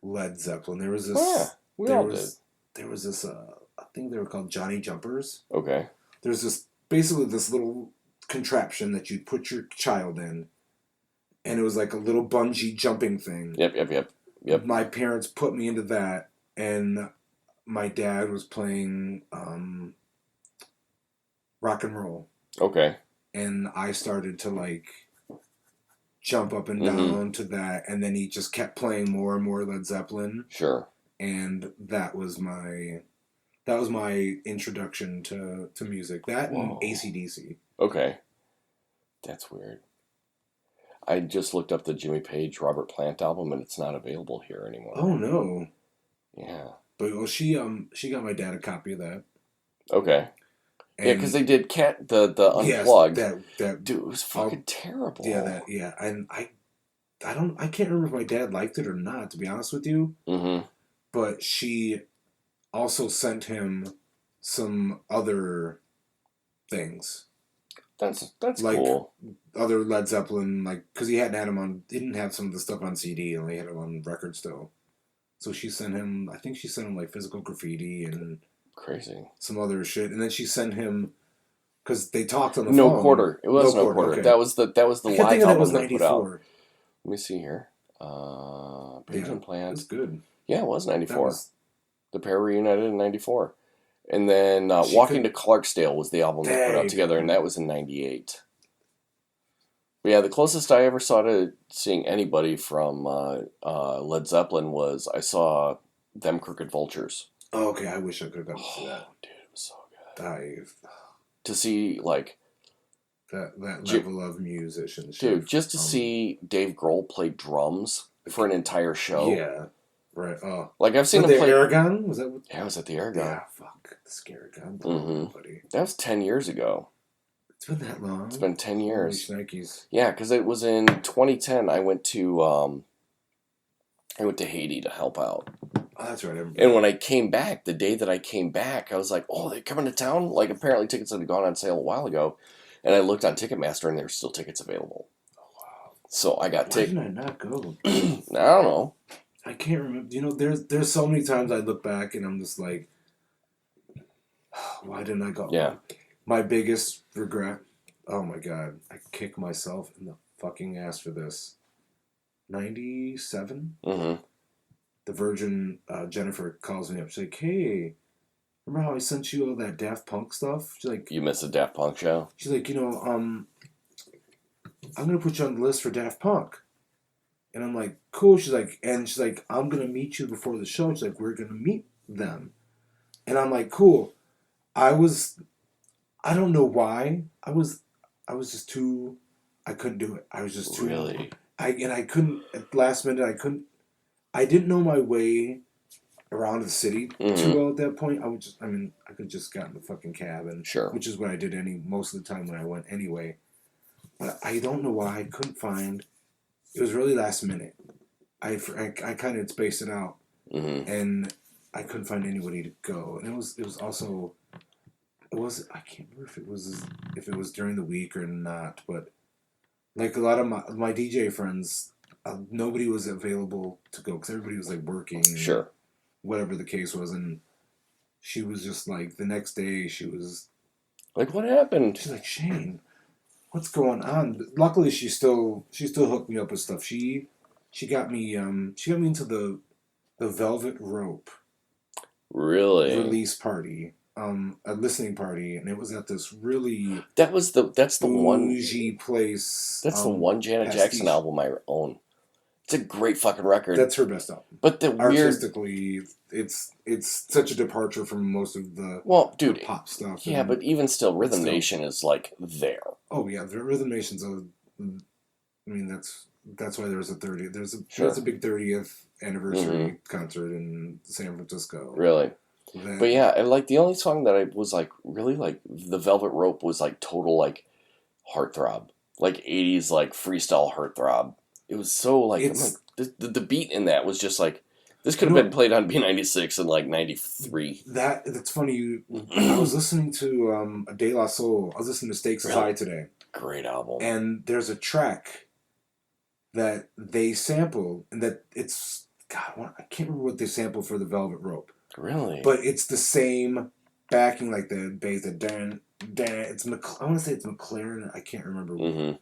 Led Zeppelin. There was this. Yeah, we all did. There was this. I think they were called Johnny Jumpers. Okay. There's basically this little contraption that you'd put your child in, and it was like a little bungee jumping thing. Yep. My parents put me into that, and my dad was playing rock and roll. Okay. And I started to jump up and down to that, and then he just kept playing more and more Led Zeppelin. Sure. And that was my introduction to music. That and AC/DC. Okay. That's weird. I just looked up the Jimmy Page Robert Plant album, and it's not available here anymore. Oh no. Yeah. But she got my dad a copy of that. Okay. And yeah, because they did the Unplugged. Yes, that dude, it was fucking terrible. Yeah, and I can't remember if my dad liked it or not, to be honest with you. Mm-hmm. But she also sent him some other things. That's cool. Other Led Zeppelin, because he hadn't had him on, didn't have some of the stuff on CD, and they had him on record still. So she sent him, I think she sent him Physical Graffiti and crazy some other shit, and then she sent him because they talked on the No phone. Quarter. It was No Quarter. Okay. That was the live album they put out. Let me see here. Page and Plant. It was good. Yeah, it was 94. The pair reunited in 94. And then Walking to Clarksdale was the album they put out together, and that was in 98. But yeah, the closest I ever saw to seeing anybody from Led Zeppelin was I saw Them Crooked Vultures. Oh, okay, I wish I could have gone to see that. Dude, it was so good. To see, that level of musicianship. Dude, just to see Dave Grohl play drums for an entire show. Yeah. Right. Oh. I've seen him play. Aragon? Was that what? Yeah, I was at the Aragon. Yeah, fuck. The Scaragon. Buddy. That was 10 years ago. It's been that long. It's been 10 years. Holy shnikes. Yeah, because it was in 2010. I went to Haiti to help out. Oh, that's right. And when I came back, the day that I came back, I was like, "Oh, they're coming to town!" Apparently tickets had gone on sale a while ago, and I looked on Ticketmaster, and there were still tickets available. Oh wow! So I got tickets. Why did I not go? I don't know. I can't remember. There's so many times I look back and I'm just like, why didn't I go? Yeah. My biggest regret. Oh my god! I kick myself in the fucking ass for this. 97. Mm-hmm. The Virgin Jennifer calls me up. She's like, "Hey, remember how I sent you all that Daft Punk stuff?" She's like, "You missed a Daft Punk show." She's like, I'm gonna put you on the list for Daft Punk, and I'm like, "Cool." She's like, "I'm gonna meet you before the show." She's like, "We're gonna meet them," and I'm like, "Cool." I don't know why. I was just too. I couldn't do it. I was just too. Really. I couldn't at the last minute. I didn't know my way around the city too well at that point. I could just got in the fucking cab which is what I did most of the time when I went anyway. But I don't know why I couldn't find. It was really last minute. I kind of spaced it out, and I couldn't find anybody to go. And it was also, I can't remember if it was during the week or not. But a lot of my DJ friends. Nobody was available to go because everybody was working. And whatever the case was, and she was just the next day she was like, "What happened?" She's like, "Shane, what's going on?" But luckily, she still hooked me up with stuff. She got me into the Velvet Rope release party. a listening party, and it was at this really that's the one bougie place. that's the one Janet Jackson Pastiche. album I own. It's a great fucking record. That's her best album. But the weird artistically, it's such a departure from most of the dude, the pop stuff. Yeah, but even still, Rhythm Nation is like there. Oh yeah, the Rhythm Nation's I mean that's why there's a there's a big 30th anniversary concert in San Francisco. Really. But yeah, and like the only song that I was like really like the Velvet Rope was like total like heartthrob, like 80s like freestyle heartthrob. It was so like, I'm like the beat in that was just like this could have been played on B96 in like 93. That's funny. I was listening to a De La Soul. I was listening to Stakes is High today. Great album. And there's a track that they sampled, and that it's I can't remember what they sampled for the Velvet Rope. Really? But it's the same backing, like the bass, the dan. It's I want to say it's McLaren. I can't remember.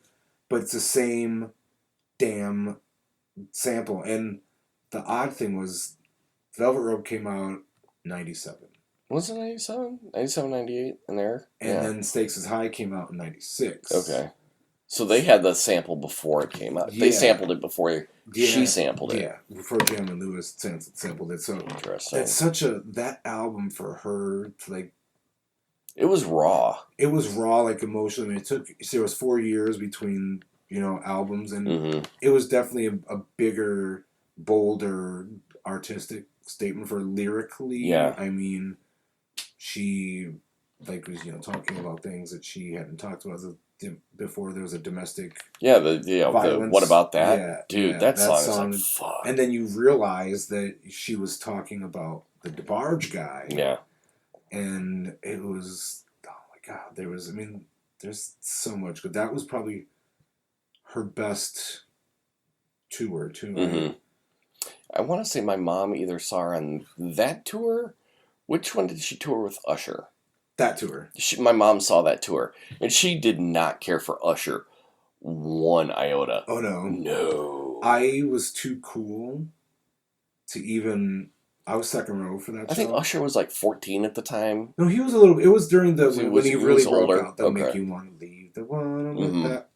But it's the same damn sample. And the odd thing was, Velvet Rope came out 97. Was it 97? 97, 98 in there? And then Stakes is High came out in 96. Okay. So they had the sample before it came out. Yeah. They sampled it before she sampled it. Yeah, before Jam and Lewis sampled it. So interesting. That's that album for her, like... It was raw. It was raw, like, emotionally. I mean, there was 4 years between, albums, and it was definitely a bigger, bolder, artistic statement for lyrically. Yeah. I mean, she, like, was, talking about things that she hadn't talked about before. There was a domestic violence. What about that? Yeah, dude, that song is like, fuck. And then you realize that she was talking about the DeBarge guy. Yeah. And it was, oh my God, there's so much good. That was probably her best tour, too. Right? I want to say my mom either saw her on that tour. Which one did she tour with Usher? That tour. My mom saw that tour, and she did not care for Usher one iota. Oh, no. No. I was too cool to even... I was second row for that show. I think Usher was like 14 at the time. No, he was a little... It was during when he really broke older. out. They'll make you want to leave the one with that.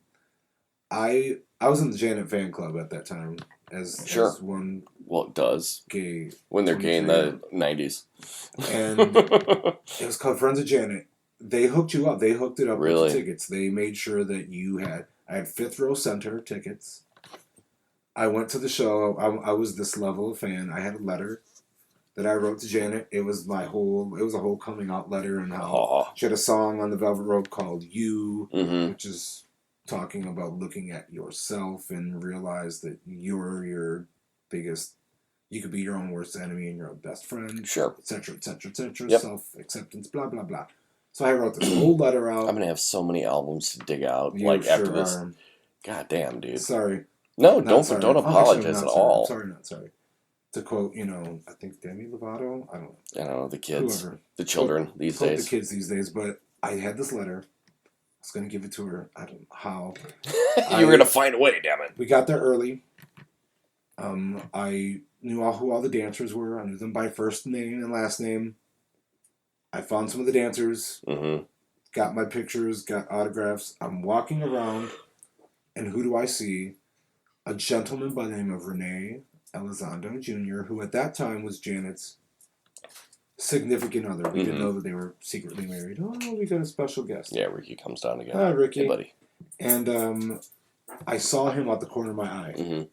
I was in the Janet fan club at that time as one... Well, it does. Gay. When they're gay in the 90s. And it was called Friends of Janet. They hooked you up. They hooked it up with the tickets. They made sure that you had... I had fifth row center tickets. I went to the show. I was this level of fan. I had a letter that I wrote to Janet. It was a whole coming out letter, and how she had a song on the Velvet Rope called You, which is talking about looking at yourself and realize that you're your biggest, you could be your own worst enemy and your own best friend. Sure. Et cetera, et cetera, et cetera. Yep. Self-acceptance, blah, blah, blah. So I wrote this whole letter out. I'm going to have so many albums to dig out, after this. God damn, dude. Sorry. No, don't apologize at all. Not sorry. To quote, I think Demi Lovato. I don't know, the kids, whoever, the children these days. The kids these days. But I had this letter. I was going to give it to her. I don't know how. You were going to find a way, damn it. We got there early. I knew who all the dancers were. I knew them by first name and last name. I found some of the dancers. Got my pictures. Got autographs. I'm walking around, and who do I see? A gentleman by the name of Rene Elizondo Jr., who at that time was Janet's significant other. We didn't know that they were secretly married. Oh, we got a special guest. Yeah, Ricky comes down again. Hi, Ricky. Hey, buddy. And I saw him out the corner of my eye.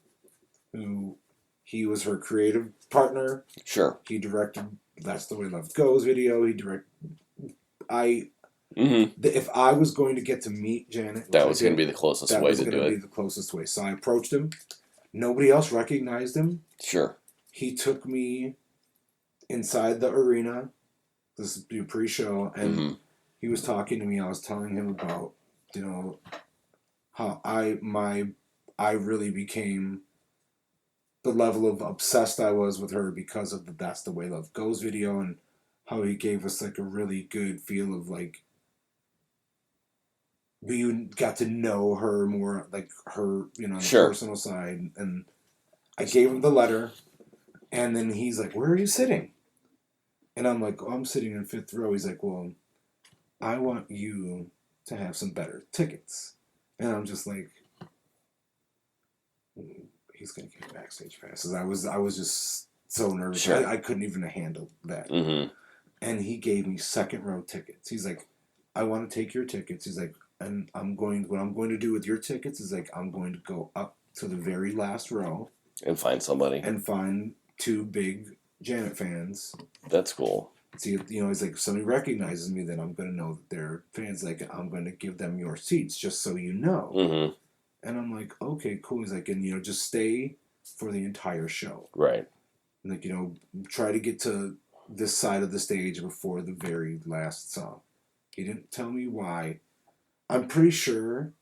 Who he was her creative partner. Sure. He directed That's the Way Love Goes video. He directed... If I was going to get to meet Janet... That was going to be the closest way to do it. That was going to be the closest way. So I approached him. Nobody else recognized him. Sure. He took me inside the arena. This is pre-show. And he was talking to me. I was telling him about, how I really became the level of obsessed I was with her because of the That's the Way Love Goes video, and how he gave us like a really good feel of like we got to know her more, like her, the personal side. And I gave him the letter, and then he's like, "Where are you sitting?" And I'm like, oh, I'm sitting in fifth row. He's like, well, I want you to have some better tickets. And I'm just like, he's gonna give me backstage passes. I was just so nervous. Sure. I couldn't even handle that. Mm-hmm. And he gave me second row tickets. He's like, I want to take your tickets. He's like, and what I'm going to do with your tickets is like, I'm going to go up to the very last row And find somebody. and find two big Janet fans. That's cool. See, you know, he's like, if somebody recognizes me, then I'm going to know that they're fans. Like, I'm going to give them your seats just so you know. Mm-hmm. And I'm like, okay, cool. He's like, and, you know, just stay for the entire show. Right. And like, you know, try to get to this side of the stage before the very last song. He didn't tell me why. I'm pretty sure,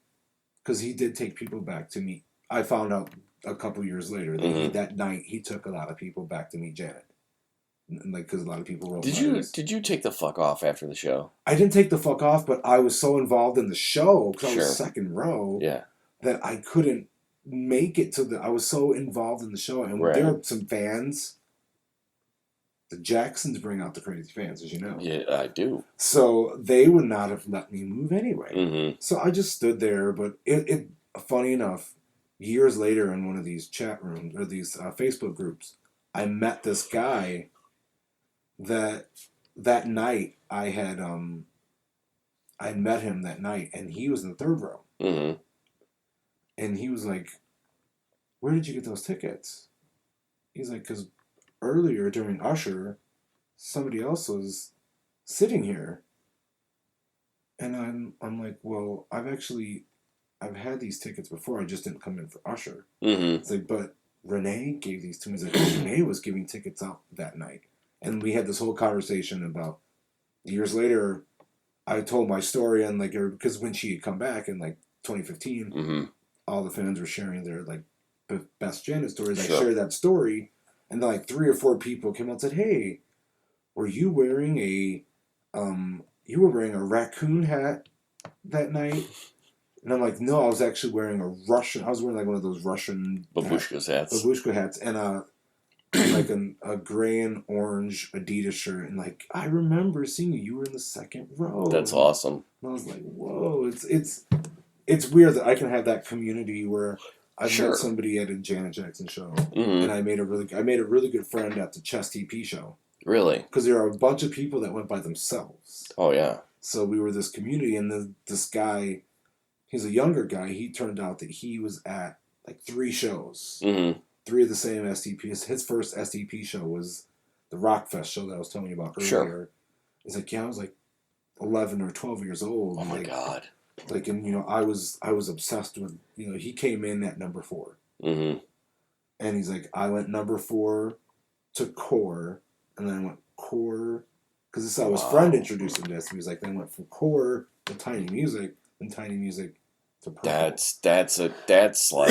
because he did take people back to meet. I found out a couple years later that that night he took a lot of people back to meet Janet. And like, because a lot of people wrote letters. Did you take the fuck off after the show? I didn't take the fuck off, but I was so involved in the show because I Sure. was second row. Yeah. That I couldn't make it to the. I was so involved in the show, and Right. there are some fans. The Jacksons bring out the crazy fans, as you know. Yeah, I do. So they would not have let me move anyway. Mm-hmm. So I just stood there. But it funny enough, years later in one of these chat rooms or these Facebook groups, I met this guy. That night I had I met him that night, and he was in the third row. Mm-hmm. And he was like, where did you get those tickets? He's like, because earlier during Usher, somebody else was sitting here. And I'm like, well, I've had these tickets before. I just didn't come in for Usher. Mm-hmm. It's like, but Renee gave these to me. He's like, Renee was giving tickets out that night. And we had this whole conversation about years later. I told my story, and like, because when she had come back in like 2015, Mm-hmm. all the fans were sharing their like best Janet stories. Sure. I shared that story, and then like 3 or 4 people came out and said, "Hey, were you wearing a raccoon hat that night?" And I'm like, "No, I was actually wearing I was wearing like one of those Russian Babushka hats, and like a gray and orange Adidas shirt, and like I remember seeing you. You were in the second row. That's awesome. And I was like, whoa, it's weird that I can have that community where I've Sure. met somebody at a Janet Jackson show, Mm-hmm. and I made a really good friend at the Chess TP show. Really? Because there are a bunch of people that went by themselves. Oh yeah. So we were this community, and this guy, he's a younger guy. He turned out that he was at like 3 shows. Mm-hmm. 3 of the same STPs. His first STP show was the Rockfest show that I was telling you about earlier. Sure. He's like, yeah, I was like 11 or 12 years old. Oh my like, god. Like, and you know, I was obsessed with, you know, he came in at number 4. Mm-hmm. And he's like, I went number 4 to core, and then I went core, because this is how his friend introduced him to this. He was like, then I went from core to Tiny Music, and Tiny Music to Purple. That's like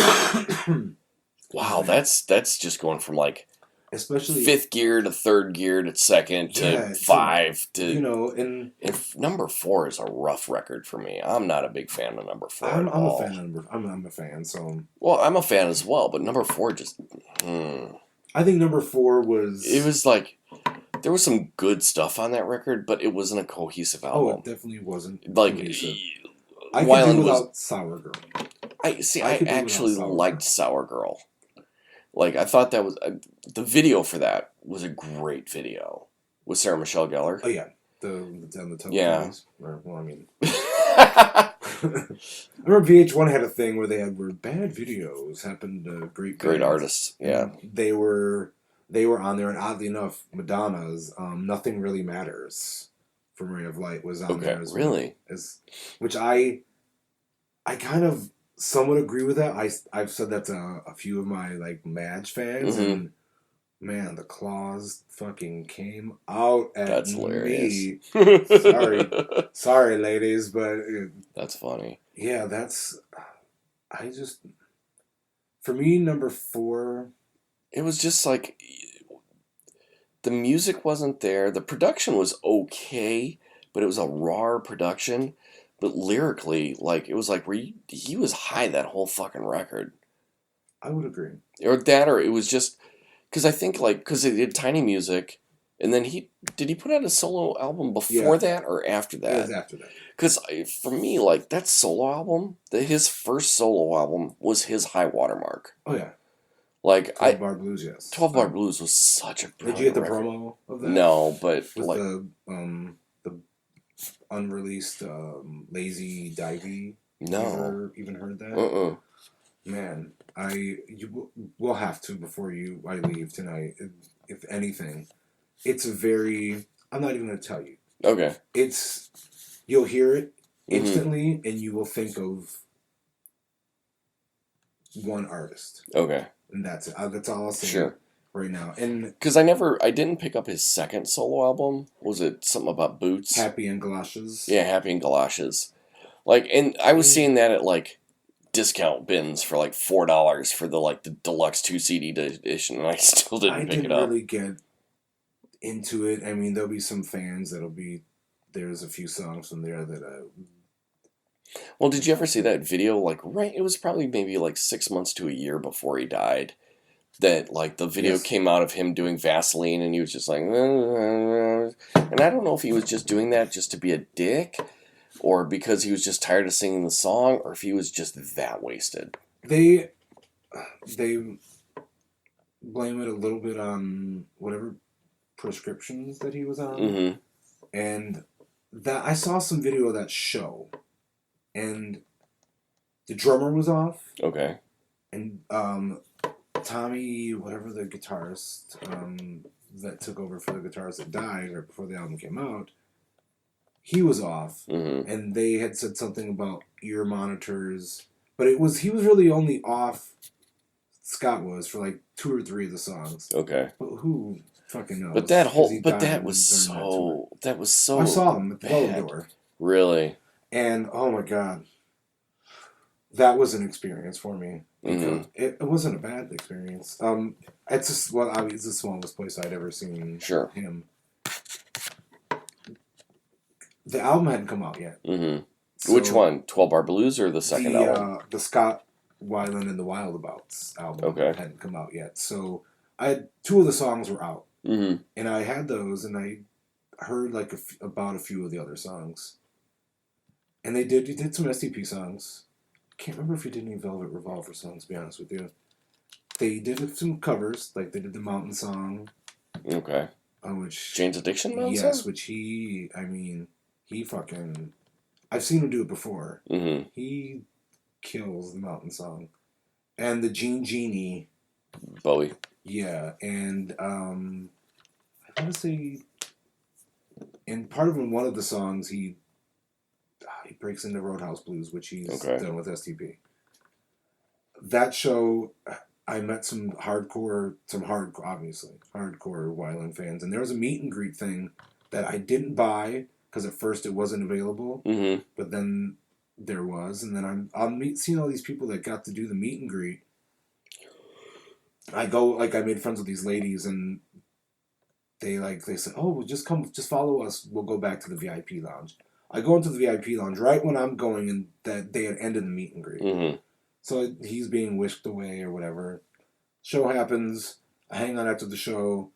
wow, that's just going from like especially 5th gear to 3rd gear to 2nd to 5 to you know, and if number 4 is a rough record for me. I'm not a big fan of number 4 I'm at all. a fan of number. I'm a fan. So Well, I'm a fan as well, but number 4 just I think number 4 was. It was like there was some good stuff on that record, but it wasn't a cohesive album. Oh, it definitely wasn't. Like cohesive. I could Wyland do without was. Sour Girl. I could do actually without Sour liked Sour Girl. Like I thought that was the video for that was a great video with Sarah Michelle Gellar. Oh yeah, the top. Yeah. Well, I mean, I remember VH1 had a thing where they had where bad videos happened to great bands. artists. Yeah, they were on there, and oddly enough, Madonna's "Nothing Really Matters" from Ray of Light was on there as really, which I kind of somewhat agree with that. I've said that to a few of my like Madge fans, Mm-hmm. and man, the claws fucking came out at That's me. hilarious. Sorry, ladies, but That's funny. yeah, for me, number 4. It was just like the music wasn't there. The production was okay, but it was a raw production. But lyrically, like it was like he was high that whole fucking record. I would agree. Or it was just because I think like because they did Tiny Music, And then did he put out a solo album before that or after It that? was after that. Because for me, like that solo album, his first solo album was his high watermark. Oh yeah. Like 12 Bar Blues, yes. 12 Bar Blues was such a brilliant Did you get the record. promo of that? No, but with like the unreleased Lazy Divey. no, Even heard that? uh. Man, you will have to before I leave tonight. If anything, it's a very. I'm not even going to tell you. Okay. You'll hear it instantly, and you will think of one artist. Okay. And that's it. That's all I'll say. Sure. Right now, and because I didn't pick up his second solo album. Was it something about boots? Happy in Galoshes. Yeah, Happy in Galoshes. Like, and I was seeing that at like discount bins for like $4 for the deluxe 2 CD edition, and I still didn't pick it up. I didn't really get into it. I mean, there'll be some fans there's a few songs from there that Well, did you ever see that video? Like, right, it was probably maybe like 6 months to a year before he died. That like the video came out of him doing Vaseline, and he was just like, and I don't know if he was just doing that just to be a dick, or because he was just tired of singing the song, or if he was just that wasted. They blame it a little bit on whatever prescriptions that he was on, and that I saw some video of that show, and the drummer was off. Okay. And Tommy, whatever the guitarist that took over for the guitarist that died right before the album came out, he was off, and they had said something about ear monitors, but he was really only off. Scott was for like 2 or 3 of the songs. Okay. But who fucking knows? But that was so. I saw him at the Golden Door. Really. And oh my god, that was an experience for me. It wasn't a bad experience. It's just it's the smallest place I'd ever seen him. The album hadn't come out yet. So which one? 12 Bar Blues or the second album? The Scott Weiland and the Wildabouts album hadn't come out yet. So I had 2 of the songs were out, and I had those, and I heard like about a few of the other songs, and he did some STP songs. Can't remember if he did any Velvet Revolver songs, to be honest with you. They did some covers, like they did the Mountain Song. Okay. Which Jane's Addiction Mountain Song? Song? Which he fucking... I've seen him do it before. He kills the Mountain Song. And the Genie. Bowie. Yeah, and I want to say... In part of one of the songs, he breaks into Roadhouse Blues, which he's done with STP. That show, I met some hardcore Weiland fans, and there was a meet and greet thing that I didn't buy because at first it wasn't available, but then there was, and then I'm seeing all these people that got to do the meet and greet. I made friends with these ladies, and they said, "Oh, just follow us. We'll go back to the VIP lounge." I go into the VIP lounge right when I'm going, and that they had ended the meet and greet. So he's being whisked away or whatever. Show happens. I hang on after the show.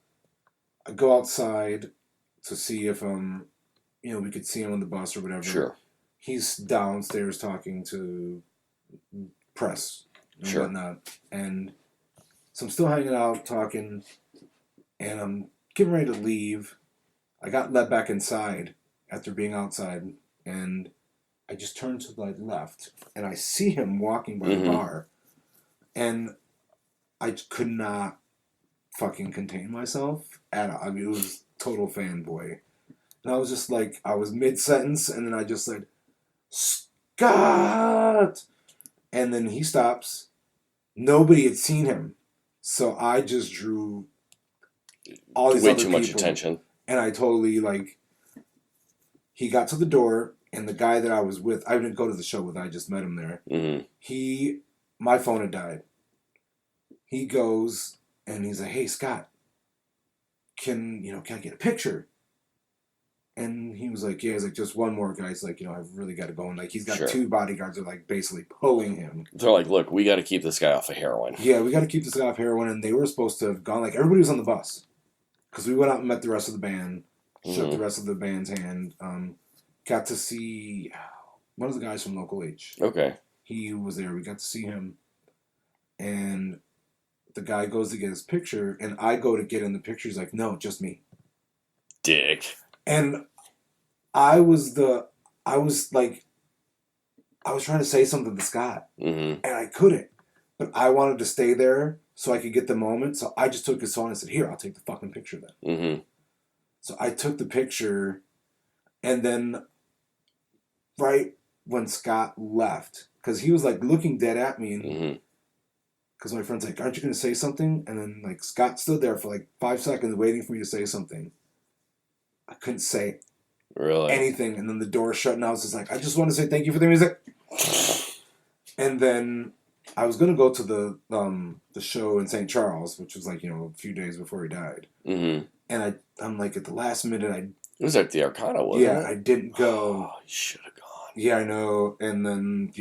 I go outside to see if we could see him on the bus or whatever. Sure. He's downstairs talking to press and whatnot, and so I'm still hanging out talking, and I'm getting ready to leave. I got let back inside after being outside, and I just turned to the left, and I see him walking by the bar, and I could not fucking contain myself at all. I mean, it was total fanboy. And I was just like, I was mid-sentence, and then I just said, "Scott!" And then he stops. Nobody had seen him, so I just drew all these way other too people, much attention. And I totally, he got to the door, and the guy that I was with, I didn't go to the show with, I just met him there. My phone had died. He goes, and he's like, "Hey, Scott, can I get a picture?" And he was like, "Yeah." He's like, "Just one more guy." He's like, "I've really got to go." And he's got 2 bodyguards that are basically pulling him. They're like, "Look, we got to keep this guy off of heroin." Yeah, we got to keep this guy off heroin. And they were supposed to have gone, everybody was on the bus. because we went out and met the rest of the band, shook the Mm-hmm. rest of the band's hand. Got to see one of the guys from Local H. Okay. He was there. We got to see him, and the guy goes to get his picture, and I go to get in the picture. He's like, "No, just me." Dick. And I was like, I was trying to say something to Scott, Mm-hmm. and I couldn't. But I wanted to stay there so I could get the moment. So I just took his phone and said, "Here, I'll take the fucking picture then." Mm-hmm. So I took the picture, and then right when Scott left, because he was like looking dead at me, and Mm-hmm. because my friend's like, "Aren't you going to say something?" And then like Scott stood there for like 5 seconds waiting for me to say something. I couldn't say Really? anything, and then the door shut, and I was just like, "I just want to say thank you for the music." And then I was gonna go to the show in St. Charles, which was like a few days before he died, Mm-hmm. and I'm like at the last minute It was at the Arcana, wasn't it? I didn't go. Oh, you should have gone. Yeah, I know. And then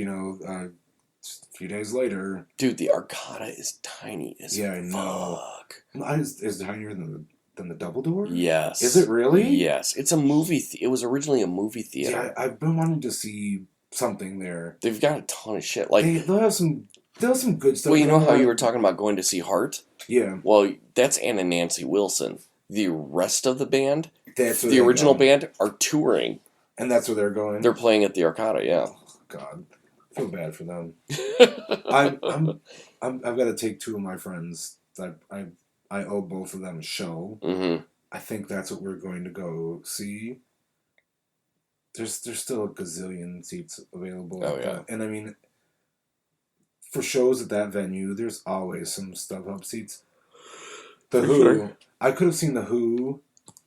just a few days later, Dude, the Arcana is tiny as yeah, I know. fuck. Is it tinier than the Double Door? Yes. Is it really? Yes. It's a movie. It was originally a movie Yeah, theater. I've been wanting to see something there. They've got a ton of shit. Like, They'll have some good stuff. well, you know going how on. you were talking about going to see Heart? Yeah, Well, that's Anna Nancy Wilson. The rest of the band, that's where the they're original going. band, are touring. And that's where they're going. They're playing at the Arcana, yeah. Oh, God, I feel bad for them. I've got to take 2 of my friends. I owe both of them a show. Mm-hmm. I think that's what we're going to go see. There's still a gazillion seats available. Oh, yeah. And I mean, for shows at that venue, there's always some StubHub seats. The For Who, sure. I could have seen the Who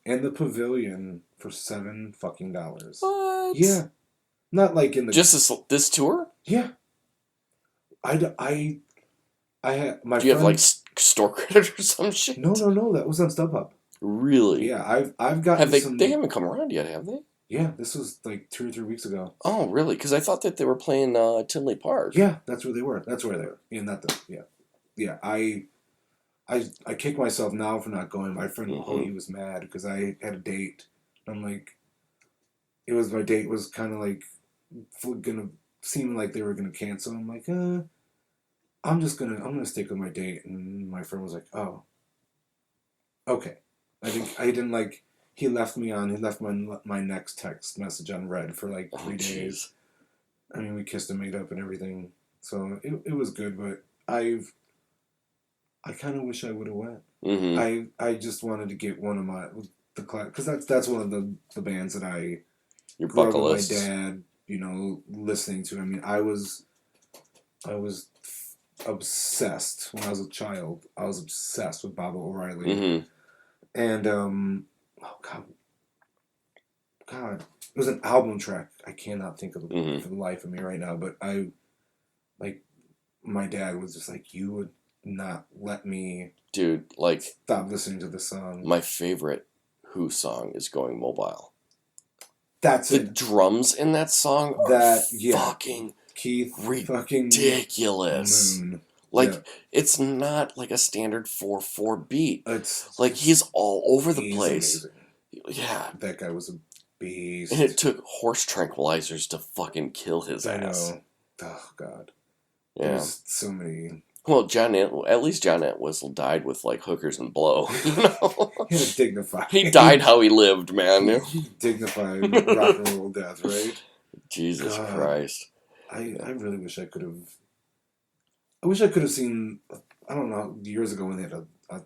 in the Pavilion for $7 fucking. What? Yeah, not like in the Just this tour? yeah. I had my. Do you have like friend- store credit or some shit? No, that was on StubHub. Really? Yeah, I've got. Have they? They haven't come around yet, have they? Yeah, this was like 2 or 3 weeks ago. Oh, really? Because I thought that they were playing Tinley Park. Yeah, that's where they were. That's where they were. Yeah, not the yeah. I kick myself now for not going. My friend, he was mad because I had a date. I'm like, my date was kind of like gonna seem like they were gonna cancel. I'm like, I'm gonna stick with my date. And my friend was like, oh, okay. I didn't like. He left my next text message unread for like 3 days. I mean, we kissed and made up and everything, so it was good. But I kind of wish I would have went. Mm-hmm. I just wanted to get one of the class because that's one of the bands that I Your grew up bucket with list. my dad, listening to. I mean, I was obsessed when I was a child. I was obsessed with Baba O'Reilly, Mm-hmm. and oh God, it was an album track. I cannot think of it for the life of me right now. But my dad was just like, you would not let me, Dude, like, stop listening to this song. my favorite Who song is Going Mobile. That's The it. drums in that song are fucking Keith ridiculous. Moon. Like, it's not like a standard 4/4 beat. It's like, he's all over the he's place. amazing. Yeah. That guy was a beast. And it took horse tranquilizers to fucking kill his ass. I know. Oh, God. Yeah. There's so many. Well, at least John Entwistle died with, like, hookers and blow. He had a dignified. He died how he lived, man. Dignified rock and roll death, right? Jesus God. Christ. I really wish I could have. I wish I could have seen. I don't know, years ago when they had a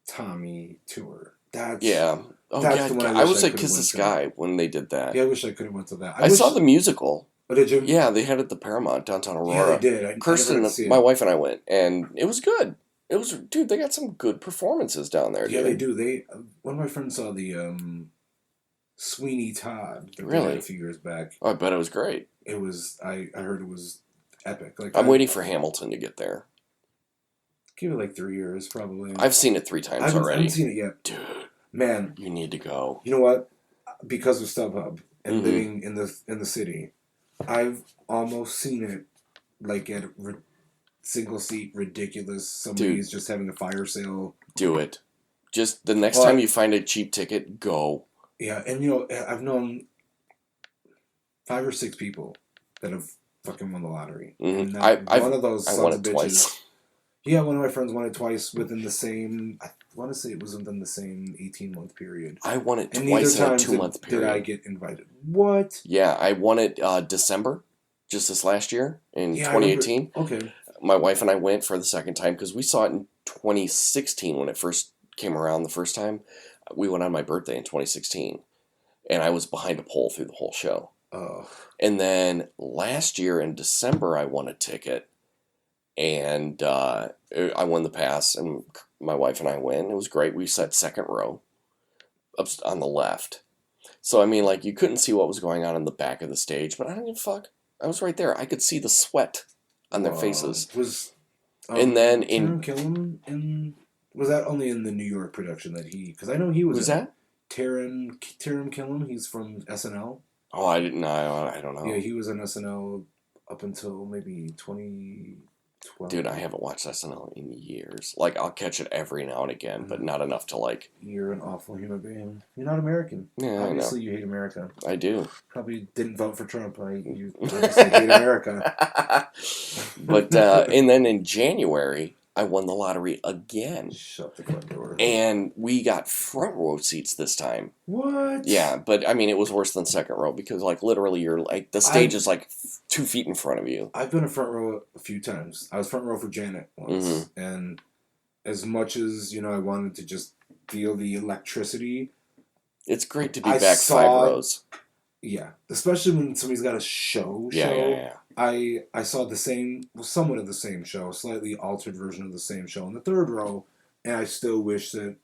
Tommy tour. Yeah. Oh, that's yeah. the one I was wish at could've Kiss the went to. Sky when they did that. Yeah, I wish I could have went to that. I saw the musical. Oh, did you? Yeah, they had it at the Paramount downtown Aurora. Yeah, they did. Kirsten, my wife and I went, and it was good. It was, dude, they got some good performances down there, Yeah, dude. they do. One of my friends saw the Sweeney Todd that they Really? had a few years back. Oh, I bet it was great. It was. I heard it was epic. Like I'm waiting for Hamilton to get there. Give it like 3 years, probably. I've seen it 3 times already. I haven't seen it yet. Dude, man, you need to go. You know what? Because of StubHub and Mhm. living in the city, I've almost seen it like at single seat ridiculous. Somebody's just having a fire sale. Do it. Just the next time you find a cheap ticket, go. Yeah, and I've known 5 or 6 people that have fucking won the lottery, and one of those I won sons of it bitches. twice. Yeah, one of my friends won it twice within the same. I want to say it was within the same 18-month period. I won it twice in a 2-month period. Did I get invited? What? Yeah, I won it December, just this last year in 2018. Okay. My wife and I went for the second time because we saw it in 2016 when it first came around the first time. We went on my birthday in 2016, and I was behind a pole through the whole show. Oh. And then last year in December, I won a ticket, and I won the pass, and my wife and I went. It was great. We sat second row, up on the left. So, I mean, like, you couldn't see what was going on in the back of the stage, but I don't give a fuck. I was right there. I could see the sweat on their faces. Was and then Taron Killam was that only in the New York production that he? Because I know he was. Who's that? Taron Killam. He's from SNL. Oh, I didn't know. I don't know. Yeah, he was on SNL up until maybe 2012. Dude, I haven't watched SNL in years. Like, I'll catch it every now and again, but not enough to, like... You're an awful human being. You're not American. Yeah, obviously, you hate America. I do. Probably didn't vote for Trump. You obviously hate America. But, and then in January, I won the lottery again. Shut the front door. And we got front row seats this time. What? Yeah, but, I mean, it was worse than second row because, like, literally, you're, like, the stage is, like, 2 feet in front of you. I've been a front row a few times. I was front row for Janet once. And as much as, I wanted to just feel the electricity. It's great to be back 5 rows. Yeah. Especially when somebody's got a show. Yeah. I saw somewhat of the same show, slightly altered version of the same show in the third row, and I still wish that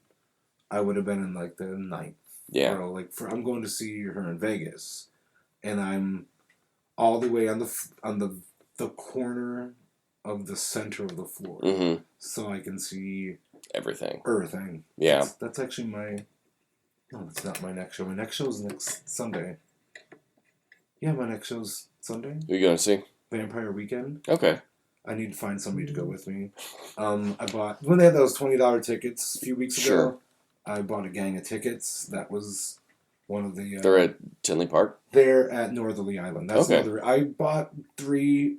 I would have been in like the ninth row. Like I'm going to see her in Vegas, and I'm all the way on the corner of the center of the floor, so I can see everything. Yeah, that's actually my. No, it's not my next show. My next show is next Sunday. Yeah, my next show's Sunday. Who are you going to see? Vampire Weekend. Okay. I need to find somebody to go with me. I bought... When they had those $20 tickets a few weeks ago, I bought a gang of tickets. That was one of the... They're at Tinley Park? They're at Northerly Island. That's okay. I bought 3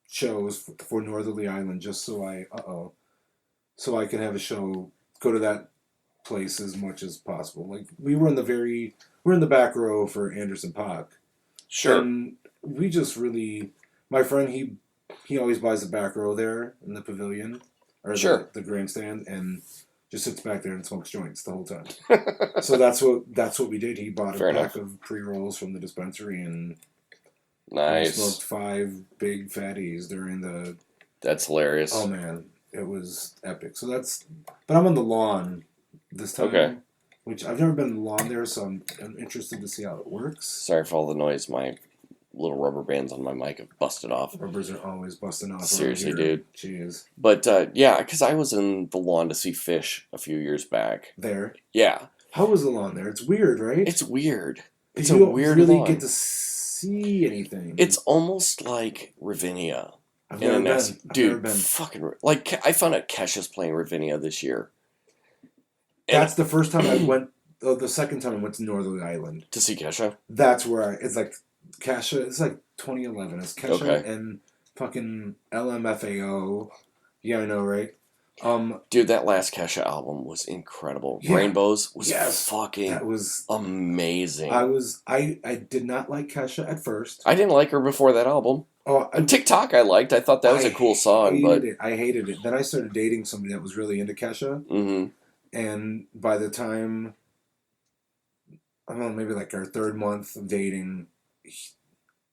shows for Northerly Island just so I can have a show, go to that place as much as possible. Like, we're in the back row for Anderson .Paak. Sure. And we just really... My friend, he always buys the back row there in the pavilion. Or the grandstand. And just sits back there and smokes joints the whole time. So that's what we did. He bought a pack of pre-rolls from the dispensary and... Nice. We smoked 5 big fatties during the... That's hilarious. Oh, man. It was epic. So that's... But I'm on the lawn this time. Okay. Which I've never been on the lawn there, so I'm interested to see how it works. Sorry for all the noise. My little rubber bands on my mic have busted off. Rubbers are always busting off. Seriously, dude. Jeez. But, yeah, because I was in the lawn to see Fish a few years back. There? Yeah. How was the lawn there? It's weird, right? It's weird. It's a weird lawn. You don't really get to see anything. It's almost like Ravinia. I've never been. Dude, fucking... Like, I found out Kesha's playing Ravinia this year. That's the first time I went... Oh, the second time I went to Northerly Island. To see Kesha? That's where it's like... Kesha... It's like 2011. It's Kesha and fucking LMFAO. Yeah, I know, right? Dude, that last Kesha album was incredible. Yeah. Rainbows was fucking amazing. I did not like Kesha at first. I didn't like her before that album. Oh, and TikTok I liked. I thought that was a cool song. I hated it. Then I started dating somebody that was really into Kesha. Mm-hmm. And by the time, I don't know, maybe like our 3rd month of dating,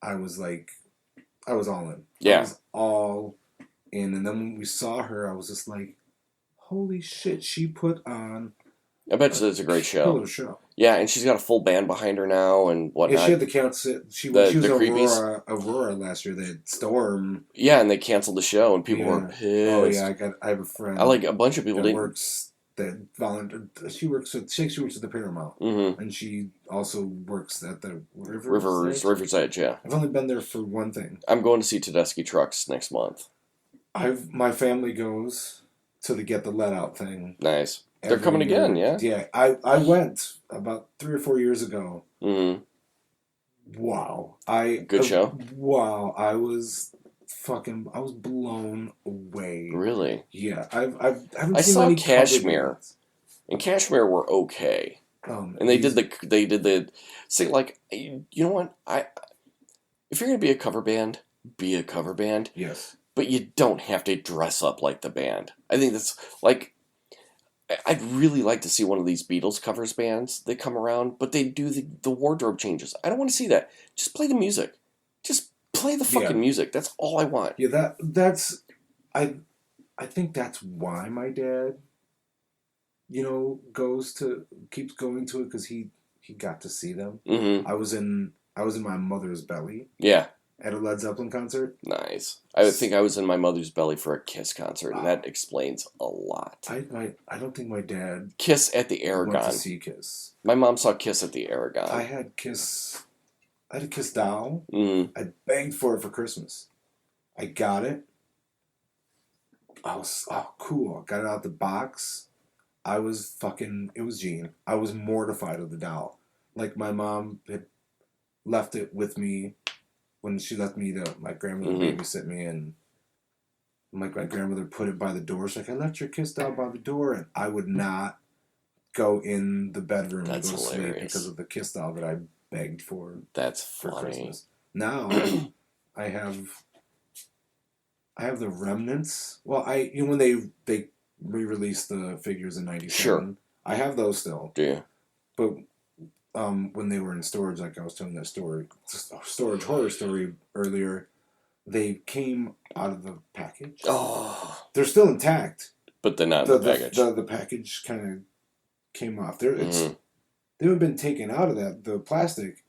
I was all in. Yeah. I was all in. And then when we saw her, I was just like, holy shit, she put on... I bet it's a great show. Yeah, and she's got a full band behind her now and whatnot. Yeah, she had the council. She was Aurora last year. They had Storm. Yeah, and they canceled the show, and people were pissed. Oh yeah, I have a friend. I like a bunch of people that works She works at the Paramount, and she also works at the River's Edge. Yeah, I've only been there for one thing. I'm going to see Tedeschi Trucks next month. My family goes to get the Let Out thing. Nice. They're every coming again, year. yeah. Yeah, I went about 3 or 4 years ago. Mm-hmm. Wow, Good show. wow, I was blown away. Really? Yeah, I haven't I seen saw many cover Kashmir, bands. and Kashmir were okay. And These they did the see like you know what if you're gonna be a cover band, be a cover band, yes, but you don't have to dress up like the band. I think that's like I'd really like to see one of these Beatles covers bands that come around, but they do the wardrobe changes. I don't want to see that. Just play the music. Just play the yeah, fucking music. That's all I want. yeah. That's I I think that's why my dad, keeps going to it because he got to see them. Mm-hmm. I was in my mother's belly Yeah. at a Led Zeppelin concert. Nice. I think I was in my mother's belly for a Kiss concert, and Wow. that explains a lot. I don't think my dad Kiss at the went to Aragon. see Kiss. My mom saw Kiss at the Aragon. I had Kiss. I had a Kiss doll. Mm. I begged for it for Christmas. I got it. I was cool. Got it out the box. I was fucking. It was Gene. I was mortified of the doll. Like my mom had left it with me when she left me to my grandmother babysit me, and my grandmother put it by the door. She's like, I left your Kiss doll by the door, and I would not go in the bedroom to go to sleep because of the Kiss doll that I begged for. That's for funny. Christmas. Now I have the remnants. Well, when they re-released the figures in '97, Sure. I have those still. Do you? But when they were in storage, like I was telling that storage horror story earlier, they came out of the package. Oh. They're still intact. But they're not in the package. The package kind of came off. They haven't been taken out of the plastic,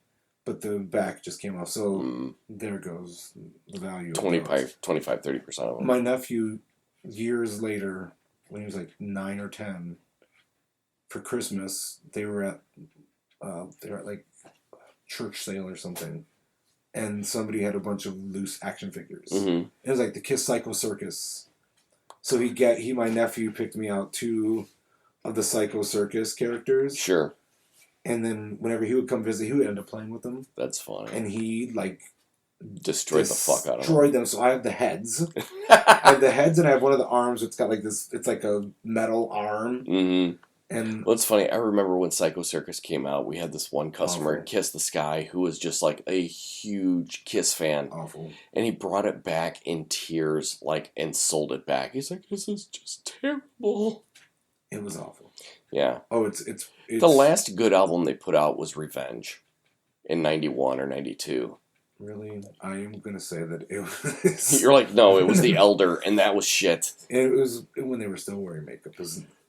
but the back just came off. So there goes the value. 25, 30% of them. My nephew, years later, when he was like 9 or 10, for Christmas, they were at like church sale or something, and somebody had a bunch of loose action figures. Mm-hmm. It was like the Kiss Psycho Circus. So my nephew picked me out 2 of the Psycho Circus characters. Sure. And then whenever he would come visit, he would end up playing with them. That's funny. And he destroyed the fuck out of them. Destroyed them. So I have the heads. I have the heads, and I have one of the arms. It's got like this. It's like a metal arm. Mm-hmm. And well, it's funny. I remember when Psycho Circus came out, we had this one customer, awful. Kiss the Sky, who was just like a huge Kiss fan. Awful. And he brought it back in tears, and sold it back. He's like, "This is just terrible." It was awful. Yeah. Oh, it's the last good album they put out was Revenge, in '91 or '92. Really, I am gonna say that it was. You're like, no, it was The Elder, and that was shit. It was when they were still wearing makeup.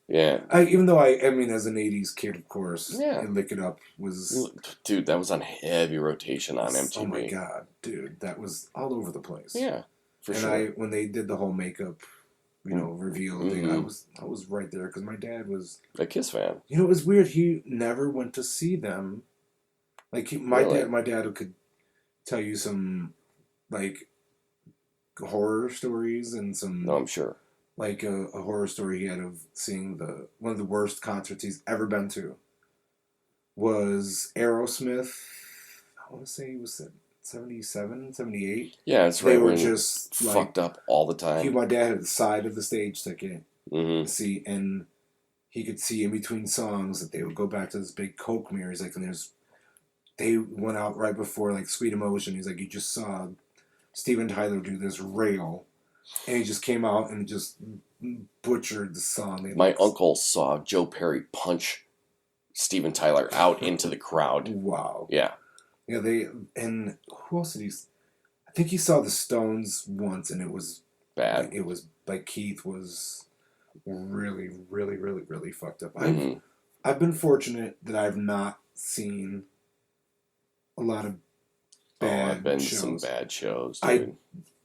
Yeah. Even though I mean, as an '80s kid, of course, yeah. Lick It Up was. Dude, that was on heavy rotation on MTV. Oh my god, dude, that was all over the place. Yeah, for and sure. When they did the whole makeup, reveal thing, I was right there because my dad was a Kiss fan. It was weird. He never went to see them. Like my dad could tell you some like horror stories and some. No, I'm sure. Like a horror story he had of seeing one of the worst concerts he's ever been to was Aerosmith. I want to say he was 77, 78. Yeah, it's right. They were just fucked up all the time. My dad had the side of the stage ticket to see, and he could see in between songs that they would go back to this big Coke mirror. He's like, and they went out right before like Sweet Emotion. He's like, you just saw Steven Tyler do this rail. And he just came out and just butchered the song. My uncle saw Joe Perry punch Steven Tyler out into the crowd. Wow. Yeah. Yeah, and who else did he... I think he saw the Stones once, and it was... bad. It was, like, Keith was really, really, really, really fucked up. I've been fortunate that I've not seen a lot of bad I've been shows. to some bad shows, dude.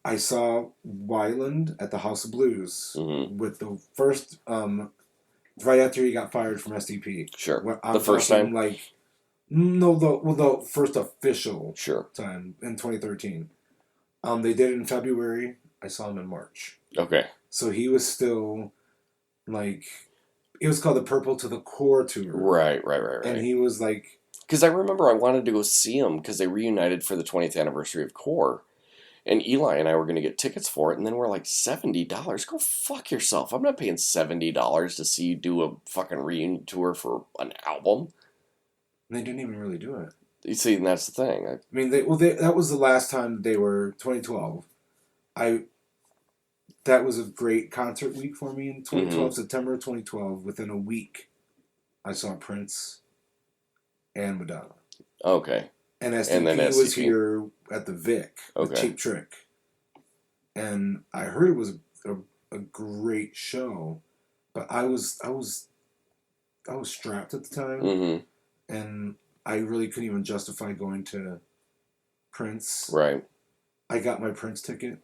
I saw Weiland at the House of Blues with the first, right after he got fired from SDP. Sure. The first time? The first official time in 2013. They did it in February. I saw him in March. Okay. So he was still, like... It was called the Purple to the Core tour, Right. and he was like, Because I remember I wanted to go see him because they reunited for the 20th anniversary of Core. And Eli and I were going to get tickets for it, and then we're like, $70? Go fuck yourself. I'm not paying $70 to see you do a fucking reunion tour for an album. they didn't even really do it. You see, and that's the thing. I mean, that was the last time they were 2012. That was a great concert week for me in 2012, September 2012. Within a week, I saw Prince and Madonna. Okay. And STP was here at the Vic, the Cheap Trick. And I heard it was a great show, but I was strapped at the time, and I really couldn't even justify going to Prince. Right. I got my Prince ticket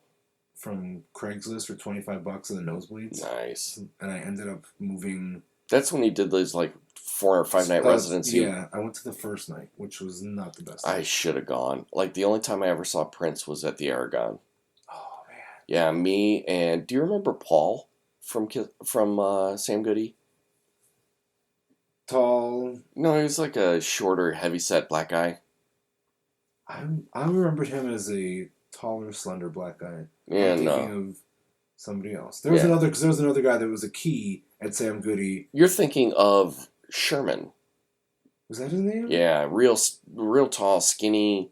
from Craigslist for $25 in the nosebleeds. Nice. And I ended up moving. That's when he did those like 4 or 5 night residency. Yeah, I went to the first night, which was not the best. I should have gone. Like the only time I ever saw Prince was at the Aragon. Oh man. Yeah, me and do you remember Paul from Sam Goody? Tall. No, he was like a shorter, heavyset black guy. I remembered him as a taller, slender black guy. Yeah, I'm thinking of somebody else. There was another guy that was a key at Sam Goody. You're thinking of Sherman. Was that his name? Yeah, real tall, skinny.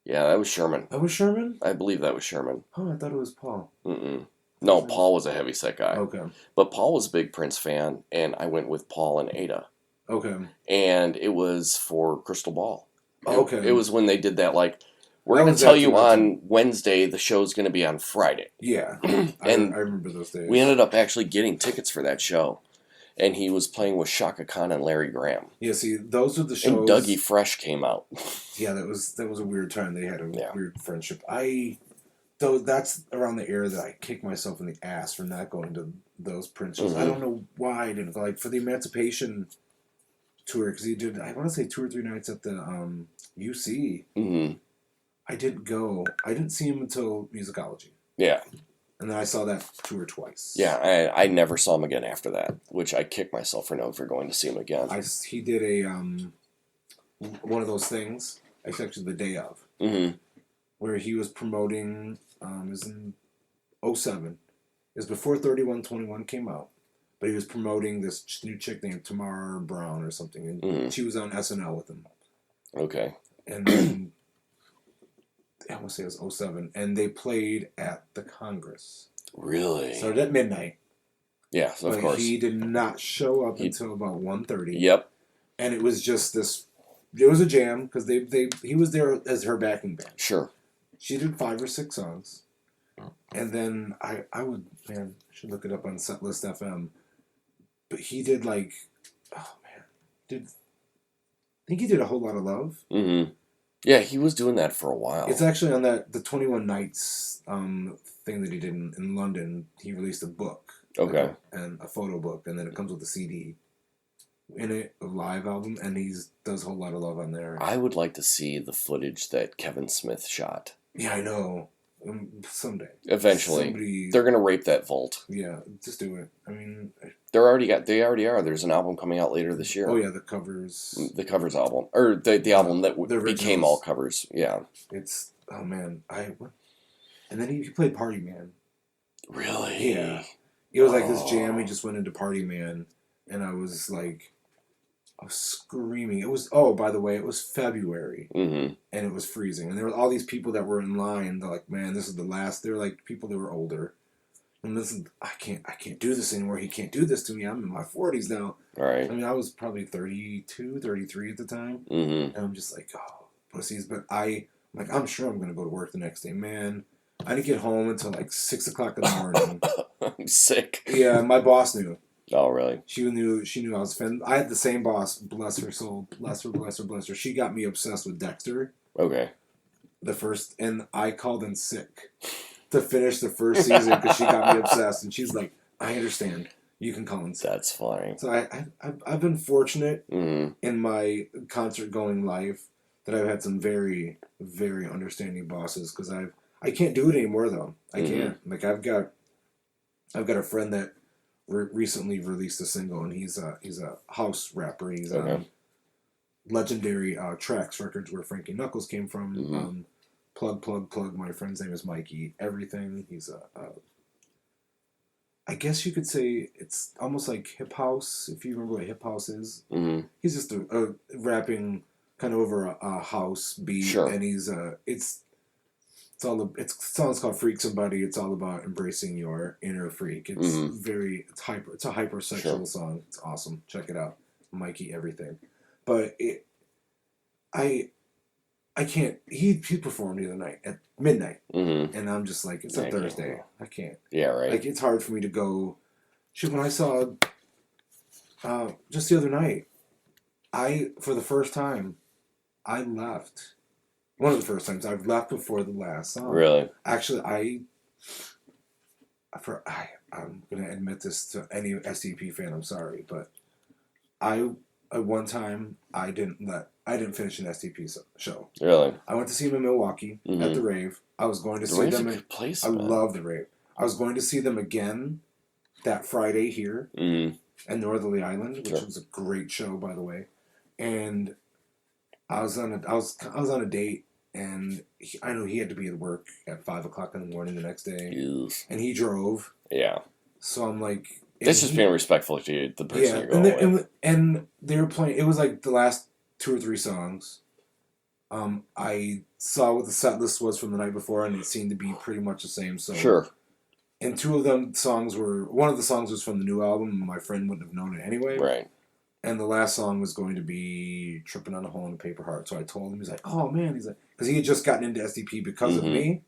Yeah, that was Sherman. That was Sherman? I believe that was Sherman. Oh, I thought it was Paul. No, Paul was a heavyset guy. Okay. But Paul was a big Prince fan, and I went with Paul and Ada. Okay. And it was for Crystal Ball. Okay. It was when they did that, like, we're going to tell you on Wednesday, the show's going to be on Friday. Yeah. I remember those days. We ended up actually getting tickets for that show. And he was playing with Shaka Khan and Larry Graham. Yeah, see, those are the shows. And Dougie Fresh came out. Yeah, that was a weird time. They had a weird friendship. Though that's around the era that I kicked myself in the ass for not going to those Prince shows. I don't know why I didn't go. Like, for the Emancipation tour, because he did, I want to say 2 or 3 nights at the UC. I didn't go. I didn't see him until Musicology. Yeah. And then I saw that tour twice. Yeah, I never saw him again after that, which I kicked myself for going to see him again. He did a one of those things, actually the day of, where he was promoting, it was in 2007. It was before 3121 came out, but he was promoting this new chick named Tamara Brown or something, and she was on SNL with him. Okay. And then, I want to say it was 2007, and they played at the Congress. Really? Started at midnight. Yeah, so of course. He did not show up until about 1:30. Yep. And it was just this. It was a jam because he was there as her backing band. Sure. She did 5 or 6 songs, and then I should look it up on Setlist FM. But he did I think he did A Whole Lot of Love. Yeah, he was doing that for a while. It's actually on the 21 Nights thing that he did in London. He released a book. Okay. And a photo book, and then it comes with a CD in it, a live album, and he does A Whole Lot of Love on there. I would like to see the footage that Kevin Smith shot. Yeah, I know. Someday. Eventually. They're going to rape that vault. Yeah, just do it. I mean... They already are. There's an album coming out later this year. Oh, yeah, the covers. The covers album. Or the album that became all covers. Yeah. It's... Oh, man. And then he played Party Man. Really? Yeah. It was like this jam. He just went into Party Man. And I was like... I was screaming. It was... Oh, by the way, it was February. And it was freezing. And there were all these people that were in line. They're like, man, this is the last... They're like people that were older. And listen, I can't do this anymore. He can't do this to me. I'm in my 40s now. Right. I mean, I was probably 32, 33 at the time. And I'm just like, oh, pussies. But I'm sure I'm going to go to work the next day. Man, I didn't get home until like 6 o'clock in the morning. I'm sick. Yeah, my boss knew. Oh, really? She knew I was offended. I had the same boss, bless her soul, bless her. She got me obsessed with Dexter. Okay. And I called in sick to finish the first season because she got me obsessed, and she's like, I understand. You can call in sick. That's funny. So I've been fortunate in my concert-going life that I've had some very, very understanding bosses because I can't do it anymore, though. I can't. Like, I've got a friend that recently released a single, and he's a house rapper. He's Okay. Legendary Tracks Records, where Frankie Knuckles came from. Mm-hmm. Plug. My friend's name is Mikey. Everything. He's I guess you could say it's almost like hip house, if you remember what hip house is. Mm-hmm. He's just a rapping kind of over a house beat, Sure. and he's it's a song's called "Freak Somebody." It's all about embracing your inner freak. It's it's a hypersexual song. It's awesome. Check it out, Mikey. Everything, but I can't. He performed the other night at midnight, and I'm just like, it's a Thursday. I can't. Yeah, right. Like, it's hard for me to go. Shit, when I saw just the other night, for the first time, I left. One of the first times I've left before the last song. Really? Actually, I'm gonna admit this to any SDP fan. I'm sorry, but at one time I didn't finish an SDP show. Really? I went to see them in Milwaukee at the rave. I was going to see them. A good place, I love the rave. I was going to see them again that Friday here in Northerly Island, which was a great show, by the way. And I was on a date, and I know he had to be at work at 5:00 in the morning the next day, and he drove. Yeah. So I'm like, this is being respectful to the person you're going with. And they were playing. It was like the last 2 or 3 songs. I saw what the set list was from the night before, and it seemed to be pretty much the same. So sure. And one of the songs was from the new album, and my friend wouldn't have known it anyway. Right. And the last song was going to be Tripping on a Hole in a Paper Heart. So I told him, he's like, oh man, because he had just gotten into SDP because of me.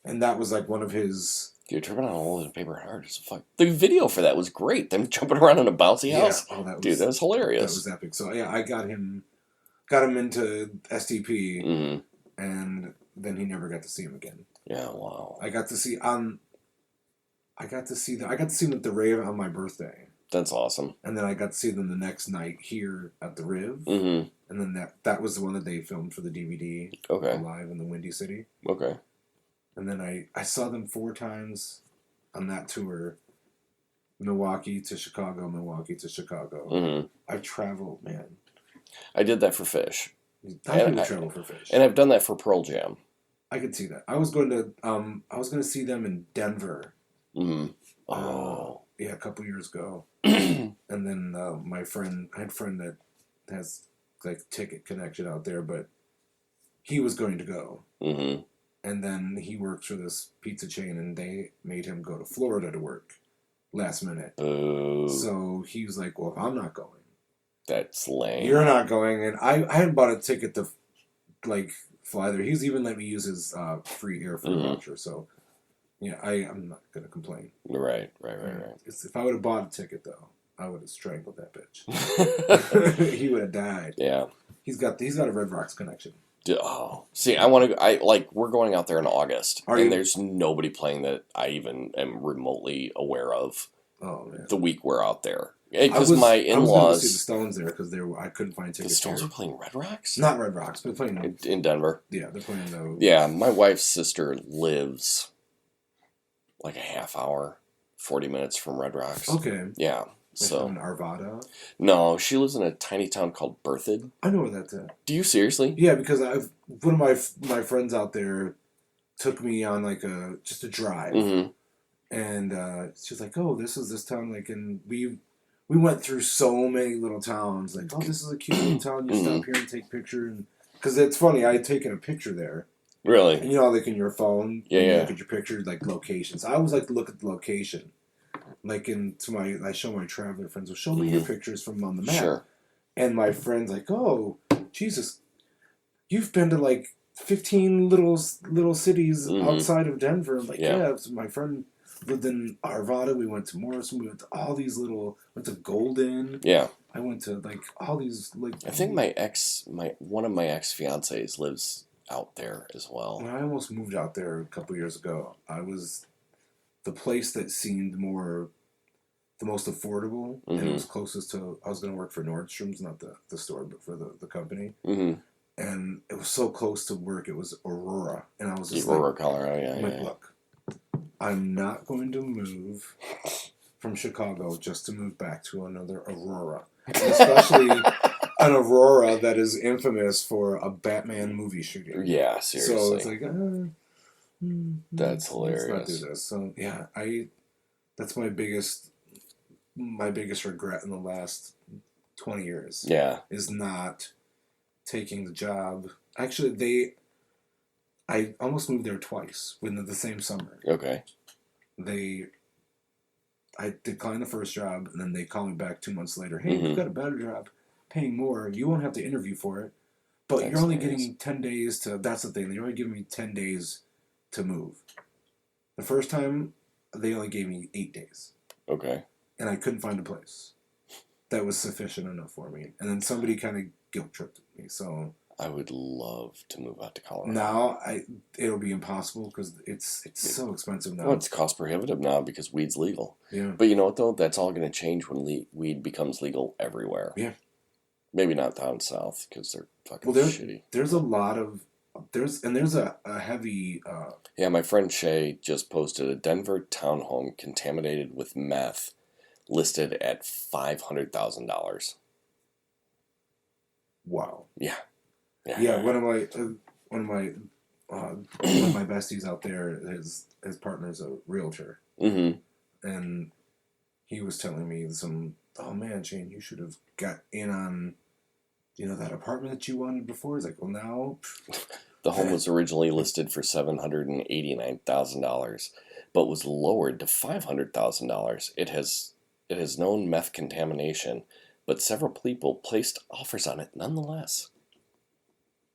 And that was like one of his... Dude, Tripping on a Hole in a Paper Heart is the video for that was great. Them jumping around in a bouncy house. Oh, that was hilarious. That was epic. So yeah, I got him into SDP, and then he never got to see him again. Yeah, wow. I got to see them at the rave on my birthday. That's awesome. And then I got to see them the next night here at the Riv. And then that was the one that they filmed for the DVD. Okay. Live in the Windy City. Okay. And then I saw them 4 times on that tour. Milwaukee to Chicago. I've traveled, man. I did that for Fish. I travel for Fish. And I've done that for Pearl Jam. I could see that. I was going to see them in Denver. Yeah, a couple years ago. And then I had a friend that has like ticket connection out there, but he was going to go. And then he works for this pizza chain, and they made him go to Florida to work last minute. So he was like, well, if I'm not going, that's lame. You're not going. And I hadn't bought a ticket to like fly there. He's even let me use his free airfare voucher. So yeah, I'm not going to complain. Right. If I would have bought a ticket, though, I would have strangled that bitch. He would have died. Yeah. He's got a Red Rocks connection. Oh, see, I want to. We're going out there in August, and there's nobody playing that I even am remotely aware of. Oh man! The week we're out there, because my in-laws. I was going to see the Stones there because I couldn't find tickets. The Stones are playing Red Rocks. Not Red Rocks, but they're playing in Denver. Yeah, they're playing those. Yeah, my wife's sister lives like a half hour, 40 minutes from Red Rocks. Okay. Yeah. So in Arvada? No, she lives in a tiny town called Berthoud. I know where that's at. Do you seriously? Yeah, because one of my friends out there took me on like just a drive, and she's like, "Oh, this is this town." Like, and we went through so many little towns. Like, oh, this is a cute little town. You stop here and take pictures, and because it's funny, I had taken a picture there. Really? And you know, like in your phone, you look at your pictures, like locations. I always like to look at the location. Like I show my traveler friends, well, show me your pictures from on the map. Sure. And my friend's like, oh, Jesus, you've been to like 15 little cities outside of Denver. I'm like, yeah. So my friend lived in Arvada. We went to Morrison. We went to all these went to Golden. Yeah. I went to like all these like. I think one of my ex-fiancés lives out there as well. When I almost moved out there a couple years ago, the place that seemed the most affordable, and it was closest to, I was going to work for Nordstrom's, not the store, but for the company. And it was so close to work, it was Aurora. And I was just Aurora, Colorado, look, I'm not going to move from Chicago just to move back to another Aurora, especially an Aurora that is infamous for a Batman movie shooting. Yeah, seriously. So it's like, that's hilarious. Let's not do this. So yeah, that's my biggest regret in the last 20 years. Yeah, is not taking the job. Actually, I almost moved there twice within the same summer. Okay. I declined the first job, and then they called me back 2 months later. Hey, we've got a better job, paying more. You won't have to interview for it, but you're only getting 10 days to. That's the thing. They're only giving me 10 days to move. The first time, they only gave me 8 days. Okay. And I couldn't find a place that was sufficient enough for me. And then somebody kind of guilt tripped me. So I would love to move out to Colorado. now it'll be impossible because it's so expensive now. Well, it's cost prohibitive now because weed's legal. Yeah. But you know what though? That's all going to change when weed becomes legal everywhere. Yeah. Maybe not down south because they're fucking shitty. There's a lot of there's a heavy. Yeah, my friend Shay just posted a Denver townhome contaminated with meth, listed at $500,000. Wow. Yeah. Yeah. One of my besties out there, his partner's a realtor. Mm-hmm. And he was telling me oh man, Shane, you should have got in on, that apartment that you wanted before. He's like, well, now. The home was originally listed for $789,000, but was lowered to $500,000. It has known meth contamination, but several people placed offers on it nonetheless.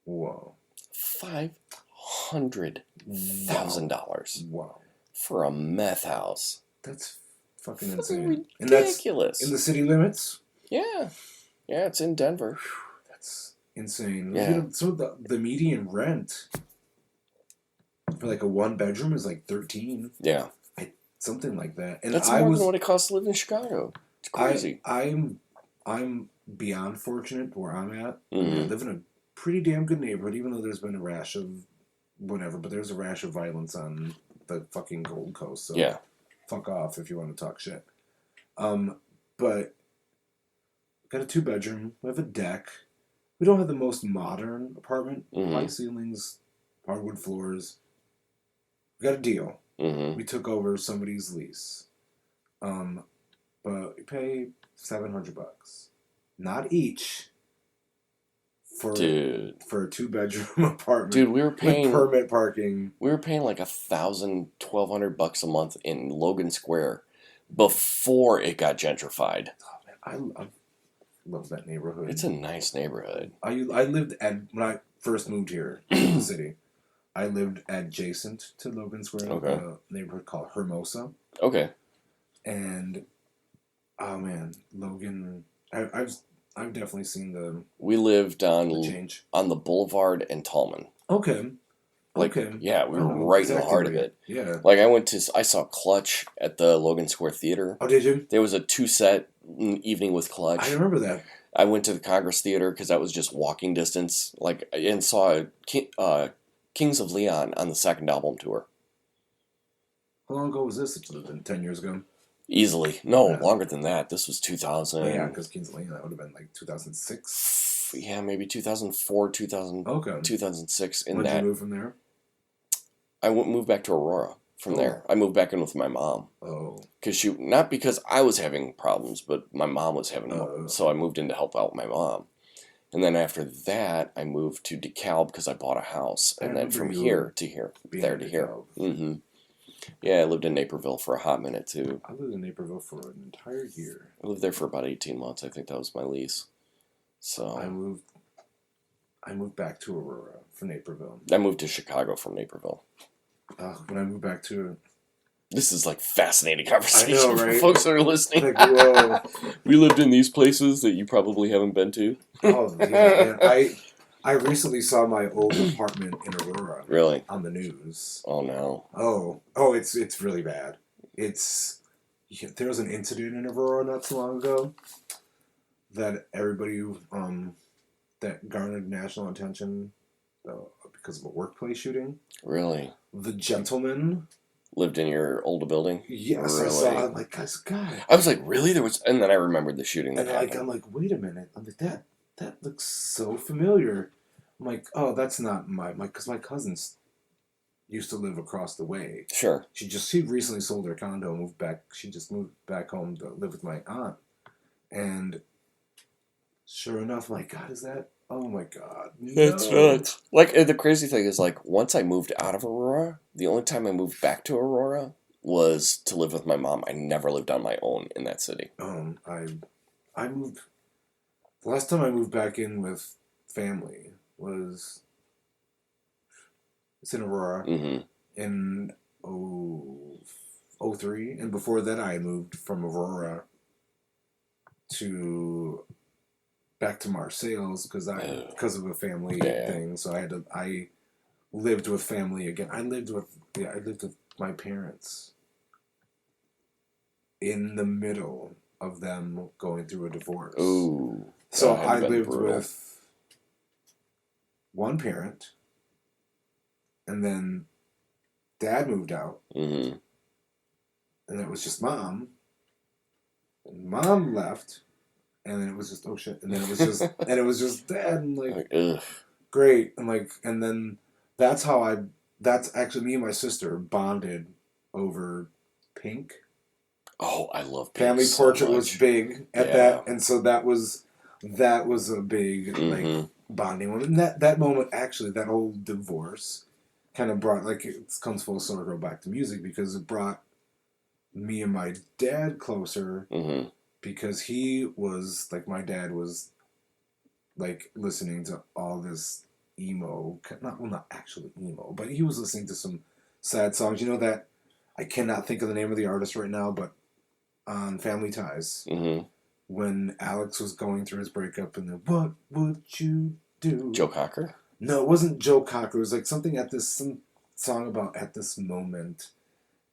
Whoa. $500,000. Wow. For a meth house. That's fucking insane. Ridiculous. And that's in the city limits? Yeah. Yeah, it's in Denver. That's insane. Yeah. So the median rent for like a 1-bedroom is like 13. Yeah. Something like that. And that's more than what it costs to live in Chicago. It's crazy. I'm beyond fortunate where I'm at. Mm-hmm. I live in a pretty damn good neighborhood, even though there's been a rash of whatever, but there's a rash of violence on the fucking Gold Coast. So yeah. Fuck off if you want to talk shit. But got a 2-bedroom. We have a deck. We don't have the most modern apartment. Mm-hmm. High ceilings, hardwood floors. We got a deal. Mm-hmm. We took over somebody's lease. But we pay $700. Not each. For a 2-bedroom apartment. Dude, we were paying with permit parking. We were paying like $1,200 a month in Logan Square before it got gentrified. Oh man, I love that neighborhood. It's a nice neighborhood. I lived when I first moved here to the city. I lived adjacent to Logan Square, a neighborhood called Hermosa. Okay. And oh man, Logan, I've definitely seen the. We lived on change on the Boulevard and Tallman. Okay. Yeah, we were right in the heart of it. Yeah. Like I saw Clutch at the Logan Square Theater. Oh, did you? There was a 2-set evening with Clutch. I remember that. I went to the Congress Theater because that was just walking distance. And saw Kings of Leon on the second album tour. How long ago was this? It's been 10 years ago. Easily. No, longer than that. This was 2000. Oh, yeah, because Kings of Leon, that would have been like 2006. Yeah, maybe 2004, 2006. When did you move from there? I moved back to Aurora from there. I moved back in with my mom. Oh. Not because I was having problems, but my mom was having them. So I moved in to help out my mom. And then after that, I moved to DeKalb because I bought a house. And then from here to here, there to here. Mm-hmm. Yeah, I lived in Naperville for a hot minute, too. I lived in Naperville for an entire year. I lived there for about 18 months. I think that was my lease. So I moved back to Aurora from Naperville. I moved to Chicago from Naperville. When I moved back to... This is like fascinating conversation I know, right? for folks that are listening. Like, whoa. We lived in these places that you probably haven't been to. Oh, yeah, man. I recently saw my old apartment in Aurora. Really? On the news. Oh, no. Oh, it's really bad. There was an incident in Aurora not too long ago that everybody, that garnered national attention because of a workplace shooting. Really? The gentleman lived in your old building? Yes, I Really? saw. I'm like, guys, God. I was like, really? There was, and then I remembered the shooting that And like, happened. I'm like, wait a minute. I'm like, that looks so familiar. I'm like, oh, that's not because my cousins used to live across the way. Sure. She recently sold her condo and moved back. She just moved back home to live with my aunt. And sure enough, I'm like, God, is that? Oh my God, That's no. nuts. Like, the crazy thing is, like, once I moved out of Aurora, the only time I moved back to Aurora was to live with my mom. I never lived on my own in that city. I moved. The last time I moved back in with family was it's in Aurora Mm-hmm. in '03, and before that I moved from Aurora to back to Marseilles because of a family thing. So I lived with family again. I lived with my parents in the middle of them going through a divorce. Ooh. So I lived brutal. with one parent, and then dad moved out, Mm-hmm. and it was just mom. And mom left, and then it was just oh shit, and then it was just and it was just dad, and like Ugh. great, and like and then that's actually me and my sister bonded over Pink. Oh, I love Pink Family so Portrait much. was big at that, and so that was a big like bonding moment. And that moment actually, that whole divorce kind of brought like it comes full circle back to music because it brought me and my dad closer because he was like my dad was like listening to all this emo, not actually emo, but he was listening to some sad songs. You know that I cannot think of the name of the artist right now, but on Family Ties, when Alex was going through his breakup, and then what would you do? Joe Cocker? No, it wasn't Joe Cocker. It was like something some song about at this moment.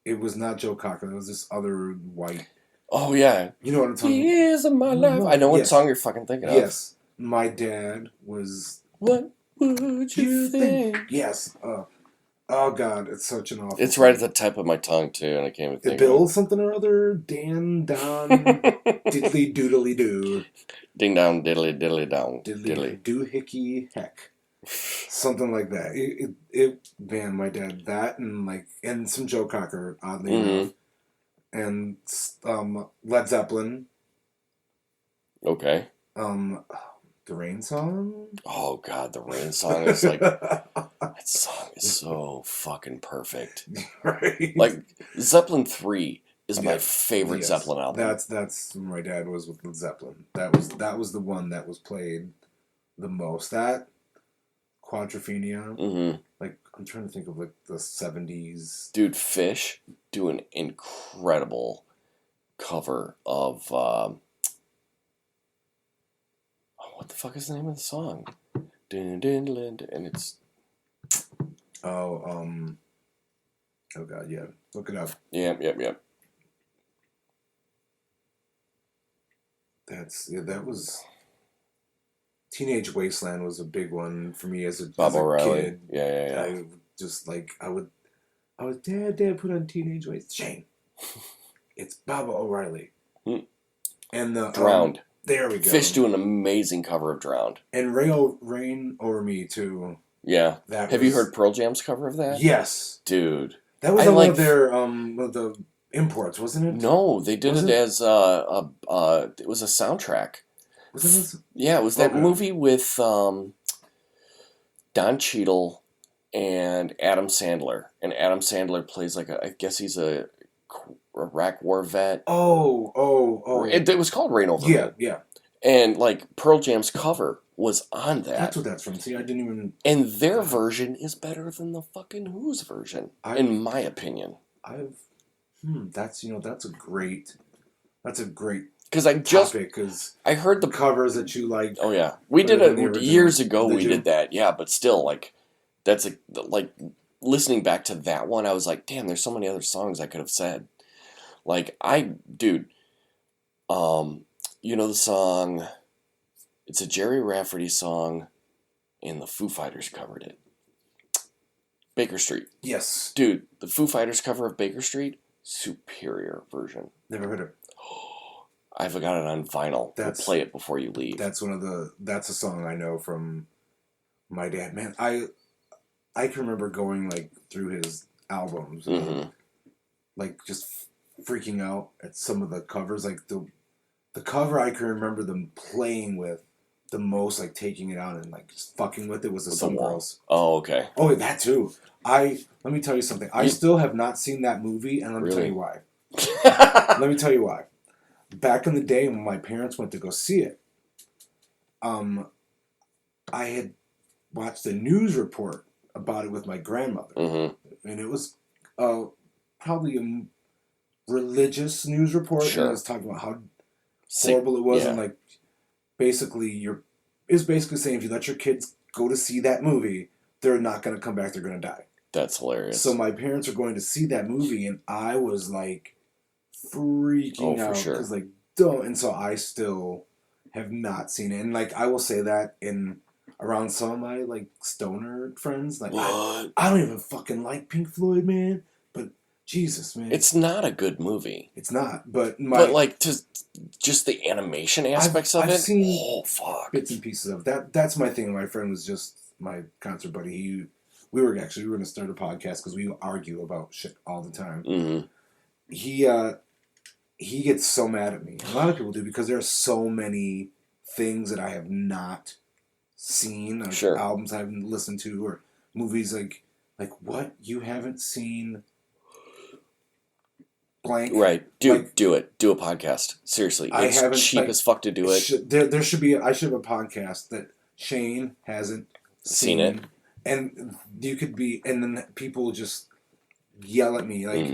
It was not Joe Cocker. It was this other white. Oh yeah, you know what I'm talking about. Years of my life. I know what Yes. song you're fucking thinking of. Yes, my dad was. What would you think? Yes. Oh God, it's such an awful. It's right at the tip of my tongue too, and I can't even think. Bill something or other, Dan, Don, diddly doodly doo, ding down, diddly diddly down, diddly doohickey heck, something like that. Man, my dad that and some Joe Cocker oddly enough, and Led Zeppelin. Okay. The Rain Song. Oh God, the Rain Song is like that song is so fucking perfect. Right. Like Zeppelin 3 is my favorite Zeppelin album. That's when my dad was with Led Zeppelin. That was the one that was played the most. That Quadrophenia. Like I'm trying to think of like the 70s. Dude, Fish do an incredible cover of what the fuck is the name of the song? And it's oh God, yeah. Look it up. Yep. That was Teenage Wasteland was a big one for me as a O'Reilly. kid. Yeah. I just like I would Dad put on Teenage Wasteland. Shane. It's Baba O'Reilly. And the Drowned. There we go. Fish do an amazing cover of Drowned. And Rain Over Me too. Yeah. Have you heard Pearl Jam's cover of that? Yes. Dude. That was one of their one of the imports, wasn't it? No, they did it as it was a soundtrack. Was it? Yeah, it was that movie with Don Cheadle and Adam Sandler. And Adam Sandler plays like I guess he's a Iraq War vet. Oh. It was called Rain Over Me. Yeah. And like Pearl Jam's cover was on that. That's what that's from. See, I didn't even. And their version is better than the fucking Who's version, in my opinion. That's a great. Because I heard the covers that you like. Oh yeah, we did it years ago. We did that, yeah. But still, like, that's like listening back to that one. I was like, damn, there's so many other songs I could have said. Like dude, you know the song. It's a Jerry Rafferty song, and the Foo Fighters covered it. Baker Street. Yes. Dude, the Foo Fighters cover of Baker Street, superior version. Never heard it. I've got it on vinyl. We'll play it before you leave. That's a song I know from my dad. Man, I can remember going like through his albums, and, like just freaking out at some of the covers. Like the cover I can remember them playing with the most, like taking it out and like just fucking with it, was the Some Girls. Oh, okay. Oh, that too. Let me tell you something. I still have not seen that movie, and let me tell you why. Let me tell you why. Back in the day when my parents went to go see it, I had watched a news report about it with my grandmother, and it was probably a religious news report, and it was talking about how horrible it was, and like basically it's basically saying if you let your kids go to see that movie, they're not going to come back; they're going to die. That's hilarious. So my parents were going to see that movie, and I was like freaking out because like don't. And so I still have not seen it, and like I will say that around some of my like stoner friends, like I don't even fucking like Pink Floyd, man. But Jesus, man, it's not a good movie. It's not, but like just the animation aspects of it. I've seen bits and pieces of that. That's my thing. My friend was just my concert buddy. We were going to start a podcast because we argue about shit all the time. He gets so mad at me. A lot of people do because there are so many things that I have not seen, or albums I haven't listened to, or movies like what, you haven't seen blank? Right. Do it. Do a podcast. Seriously, it's cheap as fuck to do it. There should be. I should have a podcast that Shane hasn't seen it. And you could be, and then people just yell at me like,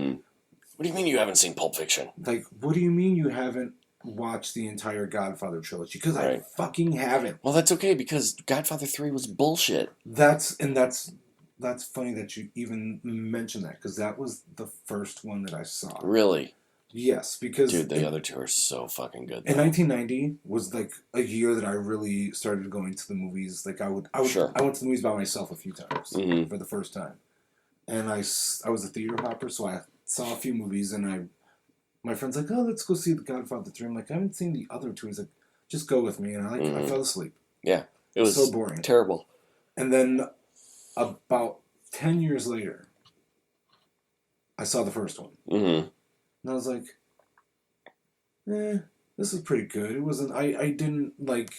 "What do you mean you haven't seen Pulp Fiction?" Like, what do you mean you haven't watched the entire Godfather trilogy? Because I fucking haven't. Well, that's okay because Godfather 3 was bullshit. That's funny that you even mentioned that because that was the first one that I saw. Really? Yes, because dude, the other two are so fucking good. In 1990 was like a year that I really started going to the movies. Like I went to the movies by myself a few times for the first time, and I was a theater hopper, so I saw a few movies, and my friend's like, "Oh, let's go see The Godfather 3." I'm like, "I haven't seen the other two." He's like, "Just go with me," and I fell asleep. Yeah, it was so boring, terrible. And then about 10 years later, I saw the first one. And I was like, this is pretty good. It wasn't, I didn't like...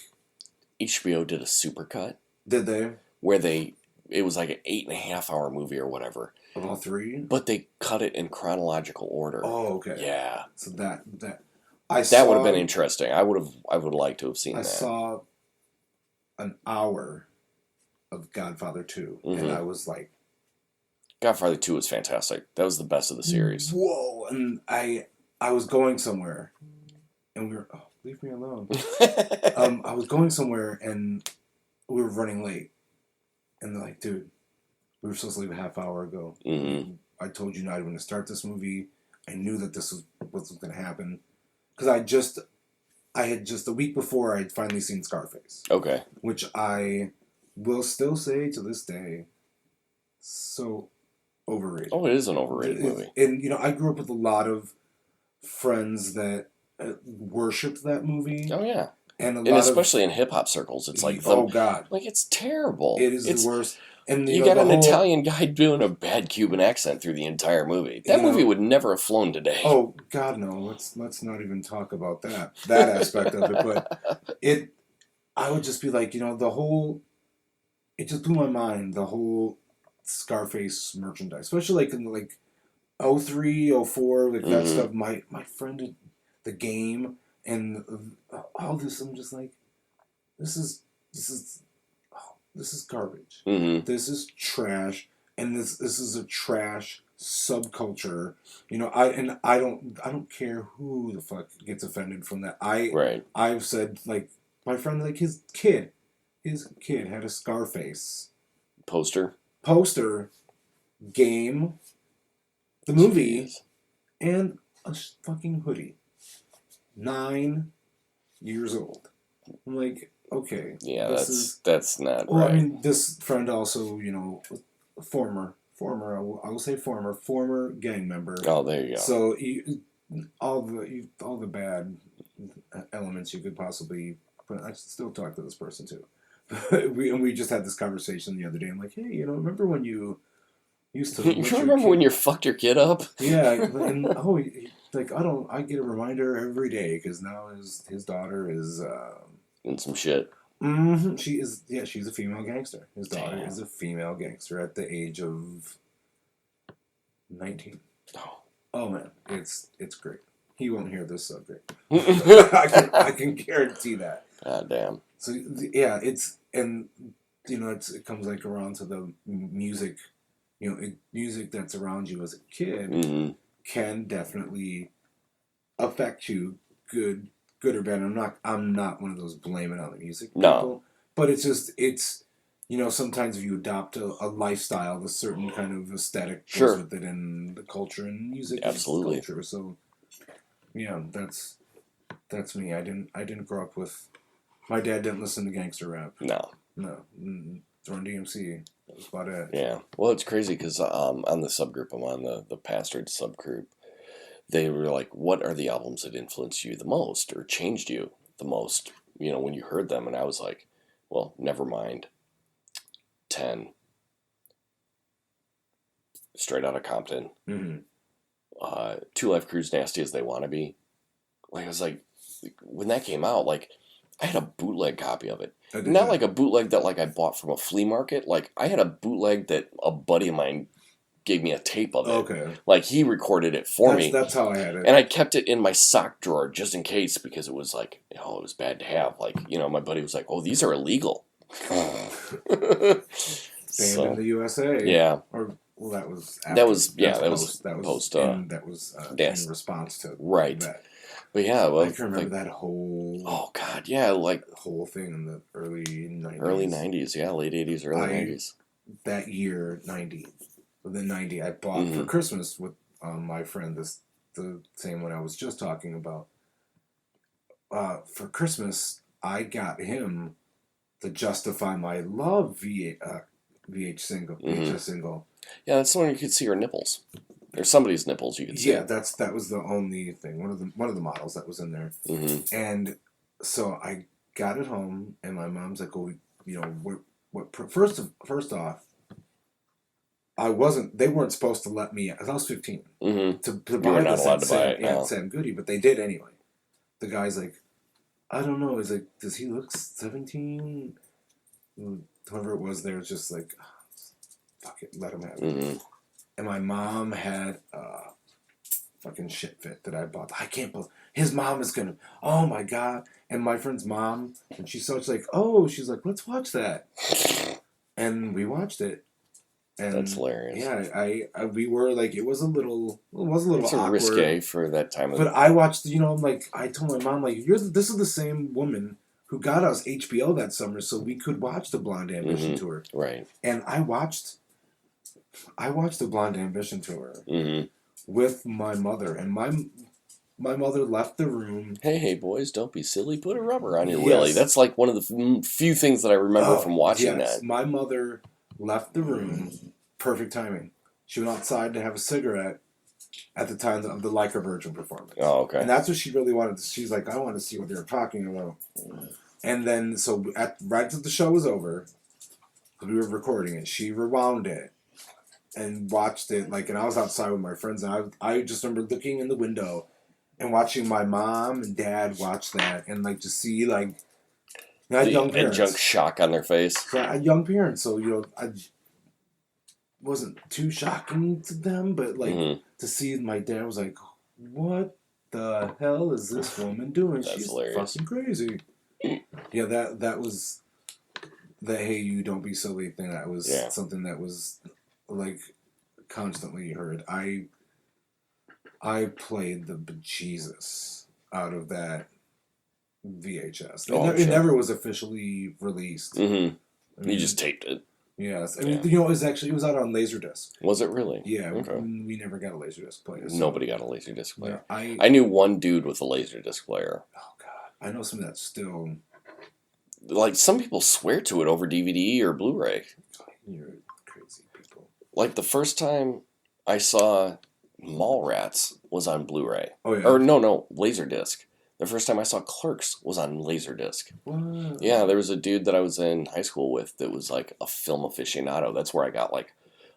HBO did a supercut. Did they? Where it was like an 8.5 hour movie or whatever. Of all three? But they cut it in chronological order. Oh, okay. Yeah. So that would have been interesting. I would like to have seen that. I saw an hour of Godfather 2, and I was like... Godfather 2 was fantastic. That was the best of the series. Whoa! And I was going somewhere, and we were... Oh, leave me alone. I was going somewhere, and we were running late. And they're like, dude, we were supposed to leave a half hour ago. I told you not even to start this movie. I knew that this was what's going to happen. Because I had just a week before, I had finally seen Scarface. Okay. Which I will still say to this day, so... overrated. Oh, it is an overrated movie. And, I grew up with a lot of friends that worshipped that movie. Oh, yeah. And especially in hip-hop circles. It's like... oh, God. Like, it's terrible. It's the worst. And you got an Italian guy doing a bad Cuban accent through the entire movie. That movie would never have flown today. Oh, God, no. Let's not even talk about that aspect of it. But I would just be like, the whole... It just blew my mind, the whole... Scarface merchandise, especially like in like 03, 04, like that stuff. My friend did The Game and all this. I'm just like, this is garbage. This is trash, and this is a trash subculture. I don't care who the fuck gets offended from that. I've said like my friend, like his kid had a Scarface poster, Game, the movie, and a fucking hoodie. 9 years old. I'm like, okay. Yeah, that's not right. I mean, this friend also, a former I will say former gang member. Oh, there you go. So all the bad elements you could possibly. But I still talk to this person too. we just had this conversation the other day. I'm like, hey, remember when you used to? You remember when you fucked your kid up? Yeah, and like I get a reminder every day because now his daughter is in some shit. Mm-hmm. She's a female gangster. His daughter Damn. is a female gangster at the age of 19. Oh man, it's great. He won't hear this subject. I can guarantee that. God damn. So yeah, it comes like around to the music, music that's around you as a kid can definitely affect you, good or bad. I'm not one of those blame it on the music people. No. But it's sometimes if you adopt a lifestyle, a certain kind of aesthetic goes with it, and the culture and music absolutely is culture. So yeah, that's me. I didn't grow up with. My dad didn't listen to gangster rap. No. Run DMC. That was about it. Yeah. Well, it's crazy because on the subgroup I'm on, the pastored subgroup, they were like, what are the albums that influenced you the most or changed you the most, when you heard them? And I was like, well, Nevermind, 10, Straight Outta Compton, 2 Live Crew's Nasty As They Wanna Be. Like, I was like, when that came out, like, I had a bootleg copy of it. Not like a bootleg that like I bought from a flea market. Like, I had a bootleg that a buddy of mine gave me a tape of it. Okay. Like, he recorded it for me. That's how I had it. And I kept it in my sock drawer just in case, because it was like, it was bad to have. Like, my buddy was like, oh, these are illegal. Banned in the USA. Yeah. Or, well, that was after. That was post. That was in response to that. But yeah, well, I can remember that whole. Oh God, yeah, like whole thing in the early 90s. Early 90s, yeah, late 80s, early 90s. That year, 90. Within 90, I bought for Christmas with my friend the same one I was just talking about. For Christmas, I got him the Justify My Love VHS single. Yeah, that's the one you could see her nipples. Or somebody's nipples you could see. Yeah, that was the only thing. One of the models that was in there. And so I got it home, and my mom's like, "Oh, first off, they weren't supposed to let me. I was 15 to buy this at Sam Goody, but they did anyway. The guy's like, I don't know. He's like, does he look 17? Whoever it was, there was just like, fuck it, let him have it. And my mom had a fucking shit fit that I bought. I can't believe his mom is gonna. Oh my god! And my friend's mom, and she's like, she's like, let's watch that. And we watched it. And that's hilarious. Yeah, we were like, it was a little awkward. Risque for that time. But I watched, I told my mom, like, this is the same woman who got us HBO that summer, so we could watch the Blonde Ambition tour. Right. And I watched the Blonde Ambition tour with my mother, and my mother left the room. Hey, boys, don't be silly. Put a rubber on your willy. That's like one of the few things that I remember from watching that. My mother left the room. Perfect timing. She went outside to have a cigarette at the time of the Like a Virgin performance. Oh, okay. And that's what she really wanted. She's like, I want to see what they were talking about. And then, so right after the show was over, we were recording it, she rewound it and watched it. And I was outside with my friends, and I just remember looking in the window and watching my mom and dad watch that, and to see young parents. Adjunct shock on their face. Young parents, so I wasn't too shocking to them, but to see my dad was like, what the hell is this woman doing? She's hilarious. Fucking crazy. Yeah, that was the hey, you don't be silly thing. That was something that was constantly heard. I played the bejesus out of that VHS. It never was officially released. You just taped it. Yes. It was out on Laserdisc. Was it really? Yeah. Okay. We never got a Laserdisc player. So. Nobody got a Laserdisc player. Yeah, I knew one dude with a Laserdisc player. Oh, God. I know some of that still... some people swear to it over DVD or Blu-ray. You're crazy people. Like the first time I saw Mallrats was on Blu-ray. Oh yeah. Or no, Laserdisc. The first time I saw Clerks was on Laserdisc. What? Yeah, there was a dude that I was in high school with that was like a film aficionado. That's where I got like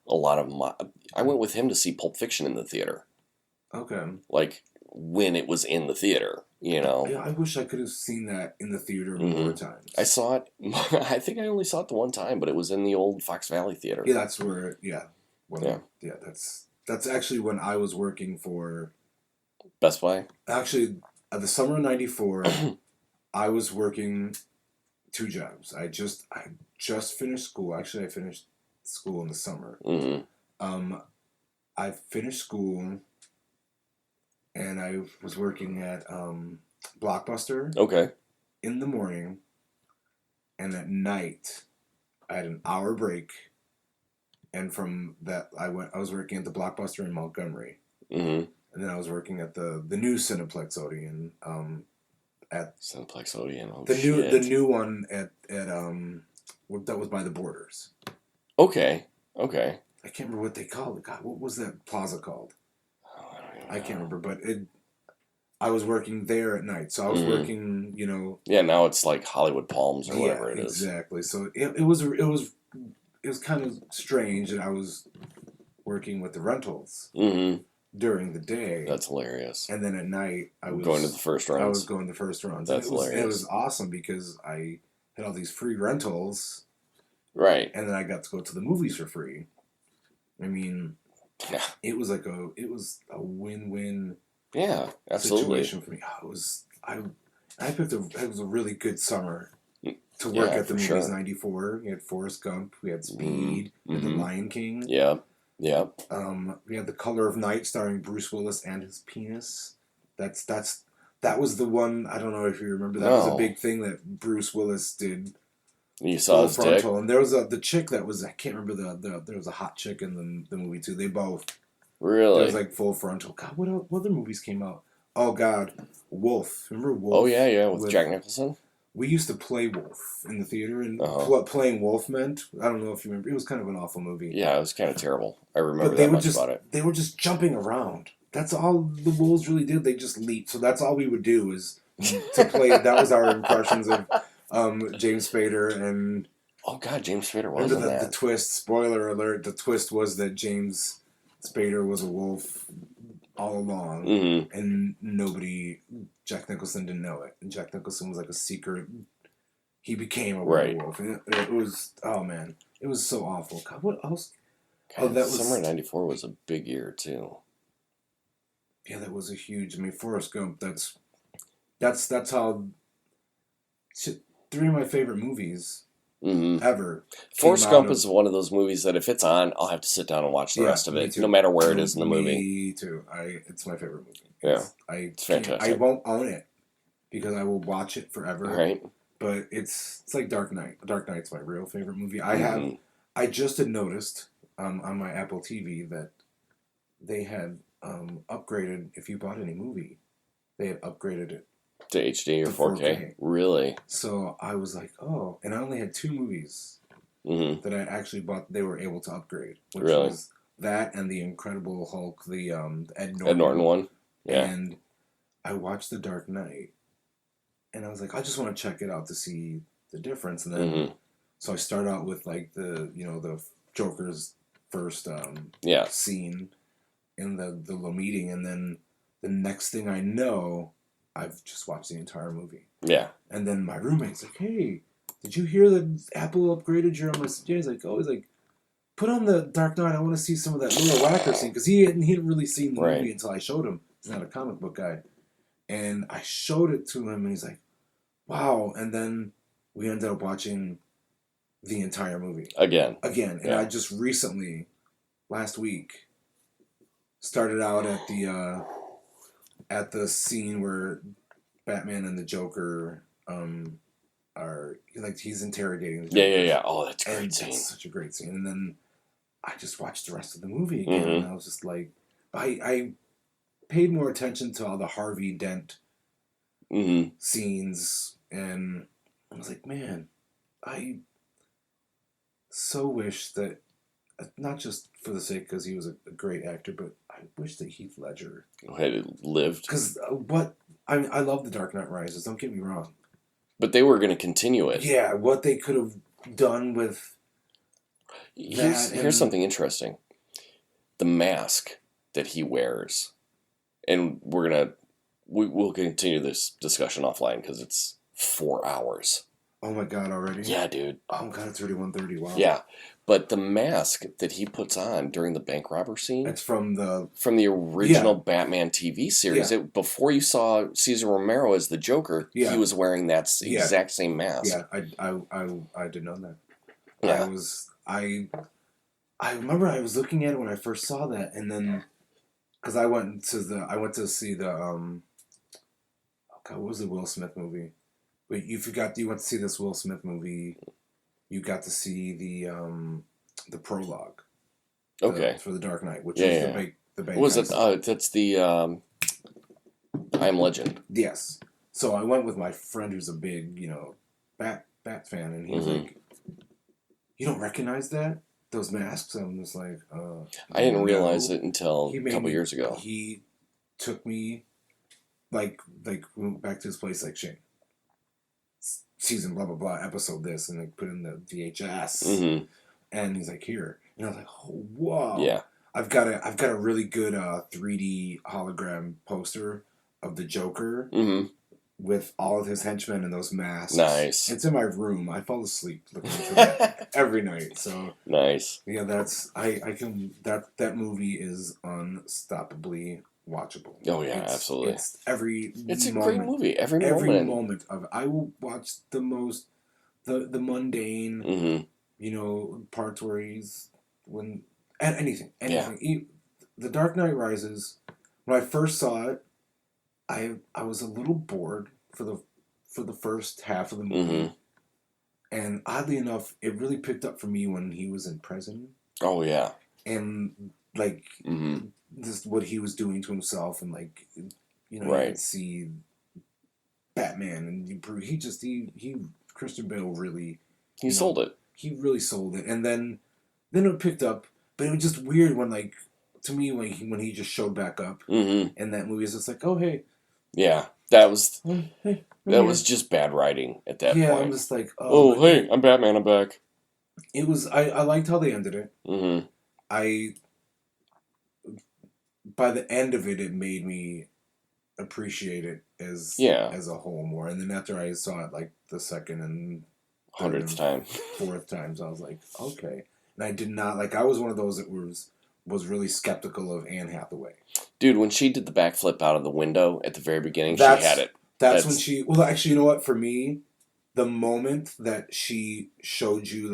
a lot of my. I went with him to see Pulp Fiction in the theater. Okay. Like when it was in the theater, you know. Yeah, I wish I could have seen that in the theater more times. I saw it. I think I only saw it the one time, but it was in the old Fox Valley Theater. Yeah, that's where. Yeah. Yeah. That's actually when I was working for. Best Buy. Actually, the summer of '94, I was working 2 jobs. I just finished school. Actually, I finished school in the summer. I finished school, and I was working at Blockbuster. Okay. In the morning, and at night, I had an hour break. And from that, I was working at the Blockbuster in Montgomery, and then I was working at the new Cineplex Odeon. At Cineplex Odeon. Oh, the shit. new one at that was by the Borders. Okay. I can't remember what they called it. God, what was that plaza called? Oh, I can't remember, but I was working there at night, so I was working. Yeah, now it's like Hollywood Palms or whatever it is. Exactly. So it was kind of strange that I was working with the rentals during the day. That's hilarious. And then at night, I was going to the first runs. I was going to the first runs. That's hilarious. It was awesome because I had all these free rentals. Right. And then I got to go to the movies for free. I mean, it was a win-win. Yeah, absolutely. Situation for me. It was a really good summer to work at the movies. Sure. '94. We had Forrest Gump. We had Speed. We had The Lion King. Yeah. We had The Color of Night, starring Bruce Willis and his penis. That was the one. I don't know if you remember. That was a big thing that Bruce Willis did. You saw his dick? And there was the chick that was, I can't remember there was a hot chick in the movie too. They both. Really? There was like full frontal. God, what other movies came out? Oh God, Wolf. Remember Wolf? Oh yeah, with Jack Nicholson. We used to play Wolf in the theater, and what playing Wolf meant, I don't know if you remember. It was kind of an awful movie. Yeah, it was kind of terrible. I remember that much about it. They were just jumping around. That's all the wolves really did. They just leaped. So that's all we would do is to play. That was our impressions of James Spader and. Oh God, James Spader was in that. The twist. Spoiler alert: the twist was that James Spader was a wolf all along, and Jack Nicholson didn't know it. And Jack Nicholson was like a secret. He became a werewolf. And it was, oh man, it was so awful. God, what else? God, summer '94 was a big year too. Yeah, that was a huge. I mean, Forrest Gump. That's how. 3 of my favorite movies. Ever. Forrest Gump is one of those movies that if it's on, I'll have to sit down and watch the rest of it, no matter where it is in the movie. Me too. It's my favorite movie. It's fantastic. I won't own it because I will watch it forever. Right. But it's like Dark Knight. Dark Knight's my real favorite movie. I just had noticed on my Apple TV that they had upgraded, if you bought any movie, they had upgraded it to HD or 4K. Really? So I was like, oh, and I only had 2 movies that I actually bought. They were able to upgrade, which was that and the Incredible Hulk, the Ed Norton one. Yeah. And I watched The Dark Knight, and I was like, I just want to check it out to see the difference. And then, so I start out with like the Joker's first scene in the little meeting, and then the next thing I know, I've just watched the entire movie. Yeah. And then my roommate's like, hey, did you hear that Apple upgraded your... He's like, put on the Dark Knight. I want to see some of that Little Whacker scene. Because he hadn't really seen the movie until I showed him. He's not a comic book guy. And I showed it to him, and he's like, wow. And then we ended up watching the entire movie. Again. And I just recently, last week, started out at the scene where Batman and the Joker are like he's interrogating the Joker. Yeah. Oh, that's a great scene. That's such a great scene. And then I just watched the rest of the movie again, and I was just like, I paid more attention to all the Harvey Dent scenes, and I was like, man, I so wish that not just for the sake because he was a great actor, but I wish that Heath Ledger Had lived. because I love The Dark Knight Rises. Don't get me wrong. But they were going to continue it. Yeah, what they could have done with Here's something interesting. The mask that he wears, and we'll continue this discussion offline because it's 4 hours. Oh my god, already? Yeah, dude. Oh god, it's already 1:30. Wow. Yeah, but the mask that he puts on during the bank robber scene, it's from the original Batman TV series. Yeah. Before you saw Cesar Romero as the Joker, he was wearing that exact same mask. Yeah, I did know that. Yeah. I remember I was looking at it when I first saw that, and then because I went to see the oh god, what was the Will Smith movie? Wait, you went to see this Will Smith movie. You got to see the prologue. Okay. For The Dark Knight, which is the bank. Was it? That's the I Am Legend. Yes. So I went with my friend who's a big, Bat fan, and he's like, "You don't recognize those masks?" I'm just like, I didn't realize it until a couple years ago. He took me, like back to his place, like, Shane, season blah blah blah, episode this, and like put in the VHS, Mm-hmm. and he's like, "Here," and I was like, "Oh, whoa!" Yeah. I've got a really good 3D hologram poster of the Joker. Mm-hmm. With all of his henchmen and those masks. Nice. It's in my room. I fall asleep looking at that every night. So nice. Yeah, that movie is unstoppably watchable. Oh yeah, absolutely. It's a great movie. Every moment of it. I will watch the mundane, parts where he's anything. Yeah. The Dark Knight Rises. When I first saw it, I was a little bored for the first half of the movie, mm-hmm. and oddly enough, it really picked up for me when he was in prison. Oh yeah, and like mm-hmm. just what he was doing to himself, and like you could see Batman, and he Christian Bale really sold it. He really sold it, and then it picked up, but it was just weird when to me when he just showed back up mm-hmm. in that movie. It's just like, oh hey. Yeah, that was was just bad writing at that point. Yeah, I'm just like, oh hey, I'm Batman, I'm back. It was I liked how they ended it. Mm-hmm. By the end of it, it made me appreciate it as a whole more. And then after I saw it like the second and 100th time, 4th times, I was like, okay. And I did not I was one of those that was really skeptical of Anne Hathaway. Dude, when she did the backflip out of the window at the very beginning, she had it. That's when she... Well, actually, you know what? For me, the moment that she showed you,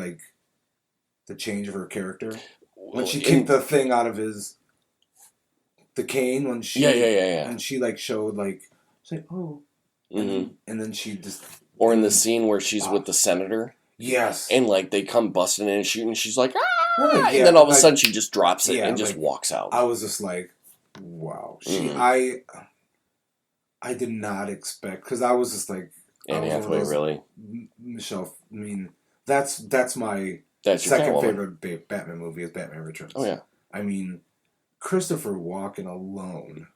the change of her character, when she kicked the thing out of the cane, when she... Yeah. And she, showed, she's like, oh. Mm-hmm. And then she just... Or in the scene where she's with the senator. Yes. And, they come busting in and shooting, and she's like, ah! Right, and then all of a sudden she just drops it and just walks out. I was just like, wow. I did not expect, because I was just like... Anne Hathaway, really? Michelle, I mean, that's my second favorite Batman movie is Batman Returns. Oh, yeah. I mean, Christopher Walken alone.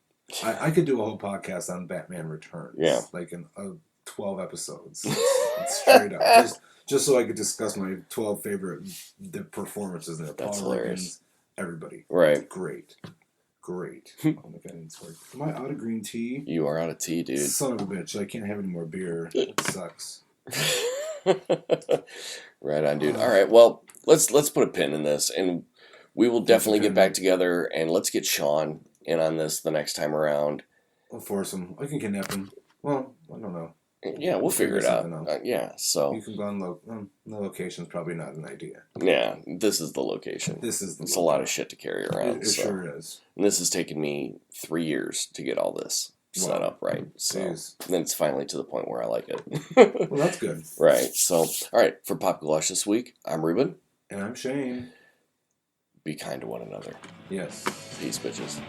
I could do a whole podcast on Batman Returns. Yeah. 12 episodes. It's straight up. Just so I could discuss my 12 favorite performances in it. That's Paul hilarious. Rubens, everybody. Right. Great. Oh my god, it's work. Am I out of green tea? You are out of tea, dude. Son of a bitch. I can't have any more beer. It sucks. Right on, dude. All right, well, let's put a pin in this, and we will definitely get back together, and let's get Sean in on this the next time around. I'll force him. I can kidnap him. Well, I don't know. Yeah, we'll figure it out. So... You can go on the location's probably not an idea. Yeah, this is the location. It's a lot of shit to carry around. It sure is. And this has taken me 3 years to get all this set up right. So then it's finally to the point where I like it. Well, that's good. Right. So, all right, for Pop Galosh this week, I'm Reuben. And I'm Shane. Be kind to one another. Yes. Peace, bitches.